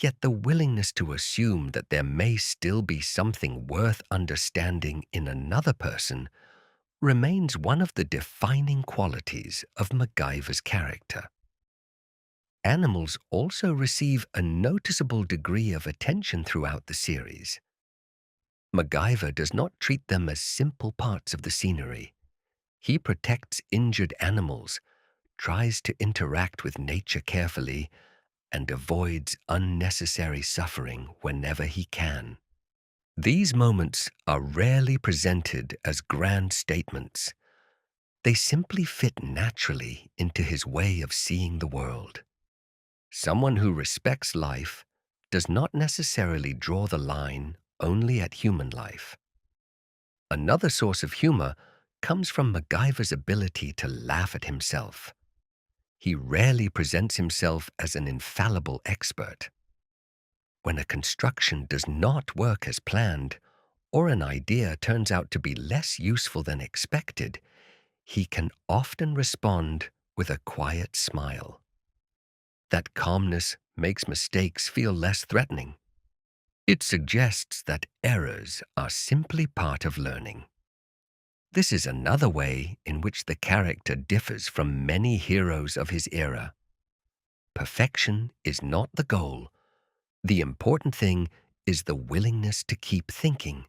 Yet the willingness to assume that there may still be something worth understanding in another person remains one of the defining qualities of MacGyver's character. Animals also receive a noticeable degree of attention throughout the series. MacGyver does not treat them as simple parts of the scenery. He protects injured animals, tries to interact with nature carefully, and avoids unnecessary suffering whenever he can. These moments are rarely presented as grand statements. They simply fit naturally into his way of seeing the world. Someone who respects life does not necessarily draw the line only at human life. Another source of humor comes from MacGyver's ability to laugh at himself. He rarely presents himself as an infallible expert. When a construction does not work as planned, or an idea turns out to be less useful than expected, he can often respond with a quiet smile. That calmness makes mistakes feel less threatening. It suggests that errors are simply part of learning. This is another way in which the character differs from many heroes of his era. Perfection is not the goal. The important thing is the willingness to keep thinking.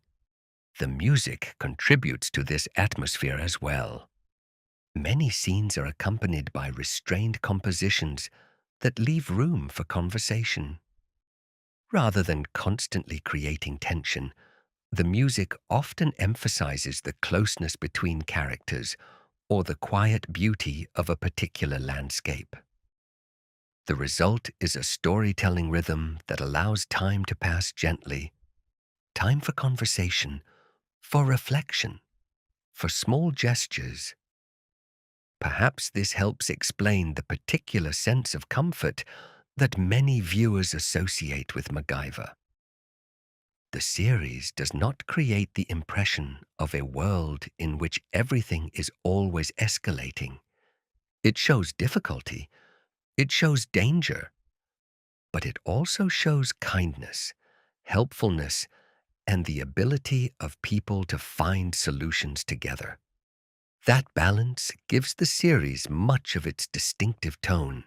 The music contributes to this atmosphere as well. Many scenes are accompanied by restrained compositions that leave room for conversation. Rather than constantly creating tension, the music often emphasizes the closeness between characters or the quiet beauty of a particular landscape. The result is a storytelling rhythm that allows time to pass gently, time for conversation, for reflection, for small gestures. Perhaps this helps explain the particular sense of comfort that many viewers associate with MacGyver. The series does not create the impression of a world in which everything is always escalating. It shows difficulty, it shows danger, but it also shows kindness, helpfulness, and the ability of people to find solutions together. That balance gives the series much of its distinctive tone.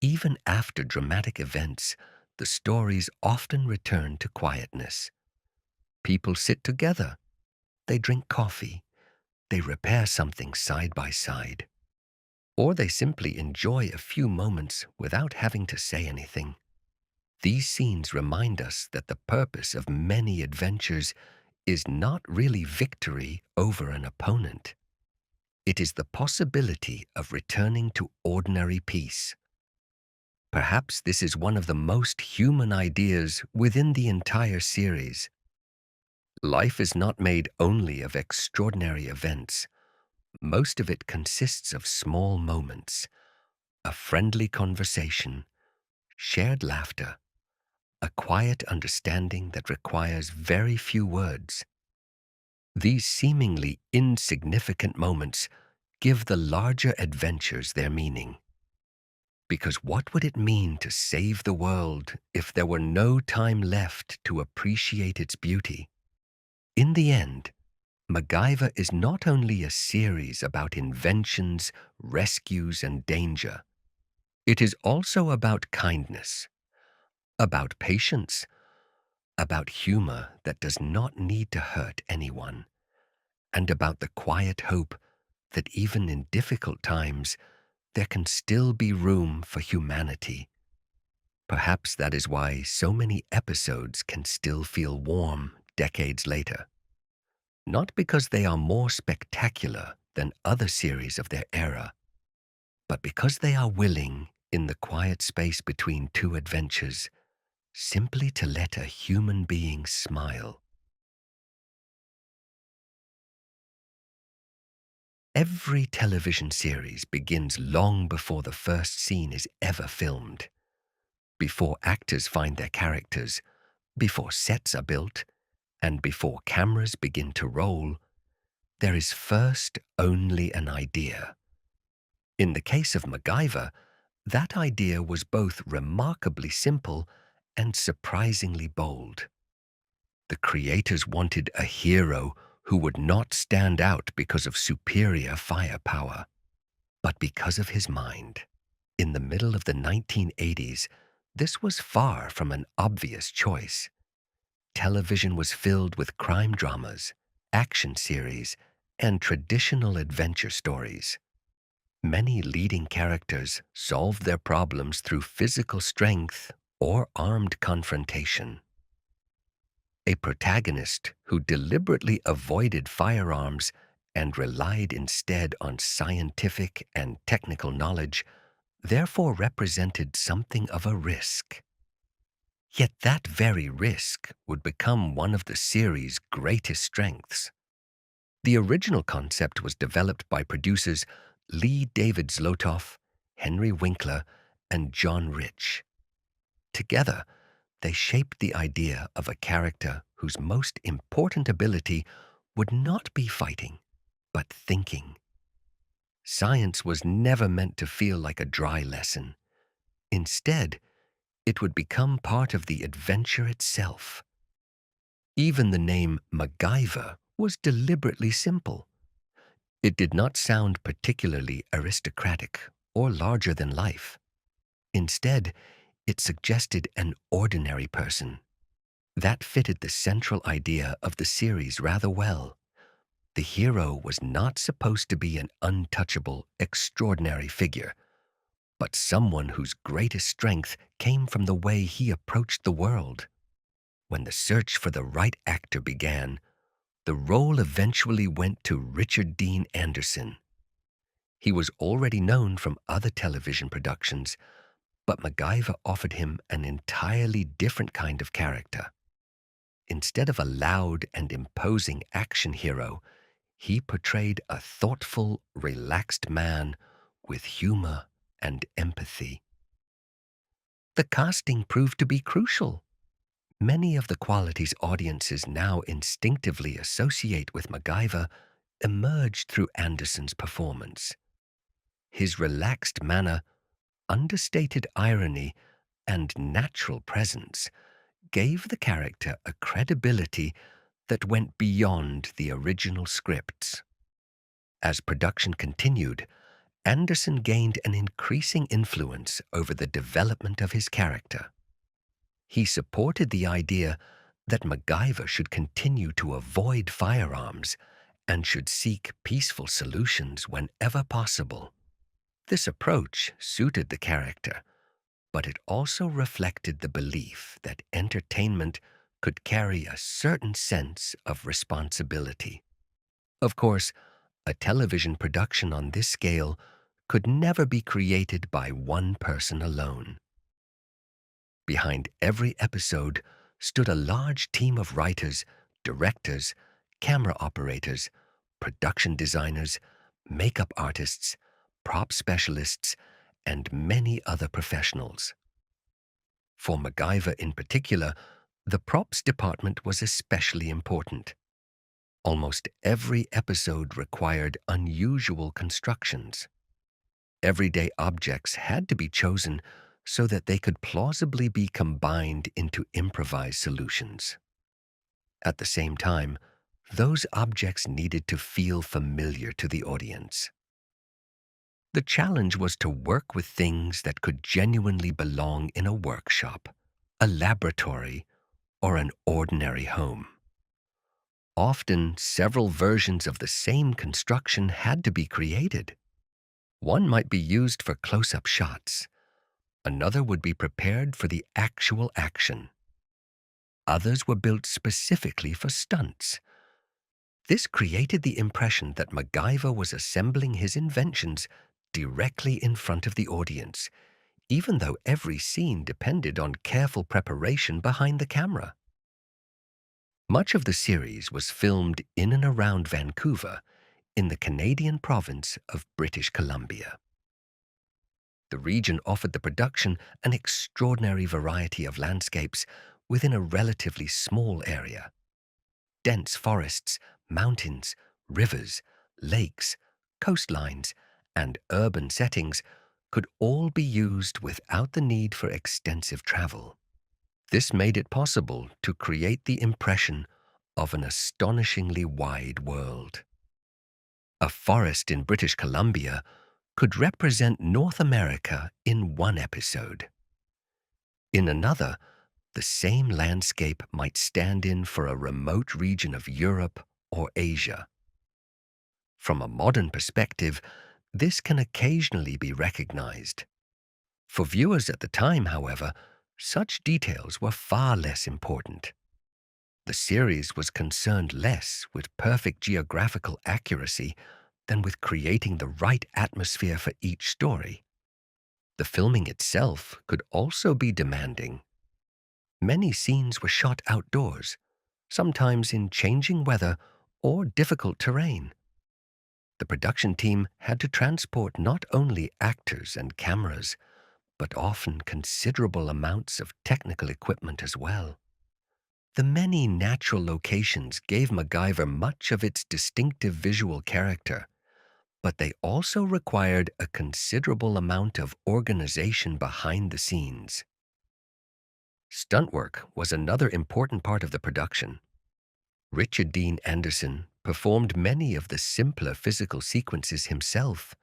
Even after dramatic events, the stories often return to quietness. People sit together, they drink coffee, they repair something side by side, or they simply enjoy a few moments without having to say anything. These scenes remind us that the purpose of many adventures is not really victory over an opponent. It is the possibility of returning to ordinary peace. Perhaps this is one of the most human ideas within the entire series. Life is not made only of extraordinary events. Most of it consists of small moments, a friendly conversation, shared laughter, a quiet understanding that requires very few words. These seemingly insignificant moments give the larger adventures their meaning. Because what would it mean to save the world if there were no time left to appreciate its beauty? In the end, MacGyver is not only a series about inventions, rescues, and danger. It is also about kindness, about patience, about humor that does not need to hurt anyone, and about the quiet hope that even in difficult times, there can still be room for humanity. Perhaps that is why so many episodes can still feel warm decades later. Not because they are more spectacular than other series of their era, but because they are willing, in the quiet space between two adventures, simply to let a human being smile. Every television series begins long before the first scene is ever filmed, before actors find their characters, before sets are built, and before cameras begin to roll. There is first only an idea. In the case of MacGyver, that idea was both remarkably simple and surprisingly bold. The creators wanted a hero who would not stand out because of superior firepower, but because of his mind. In the middle of the 1980s, this was far from an obvious choice. Television was filled with crime dramas, action series, and traditional adventure stories. Many leading characters solved their problems through physical strength or armed confrontation. A protagonist who deliberately avoided firearms and relied instead on scientific and technical knowledge therefore represented something of a risk. Yet that very risk would become one of the series' greatest strengths. The original concept was developed by producers Lee David Zlotoff, Henry Winkler, and John Rich. Together, they shaped the idea of a character whose most important ability would not be fighting, but thinking. Science was never meant to feel like a dry lesson. Instead, it would become part of the adventure itself. Even the name MacGyver was deliberately simple. It did not sound particularly aristocratic or larger than life. Instead, it suggested an ordinary person. That fitted the central idea of the series rather well. The hero was not supposed to be an untouchable, extraordinary figure, but someone whose greatest strength came from the way he approached the world. When the search for the right actor began, the role eventually went to Richard Dean Anderson. He was already known from other television productions, but MacGyver offered him an entirely different kind of character. Instead of a loud and imposing action hero, he portrayed a thoughtful, relaxed man with humor and empathy. The casting proved to be crucial. Many of the qualities audiences now instinctively associate with MacGyver emerged through Anderson's performance. His relaxed manner, understated irony, and natural presence gave the character a credibility that went beyond the original scripts. As production continued, Anderson gained an increasing influence over the development of his character. He supported the idea that MacGyver should continue to avoid firearms and should seek peaceful solutions whenever possible. This approach suited the character, but it also reflected the belief that entertainment could carry a certain sense of responsibility. Of course, a television production on this scale could never be created by one person alone. Behind every episode stood a large team of writers, directors, camera operators, production designers, makeup artists, prop specialists, and many other professionals. For MacGyver in particular, the props department was especially important. Almost every episode required unusual constructions. Everyday objects had to be chosen so that they could plausibly be combined into improvised solutions. At the same time, those objects needed to feel familiar to the audience. The challenge was to work with things that could genuinely belong in a workshop, a laboratory, or an ordinary home. Often, several versions of the same construction had to be created. One might be used for close-up shots. Another would be prepared for the actual action. Others were built specifically for stunts. This created the impression that MacGyver was assembling his inventions directly in front of the audience, even though every scene depended on careful preparation behind the camera. Much of the series was filmed in and around Vancouver, in the Canadian province of British Columbia. The region offered the production an extraordinary variety of landscapes within a relatively small area. Dense forests, mountains, rivers, lakes, coastlines, and urban settings could all be used without the need for extensive travel. This made it possible to create the impression of an astonishingly wide world. A forest in British Columbia could represent North America in one episode. In another, the same landscape might stand in for a remote region of Europe or Asia. From a modern perspective, this can occasionally be recognized. For viewers at the time, however, such details were far less important. The series was concerned less with perfect geographical accuracy than with creating the right atmosphere for each story. The filming itself could also be demanding. Many scenes were shot outdoors, sometimes in changing weather or difficult terrain. The production team had to transport not only actors and cameras, but often considerable amounts of technical equipment as well. The many natural locations gave MacGyver much of its distinctive visual character, but they also required a considerable amount of organization behind the scenes. Stunt work was another important part of the production. Richard Dean Anderson performed many of the simpler physical sequences himself,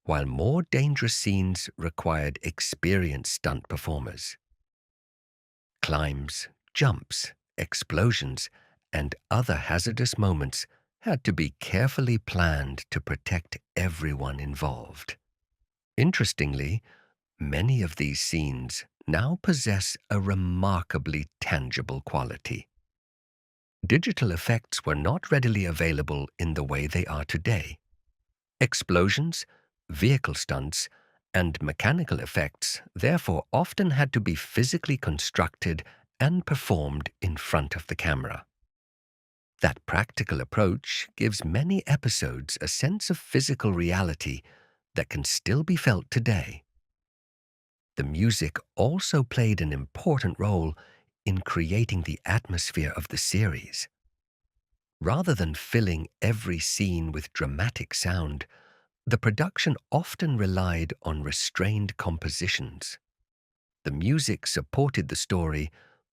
while more dangerous scenes required experienced stunt performers. Climbs, jumps, explosions, and other hazardous moments had to be carefully planned to protect everyone involved. Interestingly, many of these scenes now possess a remarkably tangible quality. Digital effects were not readily available in the way they are today. Explosions, vehicle stunts, and mechanical effects therefore often had to be physically constructed and performed in front of the camera. That practical approach gives many episodes a sense of physical reality that can still be felt today. The music also played an important role in creating the atmosphere of the series. Rather than filling every scene with dramatic sound, the production often relied on restrained compositions. The music supported the story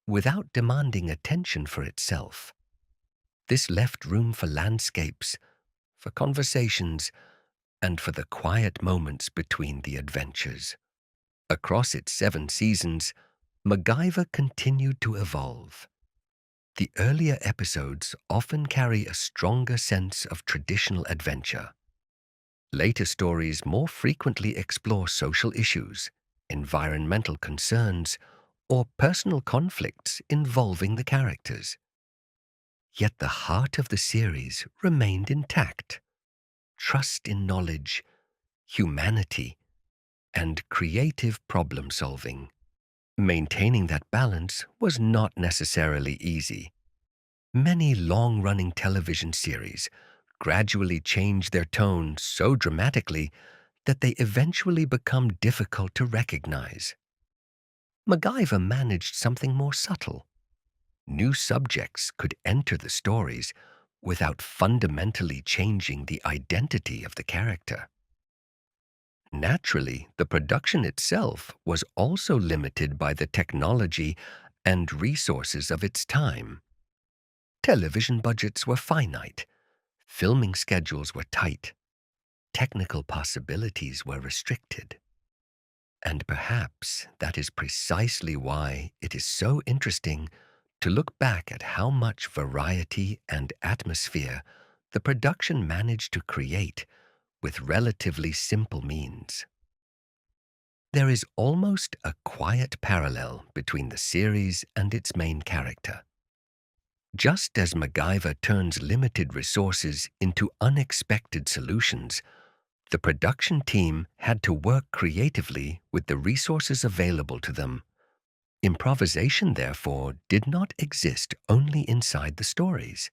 without demanding attention for itself. This left room for landscapes, for conversations, and for the quiet moments between the adventures. Across its 7 seasons, MacGyver continued to evolve. The earlier episodes often carry a stronger sense of traditional adventure. Later stories more frequently explore social issues, environmental concerns, or personal conflicts involving the characters. Yet the heart of the series remained intact. Trust in knowledge, humanity, and creative problem-solving. Maintaining that balance was not necessarily easy. Many long-running television series gradually change their tone so dramatically that they eventually become difficult to recognize. MacGyver managed something more subtle. New subjects could enter the stories without fundamentally changing the identity of the character. Naturally, the production itself was also limited by the technology and resources of its time. Television budgets were finite, filming schedules were tight, technical possibilities were restricted. And perhaps that is precisely why it is so interesting to look back at how much variety and atmosphere the production managed to create with relatively simple means. There is almost a quiet parallel between the series and its main character. Just as MacGyver turns limited resources into unexpected solutions, the production team had to work creatively with the resources available to them. Improvisation, therefore, did not exist only inside the stories.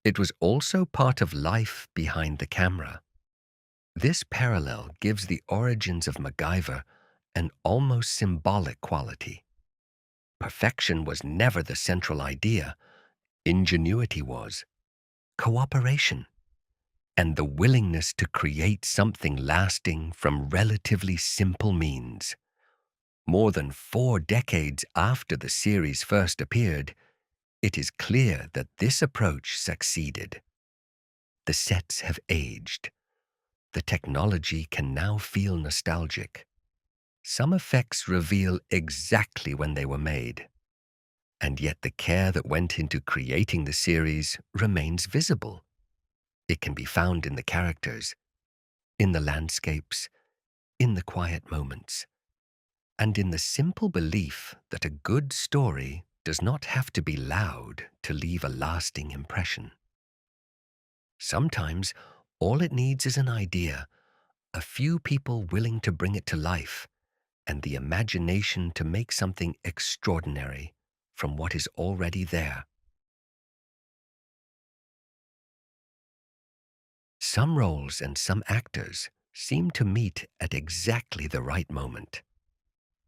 It was also part of life behind the camera. This parallel gives the origins of MacGyver an almost symbolic quality. Perfection was never the central idea. Ingenuity was. Cooperation. And the willingness to create something lasting from relatively simple means. More than 4 decades after the series first appeared, it is clear that this approach succeeded. The sets have aged. The technology can now feel nostalgic. Some effects reveal exactly when they were made. And yet the care that went into creating the series remains visible. It can be found in the characters, in the landscapes, in the quiet moments, and in the simple belief that a good story does not have to be loud to leave a lasting impression. Sometimes all it needs is an idea, a few people willing to bring it to life, and the imagination to make something extraordinary from what is already there. Some roles and some actors seem to meet at exactly the right moment.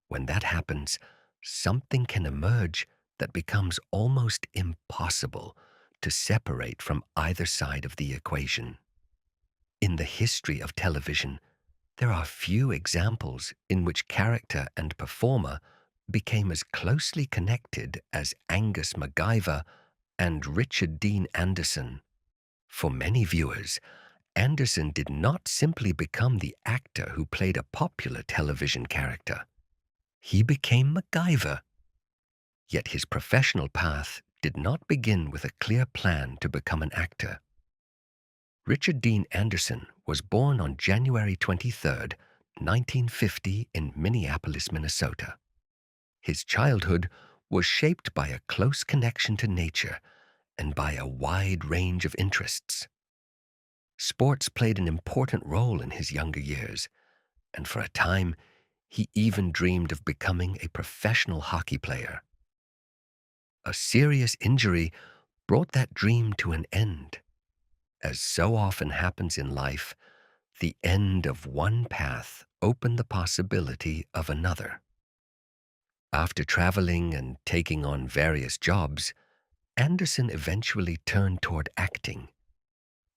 When that happens, something can emerge that becomes almost impossible to separate from either side of the equation. In the history of television, there are few examples in which character and performer became as closely connected as Angus MacGyver and Richard Dean Anderson. For many viewers, Anderson did not simply become the actor who played a popular television character. He became MacGyver. Yet his professional path did not begin with a clear plan to become an actor. Richard Dean Anderson was born on January 23, 1950 in Minneapolis, Minnesota. His childhood was shaped by a close connection to nature and by a wide range of interests. Sports played an important role in his younger years, and for a time, he even dreamed of becoming a professional hockey player. A serious injury brought that dream to an end. As so often happens in life, the end of one path opened the possibility of another. After traveling and taking on various jobs, Anderson eventually turned toward acting.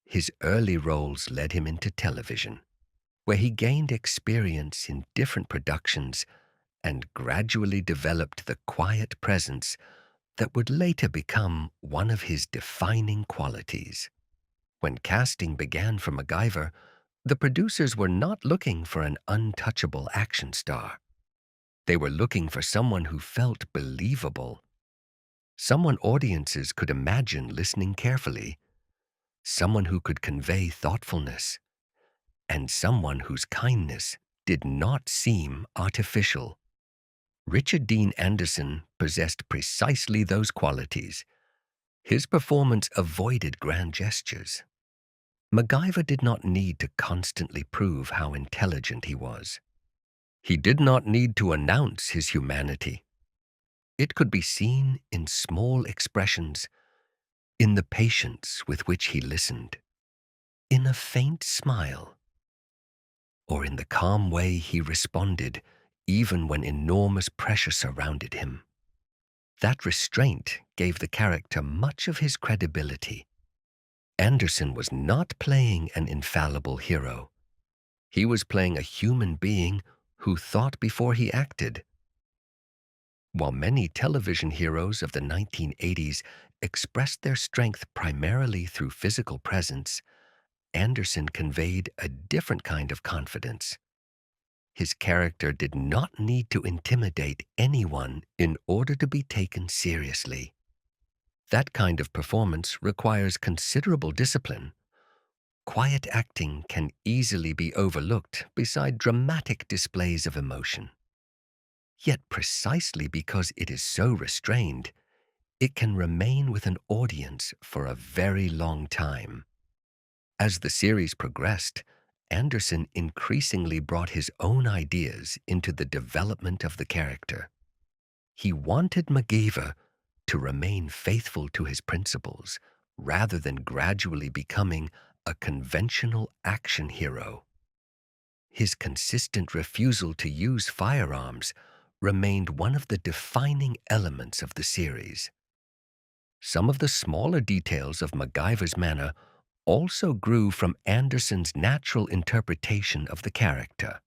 His early roles led him into television, where he gained experience in different productions and gradually developed the quiet presence that would later become one of his defining qualities. When casting began for MacGyver, The producers were not looking for an untouchable action star. They were looking for someone who felt believable, someone audiences could imagine listening carefully, someone who could convey thoughtfulness, and someone whose kindness did not seem artificial. Richard Dean Anderson possessed precisely those qualities. His performance avoided grand gestures. MacGyver did not need to constantly prove how intelligent he was. He did not need to announce his humanity. It could be seen in small expressions, in the patience with which he listened, in a faint smile, or in the calm way he responded even when enormous pressure surrounded him. That restraint gave the character much of his credibility. Anderson was not playing an infallible hero. He was playing a human being who thought before he acted. While many television heroes of the 1980s expressed their strength primarily through physical presence, Anderson conveyed a different kind of confidence. His character did not need to intimidate anyone in order to be taken seriously. That kind of performance requires considerable discipline. Quiet acting can easily be overlooked beside dramatic displays of emotion. Yet precisely because it is so restrained, it can remain with an audience for a very long time. As the series progressed, Anderson increasingly brought his own ideas into the development of the character. He wanted MacGyver to remain faithful to his principles rather than gradually becoming a conventional action hero. His consistent refusal to use firearms remained one of the defining elements of the series. Some of the smaller details of MacGyver's manner also grew from Anderson's natural interpretation of the character.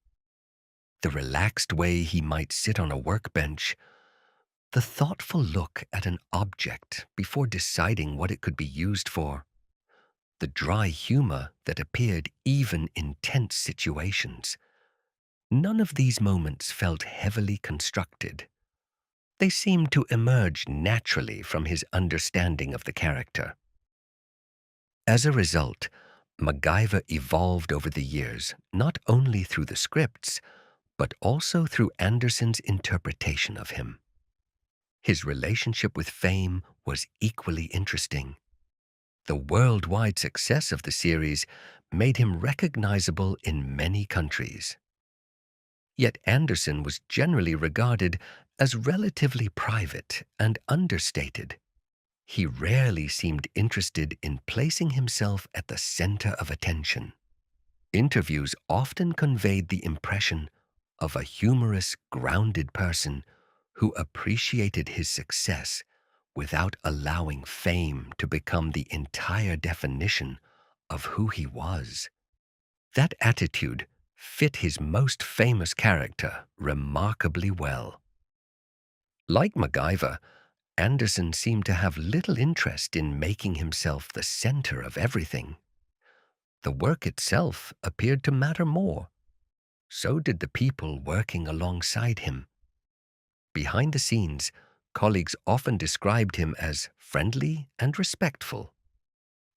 The relaxed way he might sit on a workbench, the thoughtful look at an object before deciding what it could be used for, the dry humor that appeared even in tense situations. None of these moments felt heavily constructed. They seemed to emerge naturally from his understanding of the character. As a result, MacGyver evolved over the years, not only through the scripts, but also through Anderson's interpretation of him. His relationship with fame was equally interesting. The worldwide success of the series made him recognizable in many countries. Yet Anderson was generally regarded as relatively private and understated. He rarely seemed interested in placing himself at the center of attention. Interviews often conveyed the impression of a humorous, grounded person who appreciated his success without allowing fame to become the entire definition of who he was. That attitude fit his most famous character remarkably well. Like MacGyver, Anderson seemed to have little interest in making himself the center of everything. The work itself appeared to matter more. So did the people working alongside him. Behind the scenes, colleagues often described him as friendly and respectful.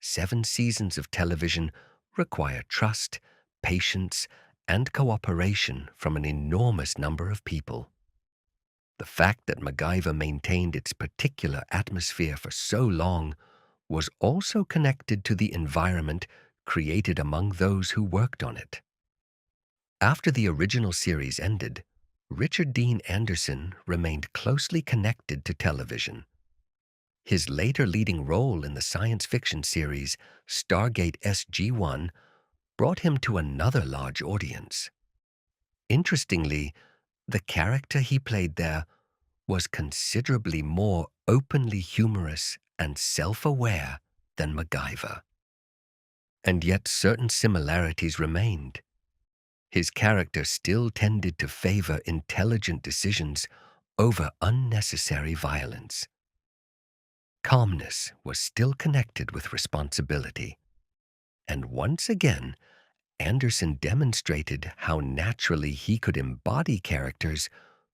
7 seasons of television require trust, patience, and cooperation from an enormous number of people. The fact that MacGyver maintained its particular atmosphere for so long was also connected to the environment created among those who worked on it. After the original series ended, Richard Dean Anderson remained closely connected to television. His later leading role in the science fiction series Stargate SG-1 brought him to another large audience. Interestingly, the character he played there was considerably more openly humorous and self-aware than MacGyver. And yet certain similarities remained. His character still tended to favor intelligent decisions over unnecessary violence. Calmness was still connected with responsibility. And once again, Anderson demonstrated how naturally he could embody characters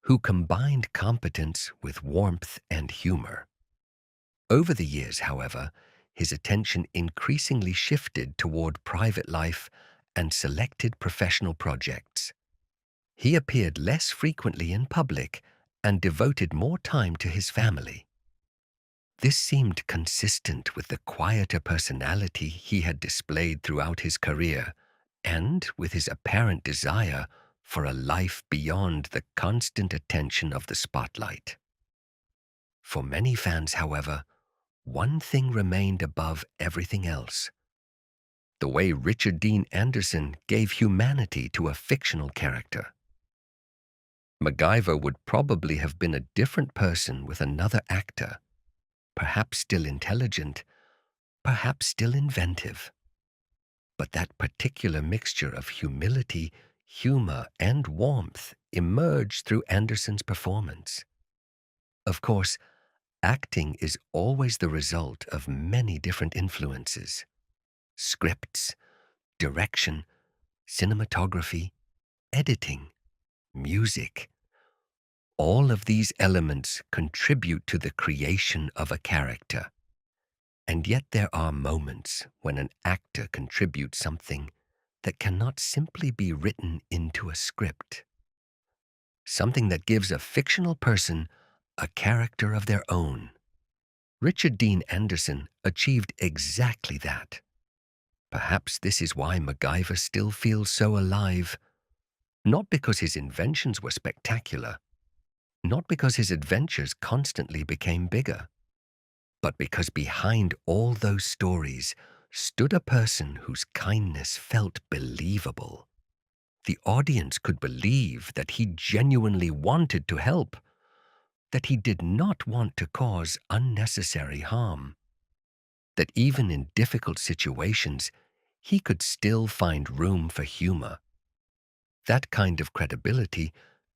who combined competence with warmth and humor. Over the years, however, his attention increasingly shifted toward private life and selected professional projects. He appeared less frequently in public and devoted more time to his family. This seemed consistent with the quieter personality he had displayed throughout his career and with his apparent desire for a life beyond the constant attention of the spotlight. For many fans, however, one thing remained above everything else: the way Richard Dean Anderson gave humanity to a fictional character. MacGyver would probably have been a different person with another actor, perhaps still intelligent, perhaps still inventive. But that particular mixture of humility, humor, and warmth emerged through Anderson's performance. Of course, acting is always the result of many different influences: scripts, direction, cinematography, editing, music. All of these elements contribute to the creation of a character. And yet there are moments when an actor contributes something that cannot simply be written into a script. Something that gives a fictional person a character of their own. Richard Dean Anderson achieved exactly that. Perhaps this is why MacGyver still feels so alive. Not because his inventions were spectacular, not because his adventures constantly became bigger, but because behind all those stories stood a person whose kindness felt believable. The audience could believe that he genuinely wanted to help, that he did not want to cause unnecessary harm, that even in difficult situations, he could still find room for humor. That kind of credibility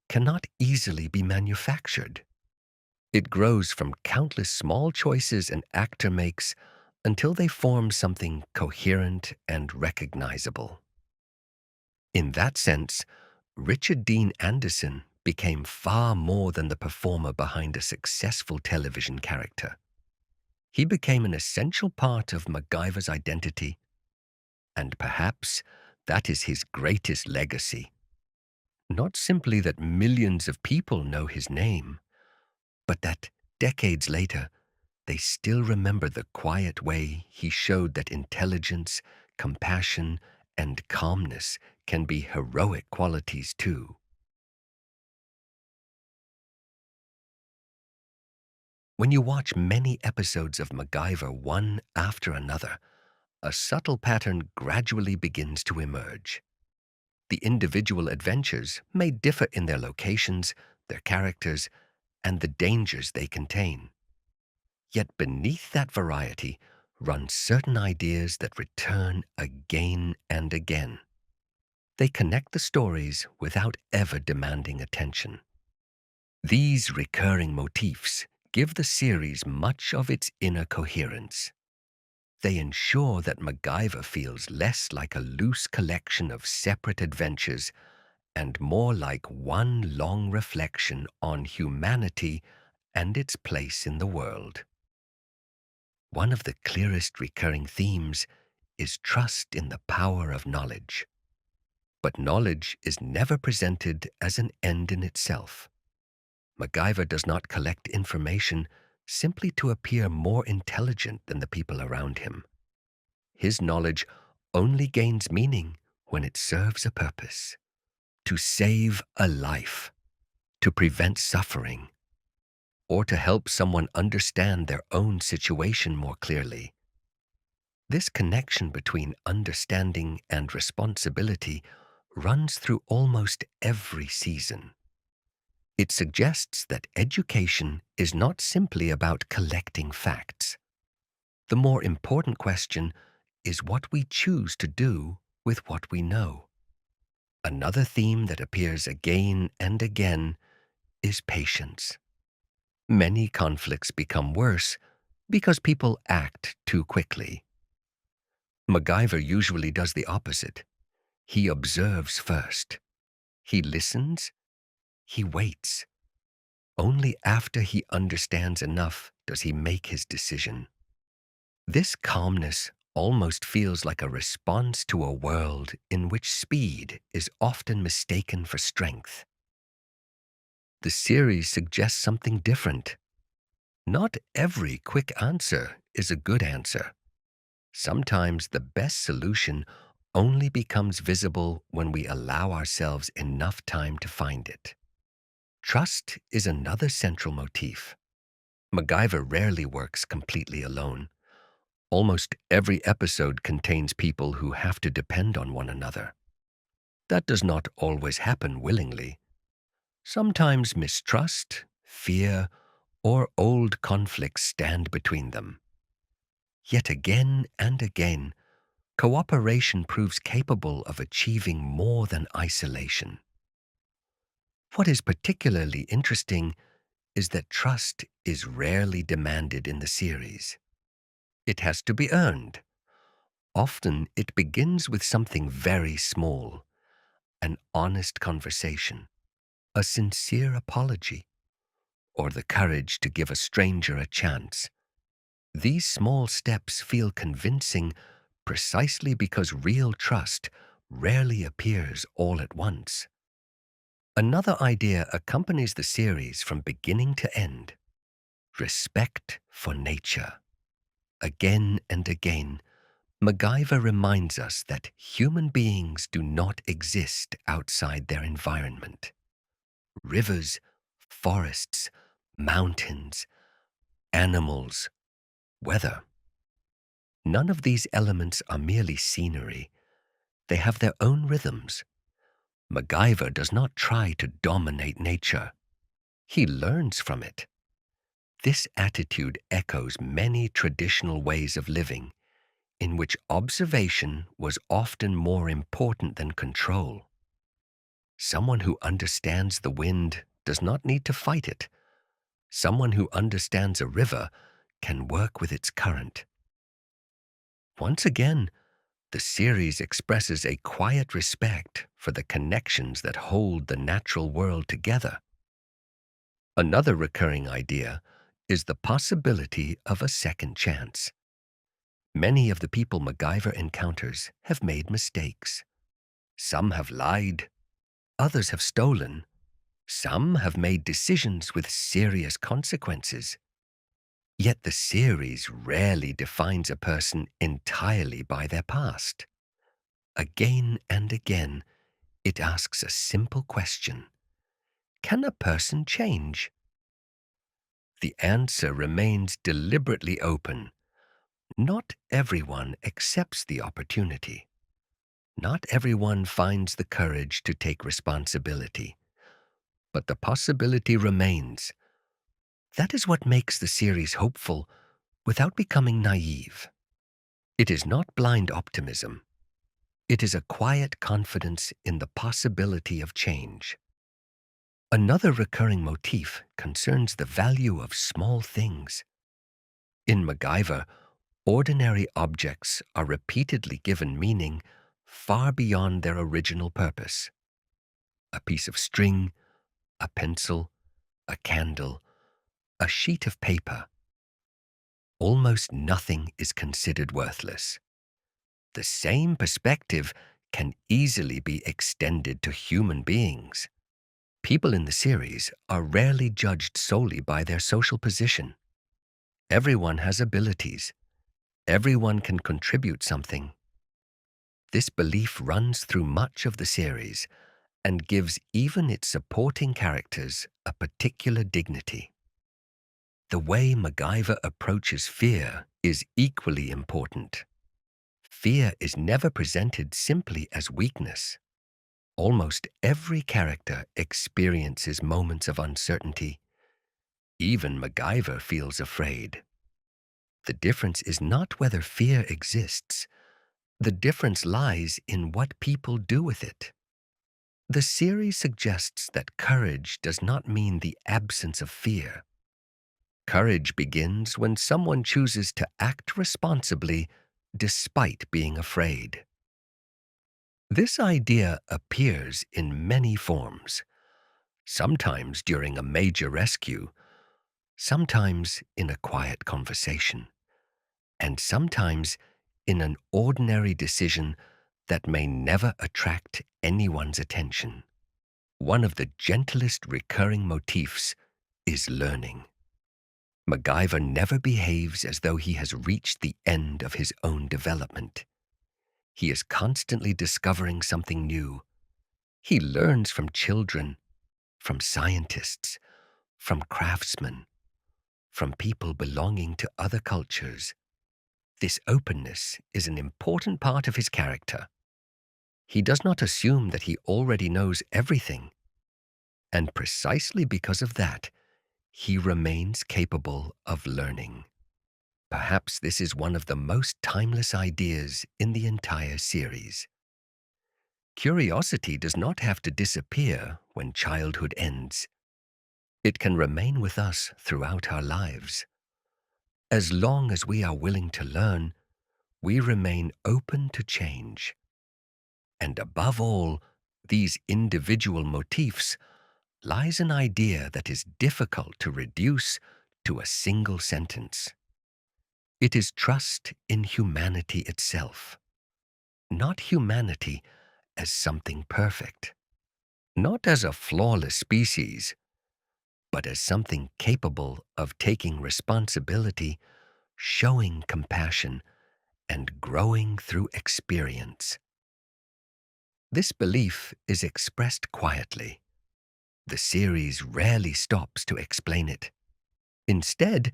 cannot easily be manufactured. It grows from countless small choices an actor makes until they form something coherent and recognizable. In that sense, Richard Dean Anderson became far more than the performer behind a successful television character. He became an essential part of MacGyver's identity, and perhaps that is his greatest legacy. Not simply that millions of people know his name, but that decades later, they still remember the quiet way he showed that intelligence, compassion, and calmness can be heroic qualities too. When you watch many episodes of MacGyver one after another, a subtle pattern gradually begins to emerge. The individual adventures may differ in their locations, their characters, and the dangers they contain. Yet beneath that variety run certain ideas that return again and again. They connect the stories without ever demanding attention. These recurring motifs give the series much of its inner coherence. They ensure that MacGyver feels less like a loose collection of separate adventures and more like one long reflection on humanity and its place in the world. One of the clearest recurring themes is trust in the power of knowledge. But knowledge is never presented as an end in itself. MacGyver does not collect information simply to appear more intelligent than the people around him. His knowledge only gains meaning when it serves a purpose: to save a life, to prevent suffering, or to help someone understand their own situation more clearly. This connection between understanding and responsibility runs through almost every season. It suggests that education is not simply about collecting facts. The more important question is what we choose to do with what we know. Another theme that appears again and again is patience. Many conflicts become worse because people act too quickly. MacGyver usually does the opposite. He observes first. He listens. He waits. Only after he understands enough does he make his decision. This calmness almost feels like a response to a world in which speed is often mistaken for strength. The series suggests something different. Not every quick answer is a good answer. Sometimes the best solution only becomes visible when we allow ourselves enough time to find it. Trust is another central motif. MacGyver rarely works completely alone. Almost every episode contains people who have to depend on one another. That does not always happen willingly. Sometimes mistrust, fear, or old conflicts stand between them. Yet again and again, cooperation proves capable of achieving more than isolation. What is particularly interesting is that trust is rarely demanded in the series. It has to be earned. Often it begins with something very small, an honest conversation, a sincere apology, or the courage to give a stranger a chance. These small steps feel convincing precisely because real trust rarely appears all at once. Another idea accompanies the series from beginning to end: respect for nature. Again and again, MacGyver reminds us that human beings do not exist outside their environment. Rivers, forests, mountains, animals, weather. None of these elements are merely scenery. They have their own rhythms. MacGyver does not try to dominate nature. He learns from it. This attitude echoes many traditional ways of living, in which observation was often more important than control. Someone who understands the wind does not need to fight it. Someone who understands a river can work with its current. Once again, the series expresses a quiet respect for the connections that hold the natural world together. Another recurring idea is the possibility of a second chance. Many of the people MacGyver encounters have made mistakes. Some have lied, others have stolen, some have made decisions with serious consequences. Yet the series rarely defines a person entirely by their past. Again and again, it asks a simple question: can a person change? The answer remains deliberately open. Not everyone accepts the opportunity. Not everyone finds the courage to take responsibility. But the possibility remains. That is what makes the series hopeful without becoming naive. It is not blind optimism. It is a quiet confidence in the possibility of change. Another recurring motif concerns the value of small things. In MacGyver, ordinary objects are repeatedly given meaning far beyond their original purpose. A piece of string, a pencil, a candle, a sheet of paper. Almost nothing is considered worthless. The same perspective can easily be extended to human beings. People in the series are rarely judged solely by their social position. Everyone has abilities. Everyone can contribute something. This belief runs through much of the series and gives even its supporting characters a particular dignity. The way MacGyver approaches fear is equally important. Fear is never presented simply as weakness. Almost every character experiences moments of uncertainty. Even MacGyver feels afraid. The difference is not whether fear exists. The difference lies in what people do with it. The series suggests that courage does not mean the absence of fear. Courage begins when someone chooses to act responsibly despite being afraid. This idea appears in many forms, sometimes during a major rescue, sometimes in a quiet conversation, and sometimes in an ordinary decision that may never attract anyone's attention. One of the gentlest recurring motifs is learning. MacGyver never behaves as though he has reached the end of his own development. He is constantly discovering something new. He learns from children, from scientists, from craftsmen, from people belonging to other cultures. This openness is an important part of his character. He does not assume that he already knows everything, and precisely because of that, he remains capable of learning. Perhaps this is one of the most timeless ideas in the entire series. Curiosity does not have to disappear when childhood ends. It can remain with us throughout our lives. As long as we are willing to learn, we remain open to change. And above all, these individual motifs lies an idea that is difficult to reduce to a single sentence. It is trust in humanity itself, not humanity as something perfect, not as a flawless species, but as something capable of taking responsibility, showing compassion, and growing through experience. This belief is expressed quietly. The series rarely stops to explain it. Instead,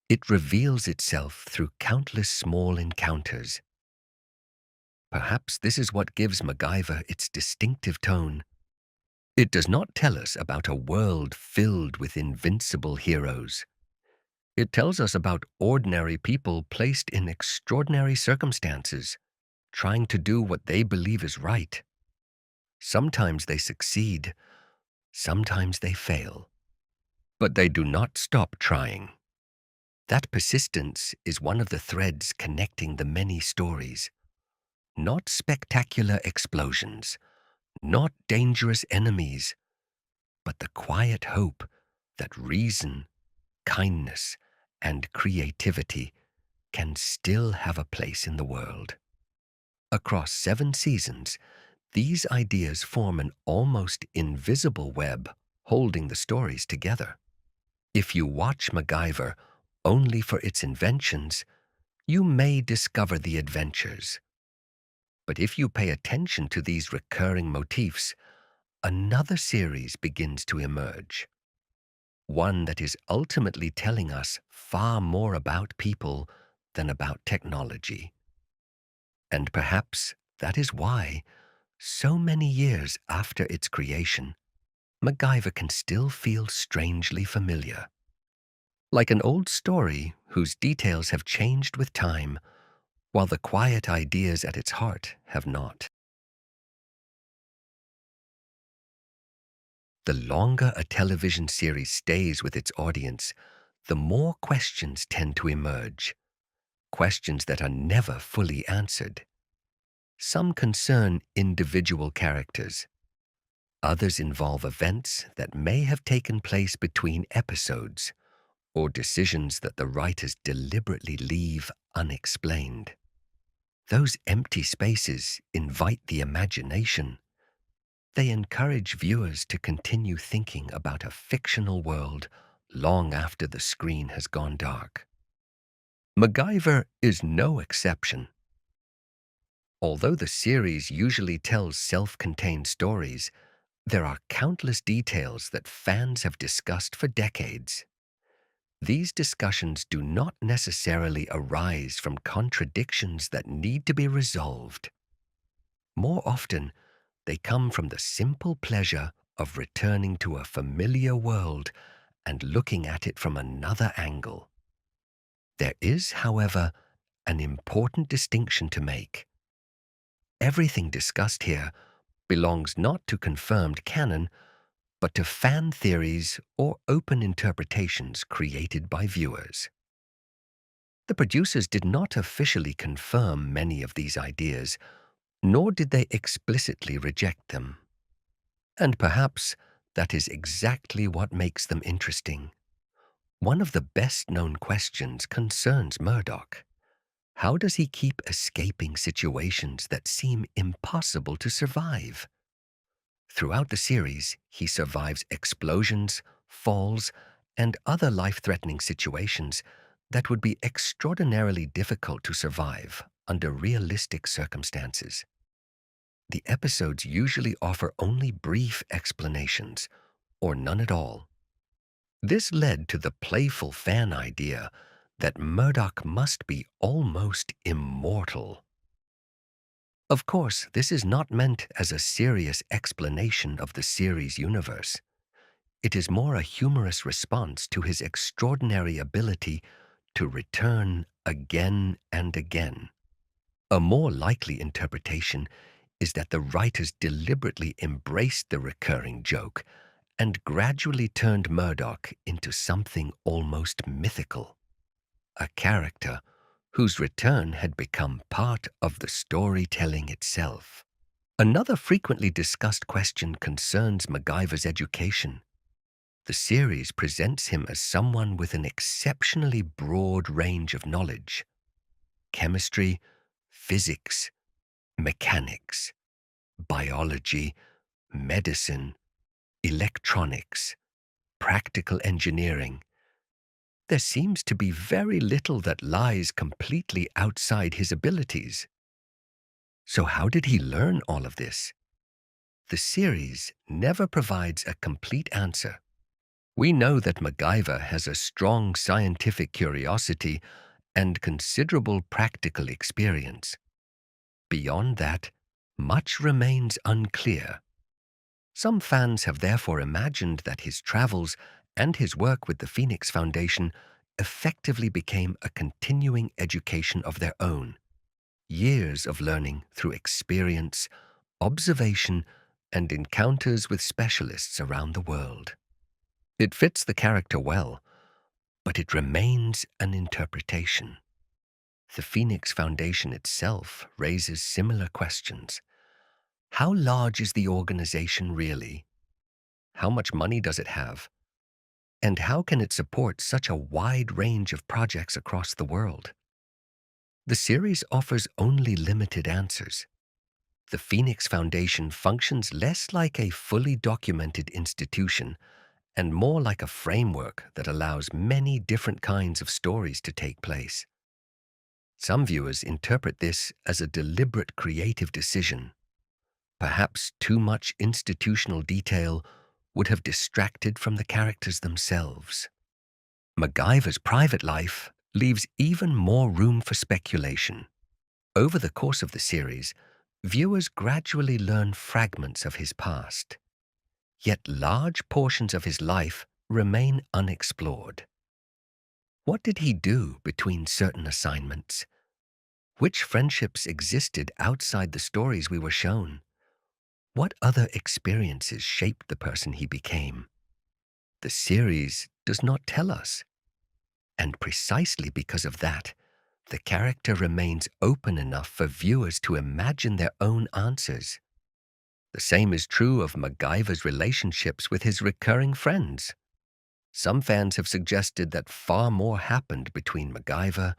it reveals itself through countless small encounters. Perhaps this is what gives MacGyver its distinctive tone. It does not tell us about a world filled with invincible heroes. It tells us about ordinary people placed in extraordinary circumstances, trying to do what they believe is right. Sometimes they succeed, sometimes they fail. But they do not stop trying. That persistence is one of the threads connecting the many stories. Not spectacular explosions, not dangerous enemies, but the quiet hope that reason, kindness, and creativity can still have a place in the world. Across 7 seasons, these ideas form an almost invisible web holding the stories together. If you watch MacGyver only for its inventions, you may discover the adventures. But if you pay attention to these recurring motifs, another series begins to emerge. One that is ultimately telling us far more about people than about technology. And perhaps that is why, so many years after its creation, MacGyver can still feel strangely familiar. Like an old story whose details have changed with time, while the quiet ideas at its heart have not. The longer a television series stays with its audience, the more questions tend to emerge. Questions that are never fully answered. Some concern individual characters. Others involve events that may have taken place between episodes, or decisions that the writers deliberately leave unexplained. Those empty spaces invite the imagination. They encourage viewers to continue thinking about a fictional world long after the screen has gone dark. MacGyver is no exception. Although the series usually tells self-contained stories, there are countless details that fans have discussed for decades. These discussions do not necessarily arise from contradictions that need to be resolved. More often, they come from the simple pleasure of returning to a familiar world and looking at it from another angle. There is, however, an important distinction to make. Everything discussed here belongs not to confirmed canon, but to fan theories or open interpretations created by viewers. The producers did not officially confirm many of these ideas, nor did they explicitly reject them. And perhaps that is exactly what makes them interesting. One of the best-known questions concerns Murdoc. How does he keep escaping situations that seem impossible to survive? Throughout the series, he survives explosions, falls, and other life-threatening situations that would be extraordinarily difficult to survive under realistic circumstances. The episodes usually offer only brief explanations, or none at all. This led to the playful fan idea that Murdoc must be almost immortal. Of course, this is not meant as a serious explanation of the series' universe. It is more a humorous response to his extraordinary ability to return again and again. A more likely interpretation is that the writers deliberately embraced the recurring joke and gradually turned Murdoc into something almost mythical, a character whose return had become part of the storytelling itself. Another frequently discussed question concerns MacGyver's education. The series presents him as someone with an exceptionally broad range of knowledge: chemistry, physics, mechanics, biology, medicine, electronics, practical engineering. There seems to be very little that lies completely outside his abilities. So how did he learn all of this? The series never provides a complete answer. We know that MacGyver has a strong scientific curiosity and considerable practical experience. Beyond that, much remains unclear. Some fans have therefore imagined that his travels and his work with the Phoenix Foundation effectively became a continuing education of their own. Years of learning through experience, observation, and encounters with specialists around the world. It fits the character well, but it remains an interpretation. The Phoenix Foundation itself raises similar questions. How large is the organization really? How much money does it have? And how can it support such a wide range of projects across the world? The series offers only limited answers. The Phoenix Foundation functions less like a fully documented institution and more like a framework that allows many different kinds of stories to take place. Some viewers interpret this as a deliberate creative decision. Perhaps too much institutional detail would have distracted from the characters themselves. MacGyver's private life leaves even more room for speculation. Over the course of the series, viewers gradually learn fragments of his past. Yet large portions of his life remain unexplored. What did he do between certain assignments? Which friendships existed outside the stories we were shown? What other experiences shaped the person he became? The series does not tell us. And precisely because of that, the character remains open enough for viewers to imagine their own answers. The same is true of MacGyver's relationships with his recurring friends. Some fans have suggested that far more happened between MacGyver,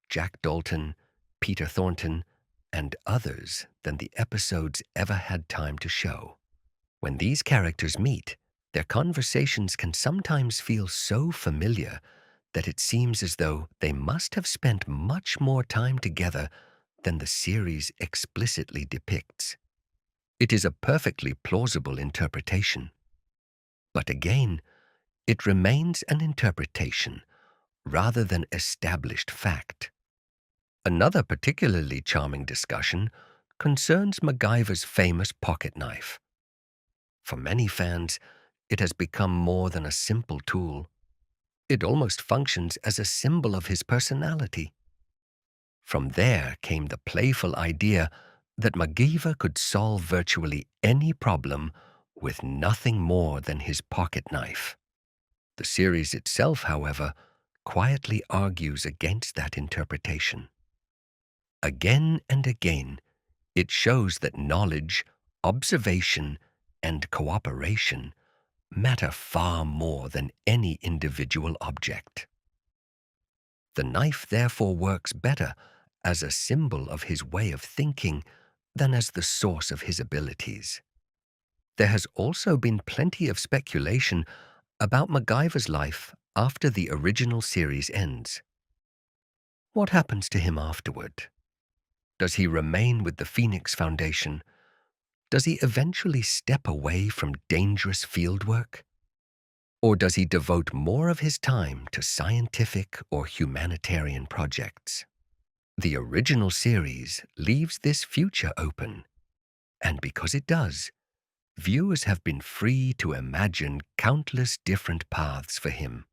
Jack Dalton, Peter Thornton, and others than the episodes ever had time to show. When these characters meet, their conversations can sometimes feel so familiar that it seems as though they must have spent much more time together than the series explicitly depicts. It is a perfectly plausible interpretation. But again, it remains an interpretation rather than established fact. Another particularly charming discussion concerns MacGyver's famous pocket knife. For many fans, it has become more than a simple tool. It almost functions as a symbol of his personality. From there came the playful idea that MacGyver could solve virtually any problem with nothing more than his pocket knife. The series itself, however, quietly argues against that interpretation. Again and again, It shows that knowledge, observation, and cooperation matter far more than any individual object. The knife therefore works better as a symbol of his way of thinking than as the source of his abilities. There has also been plenty of speculation about MacGyver's life after the original series ends. What happens to him afterward? Does he remain with the Phoenix Foundation? Does he eventually step away from dangerous fieldwork? Or does he devote more of his time to scientific or humanitarian projects? The original series leaves this future open, and because it does, viewers have been free to imagine countless different paths for him.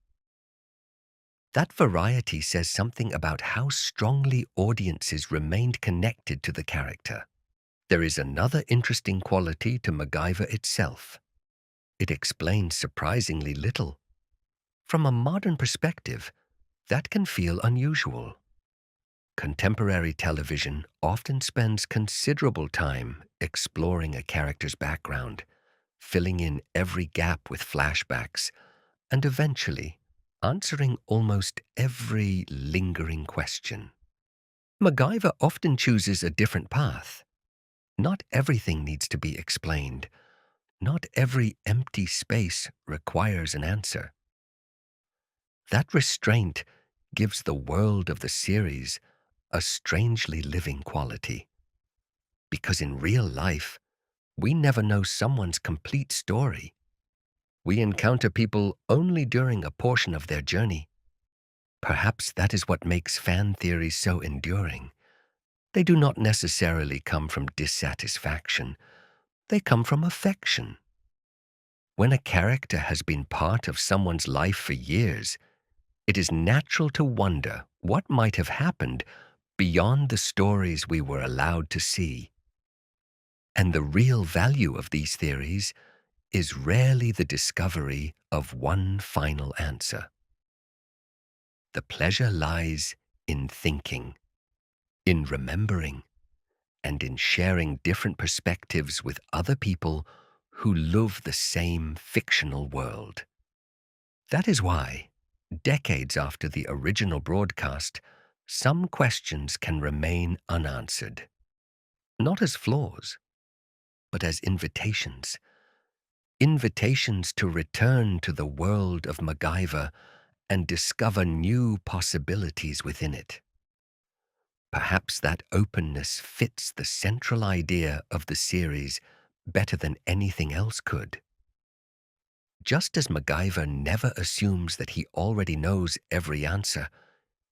That variety says something about how strongly audiences remained connected to the character. There is another interesting quality to MacGyver itself. It explains surprisingly little. From a modern perspective, that can feel unusual. Contemporary television often spends considerable time exploring a character's background, filling in every gap with flashbacks, and eventually answering almost every lingering question. MacGyver often chooses a different path. Not everything needs to be explained. Not every empty space requires an answer. That restraint gives the world of the series a strangely living quality. Because in real life, we never know someone's complete story. We encounter people only during a portion of their journey. Perhaps that is what makes fan theories so enduring. They do not necessarily come from dissatisfaction. They come from affection. When a character has been part of someone's life for years, it is natural to wonder what might have happened beyond the stories we were allowed to see. And the real value of these theories is rarely the discovery of one final answer. The pleasure lies in thinking, in remembering, and in sharing different perspectives with other people who live the same fictional world. That is why, decades after the original broadcast, some questions can remain unanswered. Not as flaws, but as invitations. Invitations to return to the world of MacGyver and discover new possibilities within it. Perhaps that openness fits the central idea of the series better than anything else could. Just as MacGyver never assumes that he already knows every answer,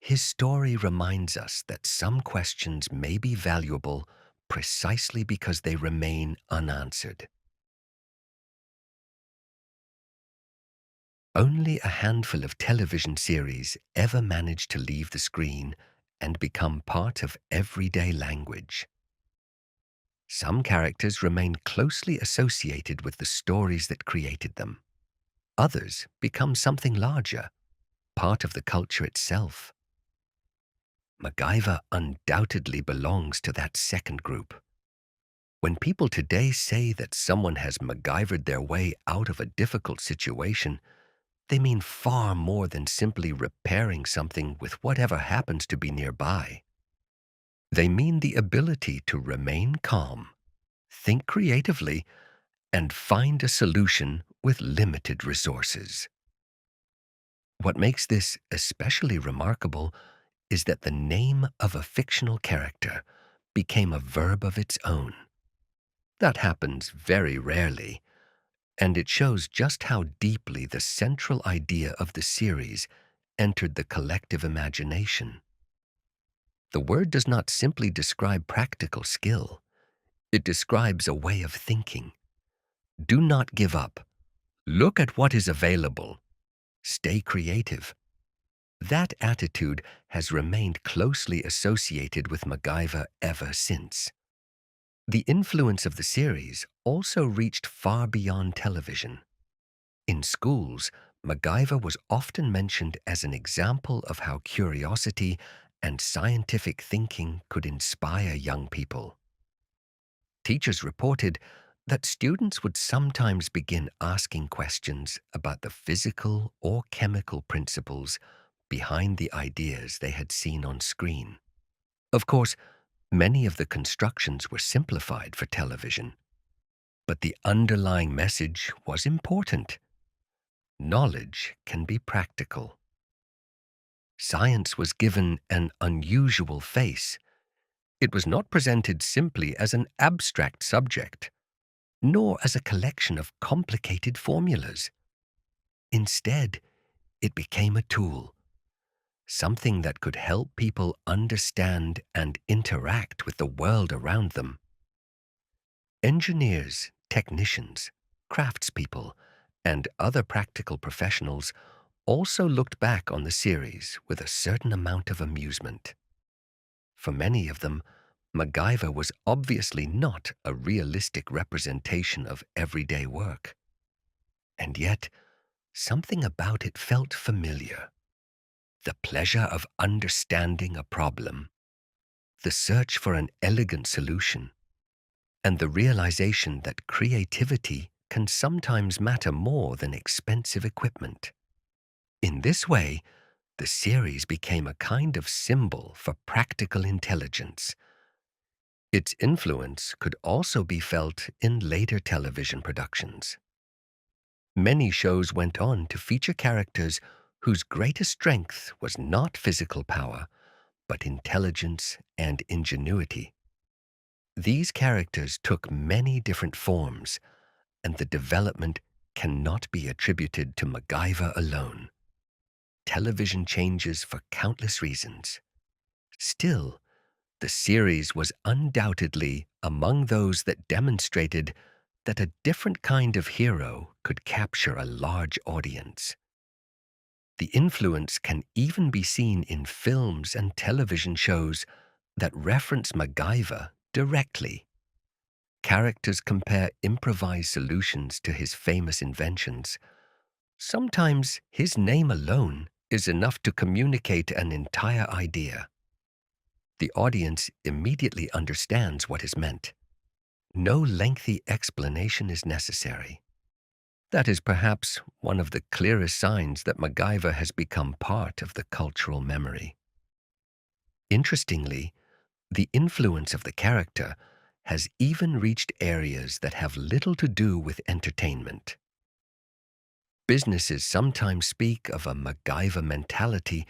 his story reminds us that some questions may be valuable precisely because they remain unanswered. Only a handful of television series ever manage to leave the screen and become part of everyday language. Some characters remain closely associated with the stories that created them. Others become something larger, part of the culture itself. MacGyver undoubtedly belongs to that second group. When people today say that someone has MacGyvered their way out of a difficult situation, they mean far more than simply repairing something with whatever happens to be nearby. They mean the ability to remain calm, think creatively, and find a solution with limited resources. What makes this especially remarkable is that the name of a fictional character became a verb of its own. That happens very rarely, and it shows just how deeply the central idea of the series entered the collective imagination. The word does not simply describe practical skill. It describes a way of thinking. Do not give up. Look at what is available. Stay creative. That attitude has remained closely associated with MacGyver ever since. The influence of the series also reached far beyond television. In schools, MacGyver was often mentioned as an example of how curiosity and scientific thinking could inspire young people. Teachers reported that students would sometimes begin asking questions about the physical or chemical principles behind the ideas they had seen on screen. Of course, many of the constructions were simplified for television, but the underlying message was important. Knowledge can be practical. Science was given an unusual face. It was not presented simply as an abstract subject, nor as a collection of complicated formulas. Instead, it became a tool, something that could help people understand and interact with the world around them. Engineers, technicians, craftspeople, and other practical professionals also looked back on the series with a certain amount of amusement. For many of them, MacGyver was obviously not a realistic representation of everyday work. And yet, something about it felt familiar. The pleasure of understanding a problem, the search for an elegant solution, and the realization that creativity can sometimes matter more than expensive equipment. In this way, the series became a kind of symbol for practical intelligence. Its influence could also be felt in later television productions. Many shows went on to feature characters whose greatest strength was not physical power, but intelligence and ingenuity. These characters took many different forms, and the development cannot be attributed to MacGyver alone. Television changes for countless reasons. Still, the series was undoubtedly among those that demonstrated that a different kind of hero could capture a large audience. The influence can even be seen in films and television shows that reference MacGyver directly. Characters compare improvised solutions to his famous inventions. Sometimes his name alone is enough to communicate an entire idea. The audience immediately understands what is meant. No lengthy explanation is necessary. That is perhaps one of the clearest signs that MacGyver has become part of the cultural memory. Interestingly, the influence of the character has even reached areas that have little to do with entertainment. Businesses sometimes speak of a MacGyver mentality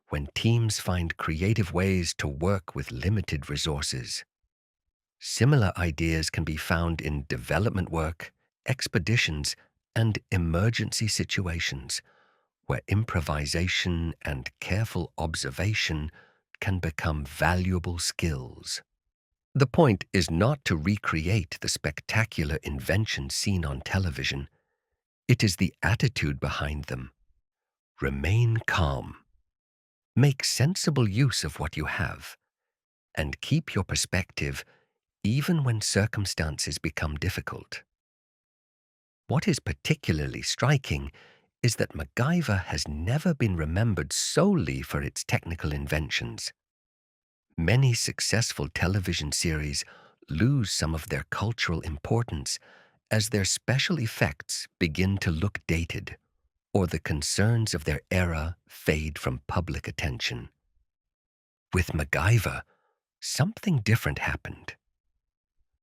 when teams find creative ways to work with limited resources. Similar ideas can be found in development work, expeditions, and emergency situations, where improvisation and careful observation can become valuable skills. The point is not to recreate the spectacular inventions seen on television. It is the attitude behind them. Remain calm. Make sensible use of what you have, and keep your perspective even when circumstances become difficult. What is particularly striking is that MacGyver has never been remembered solely for its technical inventions. Many successful television series lose some of their cultural importance as their special effects begin to look dated, or the concerns of their era fade from public attention. With MacGyver, something different happened.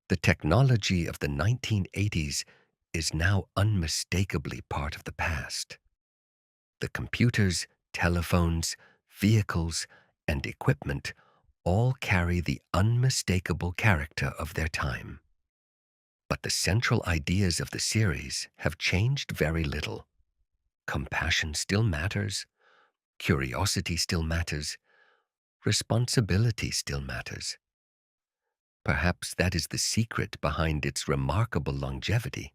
The technology of the 1980s is now unmistakably part of the past. The computers, telephones, vehicles, and equipment all carry the unmistakable character of their time. But the central ideas of the series have changed very little. Compassion still matters, curiosity still matters, responsibility still matters. Perhaps that is the secret behind its remarkable longevity.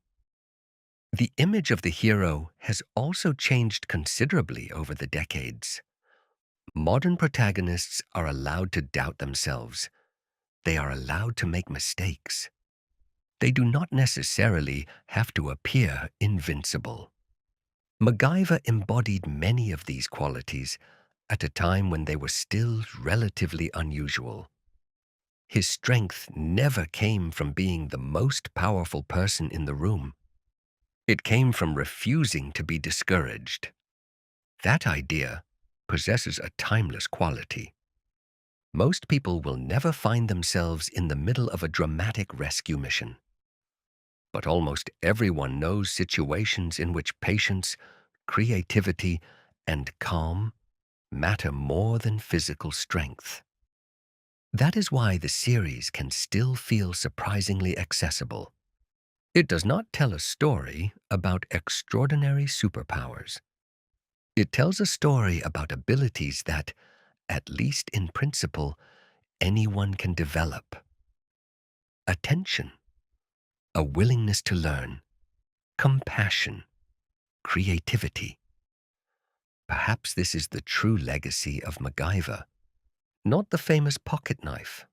The image of the hero has also changed considerably over the decades. Modern protagonists are allowed to doubt themselves. They are allowed to make mistakes. They do not necessarily have to appear invincible. MacGyver embodied many of these qualities at a time when they were still relatively unusual. His strength never came from being the most powerful person in the room. It came from refusing to be discouraged. That idea possesses a timeless quality. Most people will never find themselves in the middle of a dramatic rescue mission. But almost everyone knows situations in which patience, creativity, and calm matter more than physical strength. That is why the series can still feel surprisingly accessible. It does not tell a story about extraordinary superpowers. It tells a story about abilities that, at least in principle, anyone can develop. Attention, a willingness to learn, compassion, creativity. Perhaps this is the true legacy of MacGyver. Not the famous pocket knife,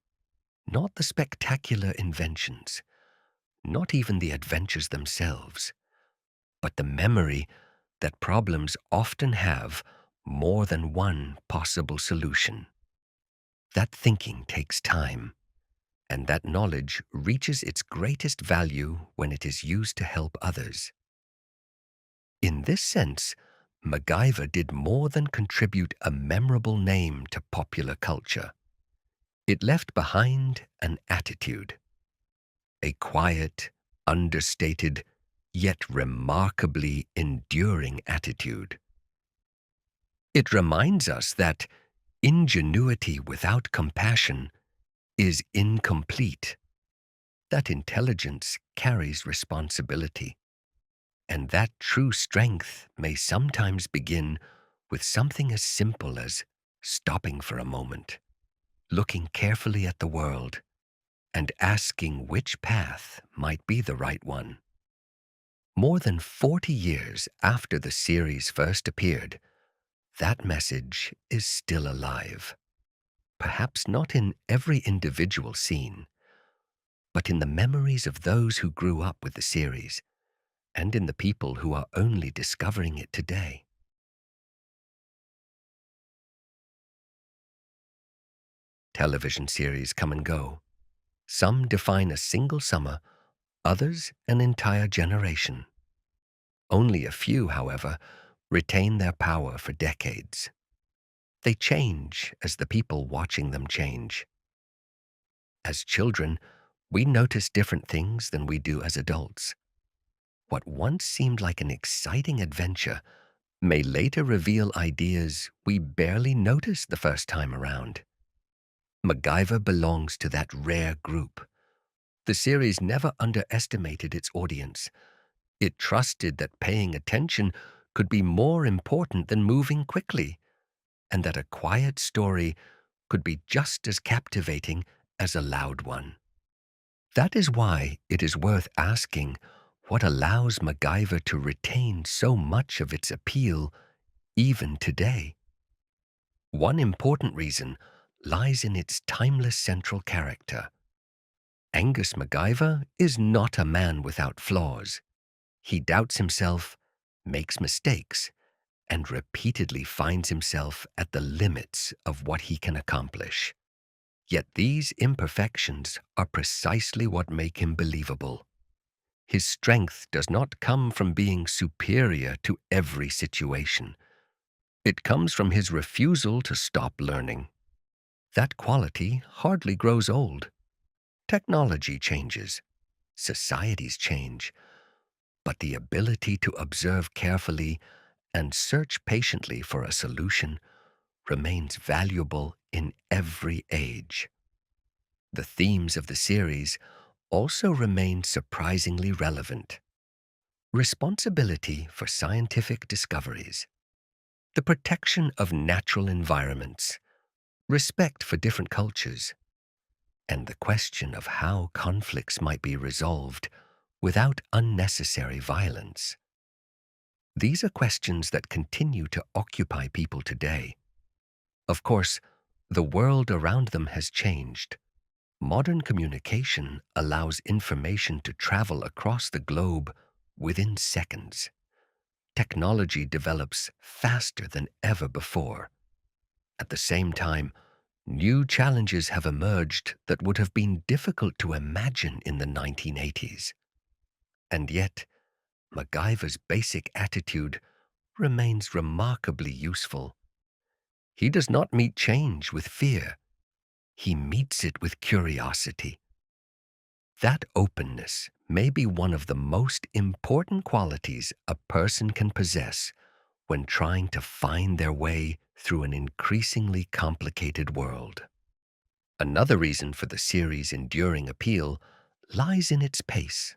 not the spectacular inventions, not even the adventures themselves, but the memory that problems often have more than one possible solution. That thinking takes time, and that knowledge reaches its greatest value when it is used to help others. In this sense, MacGyver did more than contribute a memorable name to popular culture. It left behind an attitude, a quiet, understated, yet remarkably enduring attitude. It reminds us that ingenuity without compassion is incomplete, that intelligence carries responsibility, and that true strength may sometimes begin with something as simple as stopping for a moment, looking carefully at the world, and asking which path might be the right one. More than 40 years after the series first appeared, that message is still alive. Perhaps not in every individual scene, but in the memories of those who grew up with the series, and in the people who are only discovering it today. Television series come and go. Some define a single summer, others an entire generation. Only a few, however, retain their power for decades. They change as the people watching them change. As children, we notice different things than we do as adults. What once seemed like an exciting adventure may later reveal ideas we barely noticed the first time around. MacGyver belongs to that rare group. The series never underestimated its audience. It trusted that paying attention could be more important than moving quickly, and that a quiet story could be just as captivating as a loud one. That is why it is worth asking what allows MacGyver to retain so much of its appeal even today. One important reason lies in its timeless central character. Angus MacGyver is not a man without flaws. He doubts himself, makes mistakes, and repeatedly finds himself at the limits of what he can accomplish. Yet these imperfections are precisely what make him believable. His strength does not come from being superior to every situation. It comes from his refusal to stop learning. That quality hardly grows old. Technology changes, societies change, but the ability to observe carefully and search patiently for a solution remains valuable in every age. The themes of the series also remain surprisingly relevant. Responsibility for scientific discoveries, the protection of natural environments, respect for different cultures, and the question of how conflicts might be resolved without unnecessary violence. These are questions that continue to occupy people today. Of course, the world around them has changed. Modern communication allows information to travel across the globe within seconds. Technology develops faster than ever before. At the same time, New challenges have emerged that would have been difficult to imagine in the 1980s. And yet, MacGyver's basic attitude remains remarkably useful. He does not meet change with fear. He meets it with curiosity. That openness may be one of the most important qualities a person can possess when trying to find their way through an increasingly complicated world. Another reason for the series' enduring appeal lies in its pace.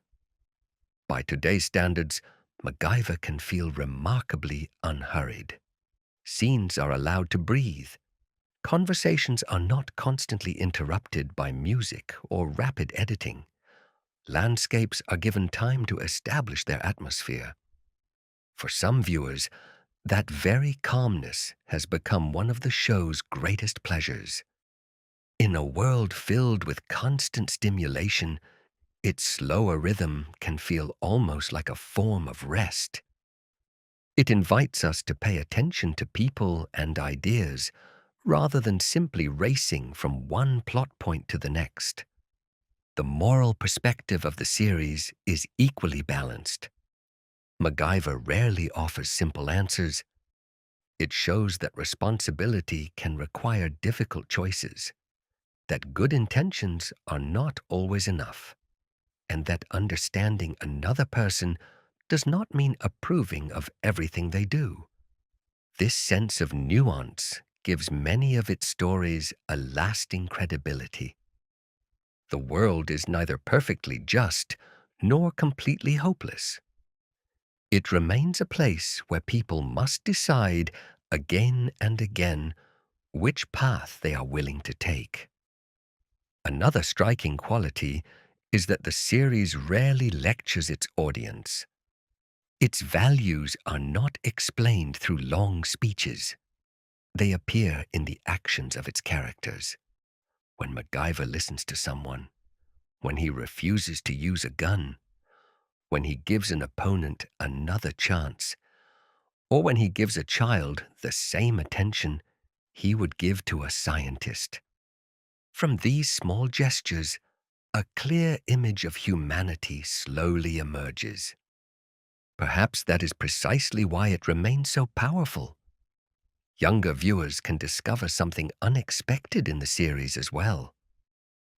By today's standards, MacGyver can feel remarkably unhurried. Scenes are allowed to breathe. Conversations are not constantly interrupted by music or rapid editing. Landscapes are given time to establish their atmosphere. For some viewers, that very calmness has become one of the show's greatest pleasures. In a world filled with constant stimulation, its slower rhythm can feel almost like a form of rest. It invites us to pay attention to people and ideas rather than simply racing from one plot point to the next. The moral perspective of the series is equally balanced. MacGyver rarely offers simple answers. It shows that responsibility can require difficult choices, that good intentions are not always enough, and that understanding another person does not mean approving of everything they do. This sense of nuance gives many of its stories a lasting credibility. The world is neither perfectly just nor completely hopeless. It remains a place where people must decide again and again which path they are willing to take. Another striking quality is that the series rarely lectures its audience. Its values are not explained through long speeches. They appear in the actions of its characters. When MacGyver listens to someone, when he refuses to use a gun, when he gives an opponent another chance, or when he gives a child the same attention he would give to a scientist. From these small gestures, a clear image of humanity slowly emerges. Perhaps that is precisely why it remains so powerful. Younger viewers can discover something unexpected in the series as well.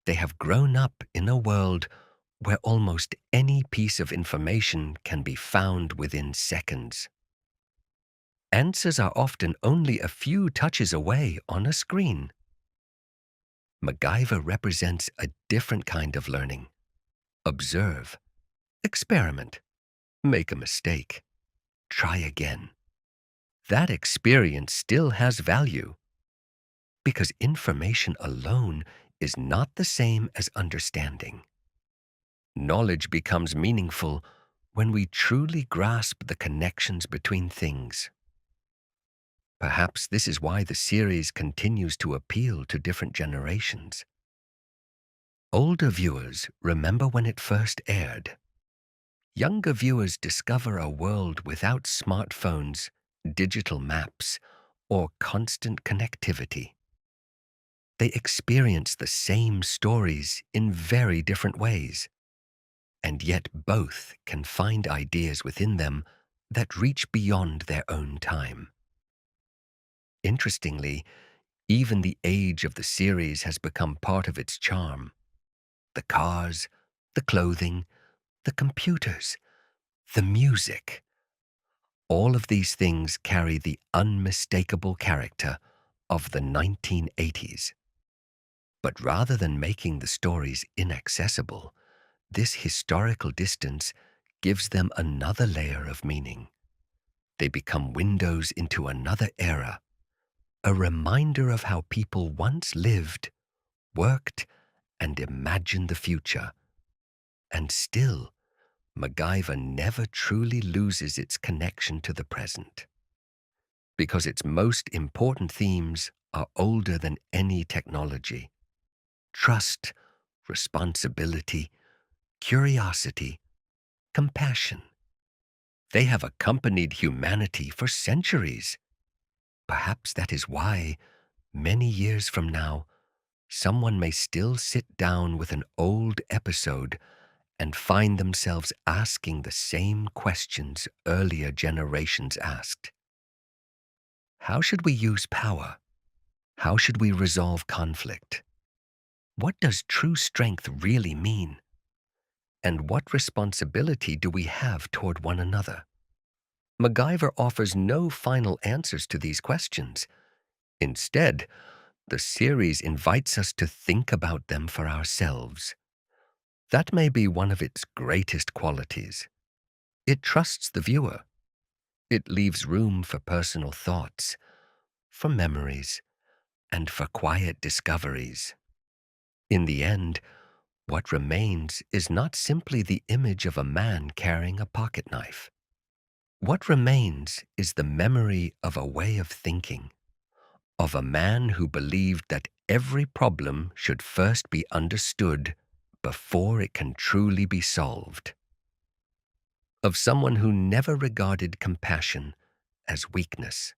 They have grown up in a world where almost any piece of information can be found within seconds. Answers are often only a few touches away on a screen. MacGyver represents a different kind of learning. Observe, experiment, make a mistake, try again. That experience still has value, because information alone is not the same as understanding. Knowledge becomes meaningful when we truly grasp the connections between things. Perhaps this is why the series continues to appeal to different generations. Older viewers remember when it first aired. Younger viewers discover a world without smartphones, digital maps, or constant connectivity. They experience the same stories in very different ways, and yet both can find ideas within them that reach beyond their own time. Interestingly, even the age of the series has become part of its charm. The cars, the clothing, the computers, the music. All of these things carry the unmistakable character of the 1980s. But rather than making the stories inaccessible, this historical distance gives them another layer of meaning. They become windows into another era, a reminder of how people once lived, worked, and imagined the future. And still, MacGyver never truly loses its connection to the present, because its most important themes are older than any technology. Trust, responsibility, curiosity, compassion. They have accompanied humanity for centuries. Perhaps that is why Many years from now, someone may still sit down with an old episode and find themselves asking the same questions earlier generations asked. How should we use power? How should we resolve conflict? What does true strength really mean? And what responsibility do we have toward one another? MacGyver offers no final answers to these questions. Instead, the series invites us to think about them for ourselves. That may be one of its greatest qualities. It trusts the viewer. It leaves room for personal thoughts, for memories, and for quiet discoveries. In the end, what remains is not simply the image of a man carrying a pocket knife. What remains is the memory of a way of thinking, of a man who believed that every problem should first be understood before it can truly be solved, of someone who never regarded compassion as weakness,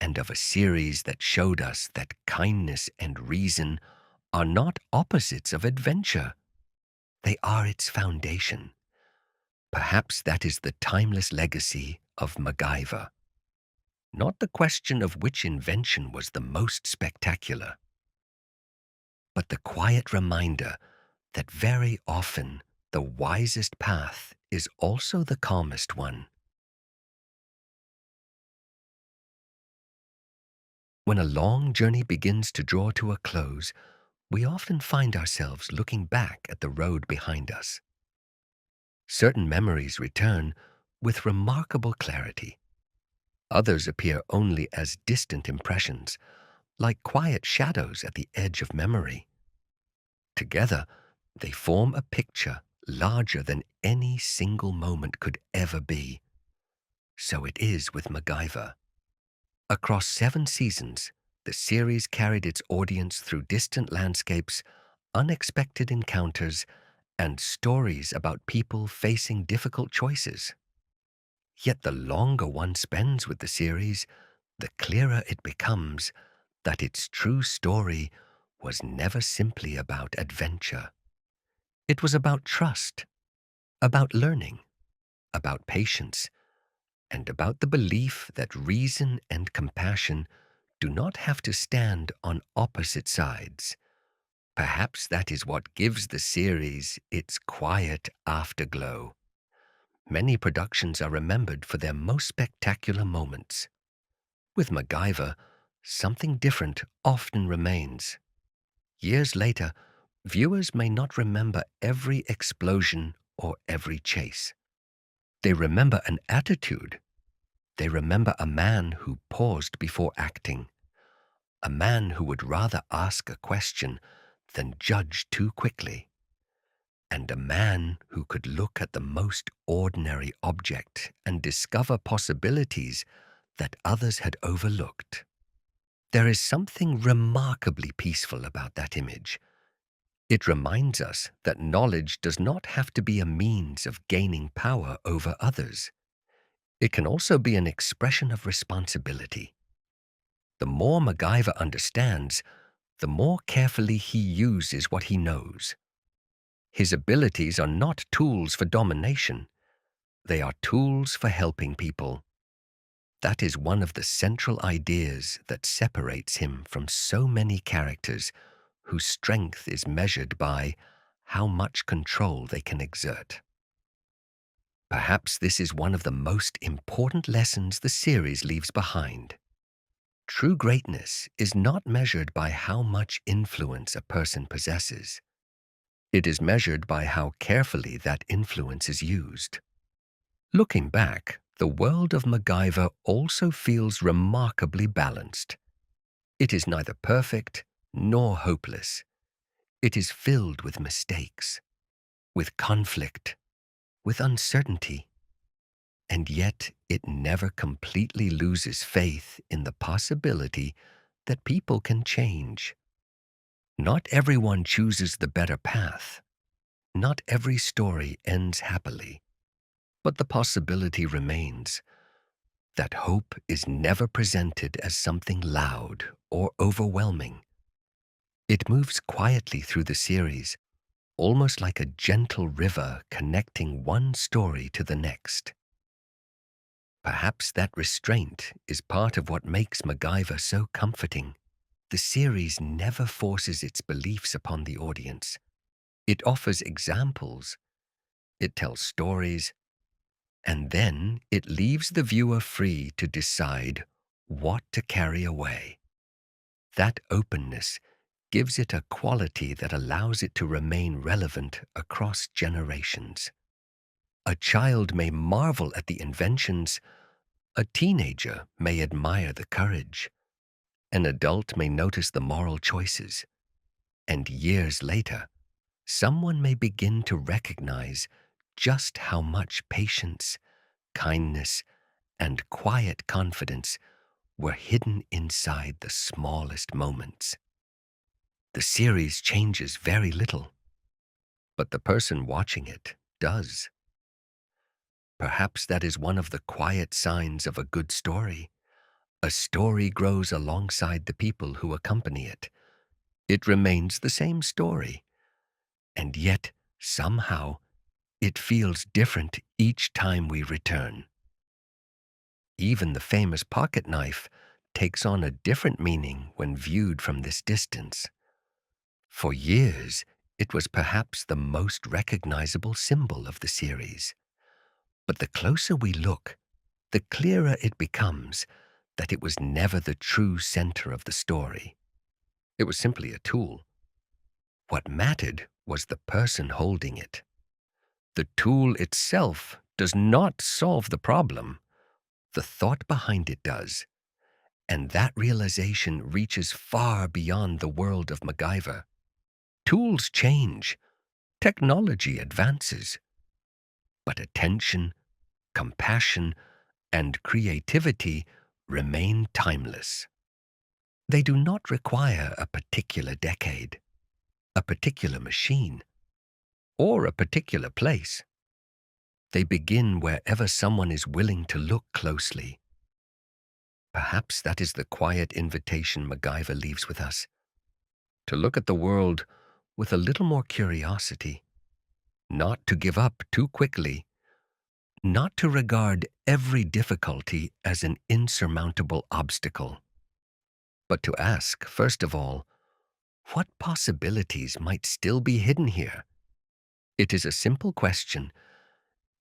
and of a series that showed us that kindness and reason are not opposites of adventure. They are its foundation. Perhaps that is the timeless legacy of MacGyver. Not the question of which invention was the most spectacular, but the quiet reminder that very often the wisest path is also the calmest one. When a long journey begins to draw to a close, we often find ourselves looking back at the road behind us. Certain memories return with remarkable clarity. Others appear only as distant impressions, like quiet shadows at the edge of memory. Together, they form a picture larger than any single moment could ever be. So it is with MacGyver. Across 7 seasons, the series carried its audience through distant landscapes, unexpected encounters, and stories about people facing difficult choices. Yet the longer one spends with the series, the clearer it becomes that its true story was never simply about adventure. It was about trust, about learning, about patience, and about the belief that reason and compassion do not have to stand on opposite sides. Perhaps that is what gives the series its quiet afterglow. Many productions are remembered for their most spectacular moments. With MacGyver, something different often remains. Years later, viewers may not remember every explosion or every chase. They remember an attitude. They remember a man who paused before acting, a man who would rather ask a question than judge too quickly, and a man who could look at the most ordinary object and discover possibilities that others had overlooked. There is something remarkably peaceful about that image. It reminds us that knowledge does not have to be a means of gaining power over others. It can also be an expression of responsibility. The more MacGyver understands, the more carefully he uses what he knows. His abilities are not tools for domination. They are tools for helping people. That is one of the central ideas that separates him from so many characters whose strength is measured by how much control they can exert. Perhaps this is one of the most important lessons the series leaves behind. True greatness is not measured by how much influence a person possesses. It is measured by how carefully that influence is used. Looking back, the world of MacGyver also feels remarkably balanced. It is neither perfect nor hopeless. It is filled with mistakes, with conflict, with uncertainty, and yet it never completely loses faith in the possibility that people can change. Not everyone chooses the better path. Not every story ends happily. But the possibility remains. that hope is never presented as something loud or overwhelming. It moves quietly through the series, almost like a gentle river connecting one story to the next. Perhaps that restraint is part of what makes MacGyver so comforting. The series never forces its beliefs upon the audience. It offers examples, it tells stories, and then it leaves the viewer free to decide what to carry away. That openness gives it a quality that allows it to remain relevant across generations. A child may marvel at the inventions, a teenager may admire the courage, an adult may notice the moral choices, and years later, someone may begin to recognize just how much patience, kindness, and quiet confidence were hidden inside the smallest moments. The series changes very little, but the person watching it does. Perhaps that is one of the quiet signs of a good story. A story grows alongside the people who accompany it. It remains the same story, and yet, somehow, it feels different each time we return. Even the famous pocket knife takes on a different meaning when viewed from this distance. For years, it was perhaps the most recognizable symbol of the series. But the closer we look, the clearer it becomes that it was never the true center of the story. It was simply a tool. What mattered was the person holding it. The tool itself does not solve the problem. The thought behind it does. And that realization reaches far beyond the world of MacGyver. Tools change. Technology advances. But attention, compassion, and creativity remain timeless. They do not require a particular decade, a particular machine, or a particular place. They begin wherever someone is willing to look closely. Perhaps that is the quiet invitation MacGyver leaves with us, to look at the world with a little more curiosity, not to give up too quickly, not to regard every difficulty as an insurmountable obstacle, but to ask, first of all, what possibilities might still be hidden here? It is a simple question,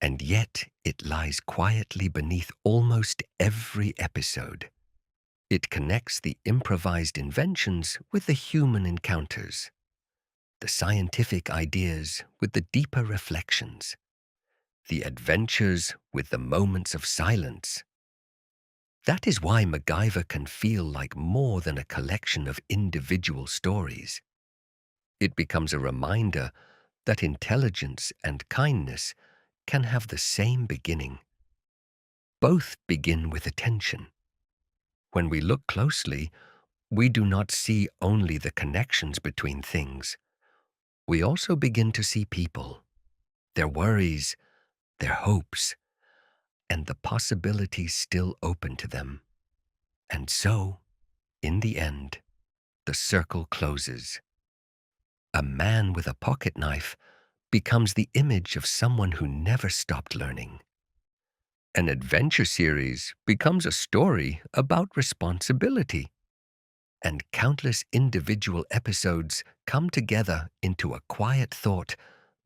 and yet it lies quietly beneath almost every episode. It connects the improvised inventions with the human encounters, the scientific ideas with the deeper reflections, the adventures with the moments of silence. That is why MacGyver can feel like more than a collection of individual stories. It becomes a reminder that intelligence and kindness can have the same beginning. Both begin with attention. When we look closely, we do not see only the connections between things. We also begin to see people, their worries, their hopes, and the possibilities still open to them. And so, in the end, the circle closes. A man with a pocket knife becomes the image of someone who never stopped learning. An adventure series becomes a story about responsibility. And countless individual episodes come together into a quiet thought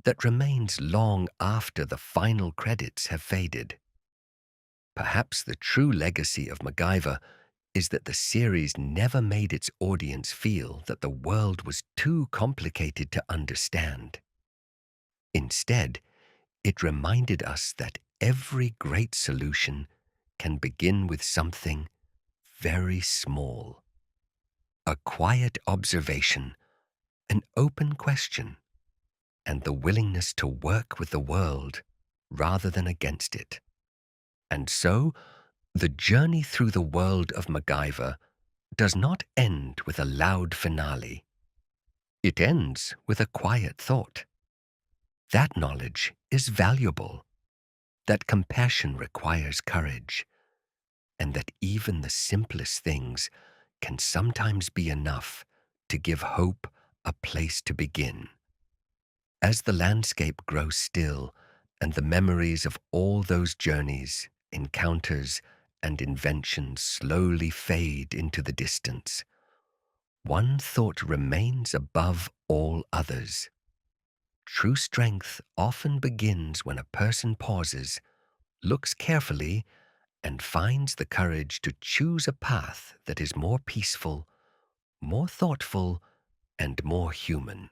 that remains long after the final credits have faded. Perhaps the true legacy of MacGyver is that the series never made its audience feel that the world was too complicated to understand. Instead, it reminded us that every great solution can begin with something very small. A quiet observation, an open question, and the willingness to work with the world rather than against it. And so, the journey through the world of MacGyver does not end with a loud finale. It ends with a quiet thought. That knowledge is valuable, that compassion requires courage, and that even the simplest things can sometimes be enough to give hope a place to begin. As the landscape grows still and the memories of all those journeys, encounters, and inventions slowly fade into the distance, one thought remains above all others. True strength often begins when a person pauses, looks carefully, and finds the courage to choose a path that is more peaceful, more thoughtful, and more human.